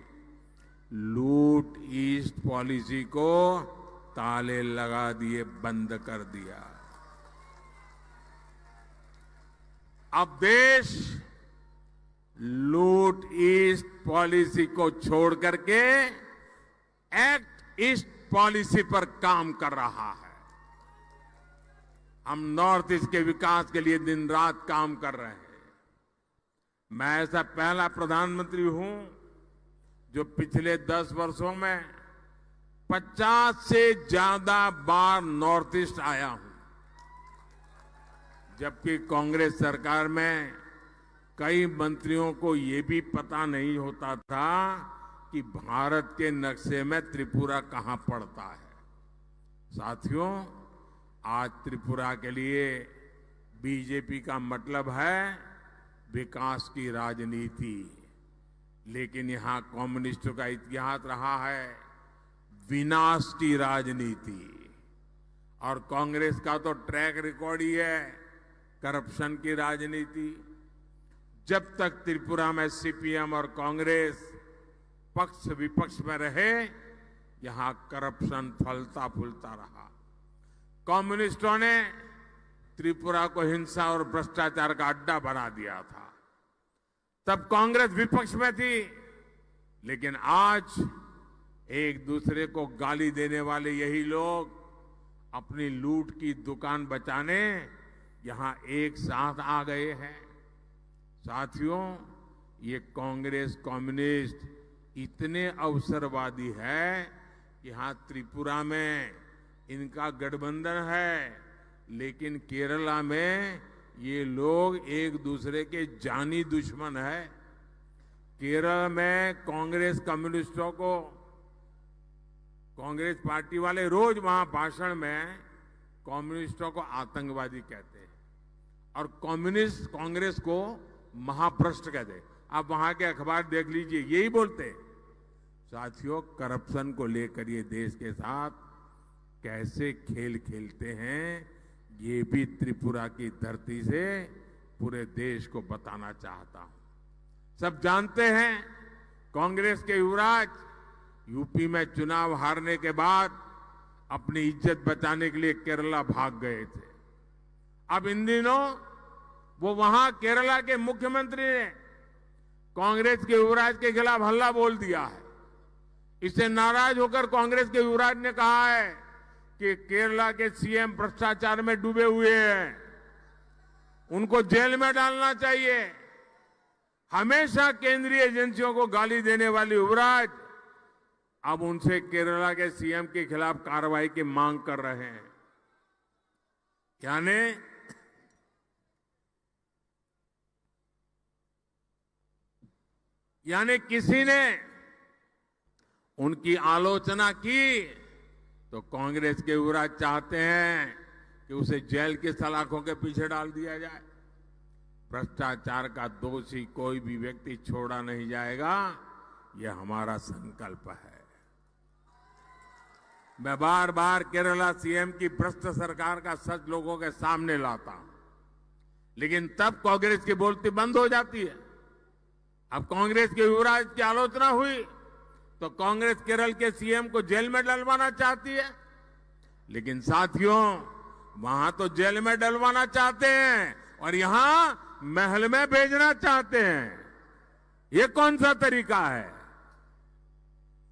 लूट ईस्ट पॉलिसी को ताले लगा दिए, बंद कर दिया। अब देश लूट ईस्ट पॉलिसी को छोड़ करके एक्ट ईस्ट पॉलिसी पर काम कर रहा है। हम नॉर्थ ईस्ट के विकास के लिए दिन रात काम कर रहे हैं। मैं ऐसा पहला प्रधानमंत्री हूं जो पिछले 10 वर्षों में 50 से ज्यादा बार नॉर्थ ईस्ट आया हूं, जबकि कांग्रेस सरकार में कई मंत्रियों को ये भी पता नहीं होता था कि भारत के नक्शे में त्रिपुरा कहां पड़ता है। साथियों, आज त्रिपुरा के लिए बीजेपी का मतलब है विकास की राजनीति, लेकिन यहां कम्युनिस्टों का इतिहास रहा है विनाश की राजनीति। और कांग्रेस का तो ट्रैक रिकॉर्ड ही है करप्शन की राजनीति। जब तक त्रिपुरा में सीपीएम और कांग्रेस पक्ष विपक्ष में रहे, यहां करप्शन फलता फूलता रहा। कम्युनिस्टों ने त्रिपुरा को हिंसा और भ्रष्टाचार का अड्डा बना दिया था। तब कांग्रेस विपक्ष में थी, लेकिन आज एक दूसरे को गाली देने वाले यही लोग अपनी लूट की दुकान बचाने यहां एक साथ आ गए हैं। साथियों, ये कांग्रेस कम्युनिस्ट इतने अवसरवादी है कि यहां त्रिपुरा में इनका गठबंधन है, लेकिन केरला में ये लोग एक दूसरे के जानी दुश्मन है। केरल में कांग्रेस कम्युनिस्टों को कांग्रेस पार्टी वाले रोज वहां भाषण में कम्युनिस्टों को आतंकवादी कहते हैं और कम्युनिस्ट कांग्रेस को महाभ्रष्ट कहते हैं। आप वहां के अखबार देख लीजिए, यही बोलते हैं। साथियों, करप्शन को लेकर ये देश के साथ कैसे खेल खेलते हैं, ये भी त्रिपुरा की धरती से पूरे देश को बताना चाहता हूं। सब जानते हैं कांग्रेस के युवराज यूपी में चुनाव हारने के बाद अपनी इज्जत बचाने के लिए केरला भाग गए थे। अब इन दिनों वो वहां केरला के मुख्यमंत्री ने कांग्रेस के युवराज के खिलाफ हल्ला बोल दिया है। इससे नाराज होकर कांग्रेस के युवराज ने कहा है कि केरला के सीएम भ्रष्टाचार में डूबे हुए हैं, उनको जेल में डालना चाहिए। हमेशा केंद्रीय एजेंसियों को गाली देने वाले युवराज अब उनसे केरला के सीएम के खिलाफ कार्रवाई की मांग कर रहे हैं। यानी किसी ने उनकी आलोचना की तो कांग्रेस के युवराज चाहते हैं कि उसे जेल की सलाखों के पीछे डाल दिया जाए। भ्रष्टाचार का दोषी कोई भी व्यक्ति छोड़ा नहीं जाएगा, यह हमारा संकल्प है। मैं बार बार केरला सीएम की भ्रष्ट सरकार का सच लोगों के सामने लाता हूं, लेकिन तब कांग्रेस की बोलती बंद हो जाती है। अब कांग्रेस के युवराज की आलोचना हुई तो कांग्रेस केरल के सीएम को जेल में डलवाना चाहती है, लेकिन साथियों, वहां तो जेल में डलवाना चाहते हैं और यहां महल में भेजना चाहते हैं। ये कौन सा तरीका है?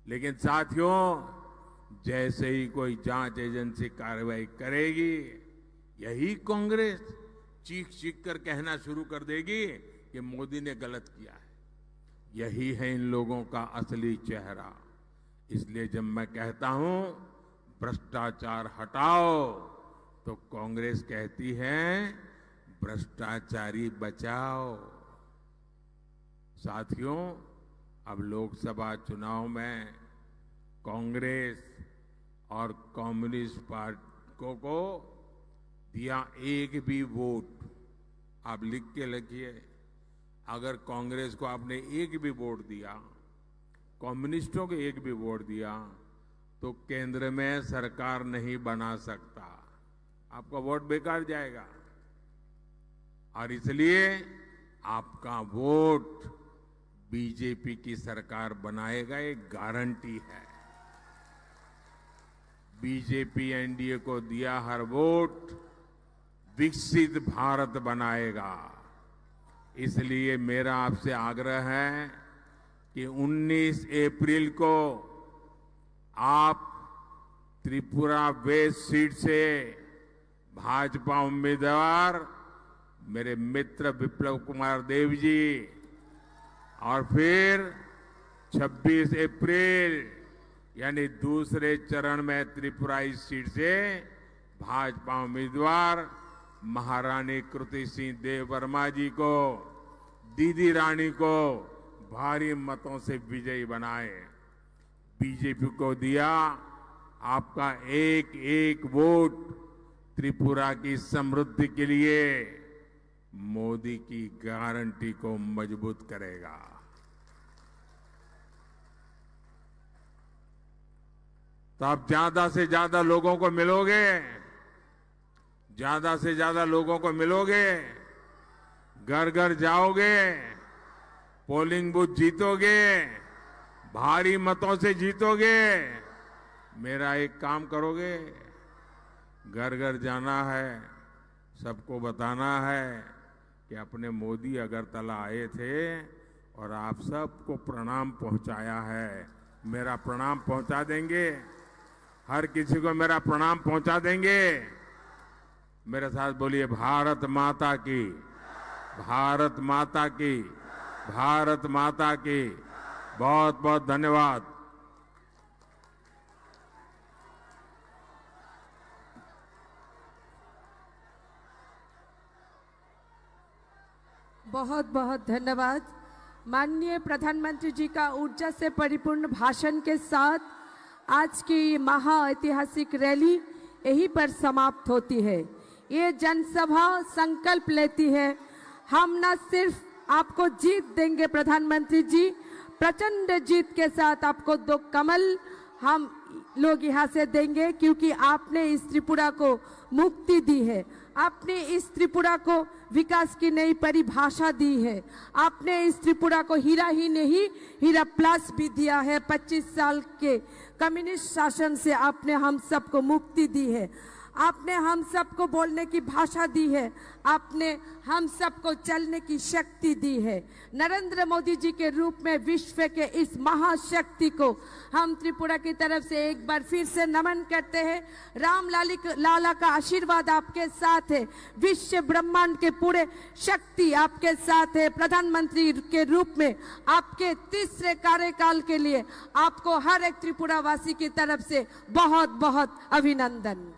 लेकिन साथियों, जैसे ही कोई जांच एजेंसी कार्रवाई करेगी, यही कांग्रेस चीख चीख कर कहना शुरू कर देगी कि मोदी ने गलत किया है। यही है इन लोगों का असली चेहरा। इसलिए जब मैं कहता हूं भ्रष्टाचार हटाओ, तो कांग्रेस कहती है भ्रष्टाचारी बचाओ। साथियों, अब लोकसभा चुनाव में कांग्रेस और कम्युनिस्ट पार्टियों को दिया एक भी वोट, आप लिख के रखिए, अगर कांग्रेस को आपने एक भी वोट दिया, कम्युनिस्टों को एक भी वोट दिया, तो केंद्र में सरकार नहीं बना सकता, आपका वोट बेकार जाएगा। और इसलिए आपका वोट बीजेपी की सरकार बनाएगा, एक गारंटी है। बीजेपी एनडीए को दिया हर वोट विकसित भारत बनाएगा। इसलिए मेरा आपसे आग्रह है कि 19 अप्रैल को आप त्रिपुरा वेस्ट सीट से भाजपा उम्मीदवार मेरे मित्र विप्लव कुमार देव जी, और फिर 26 अप्रैल यानी दूसरे चरण में त्रिपुरा इस सीट से भाजपा उम्मीदवार महारानी कृति सिंह देव वर्मा जी को, दीदी रानी को भारी मतों से विजयी बनाए। बीजेपी को दिया आपका एक एक वोट त्रिपुरा की समृद्धि के लिए मोदी की गारंटी को मजबूत करेगा। तो आप ज्यादा से ज्यादा लोगों को मिलोगे, ज्यादा से ज्यादा लोगों को मिलोगे, घर घर जाओगे, पोलिंग बूथ जीतोगे, भारी मतों से जीतोगे। मेरा एक काम करोगे, घर घर जाना है, सबको बताना है कि अपने मोदी अगरतला आए थे और आप सबको प्रणाम पहुंचाया है। मेरा प्रणाम पहुंचा देंगे, हर किसी को मेरा प्रणाम पहुंचा देंगे। मेरे साथ बोलिए, भारत माता की, भारत माता की, भारत माता की। बहुत बहुत धन्यवाद। बहुत बहुत धन्यवाद। माननीय प्रधानमंत्री जी का ऊर्जा से परिपूर्ण भाषण के साथ आज की महाऐतिहासिक रैली यहीं पर समाप्त होती है। ये जनसभा संकल्प लेती है, हम न सिर्फ आपको जीत देंगे प्रधानमंत्री जी, प्रचंड जीत के साथ आपको 2 कमल हम लोग यहाँ से देंगे, क्योंकि आपने इस त्रिपुरा को मुक्ति दी है, आपने इस त्रिपुरा को विकास की नई परिभाषा दी है, आपने इस त्रिपुरा को हीरा ही नहीं हीरा प्लस भी दिया है। 25 साल के कम्युनिस्ट शासन से आपने हम सबको मुक्ति दी है, आपने हम सबको बोलने की भाषा दी है, आपने हम सबको चलने की शक्ति दी है। नरेंद्र मोदी जी के रूप में विश्व के इस महाशक्ति को हम त्रिपुरा की तरफ से एक बार फिर से नमन करते हैं। राम लाला का आशीर्वाद आपके साथ है, विश्व ब्रह्मांड के पूरे शक्ति आपके साथ है। प्रधानमंत्री के रूप में आपके तीसरे कार्यकाल के लिए आपको हर एक त्रिपुरा वासी की तरफ से बहुत बहुत अभिनंदन।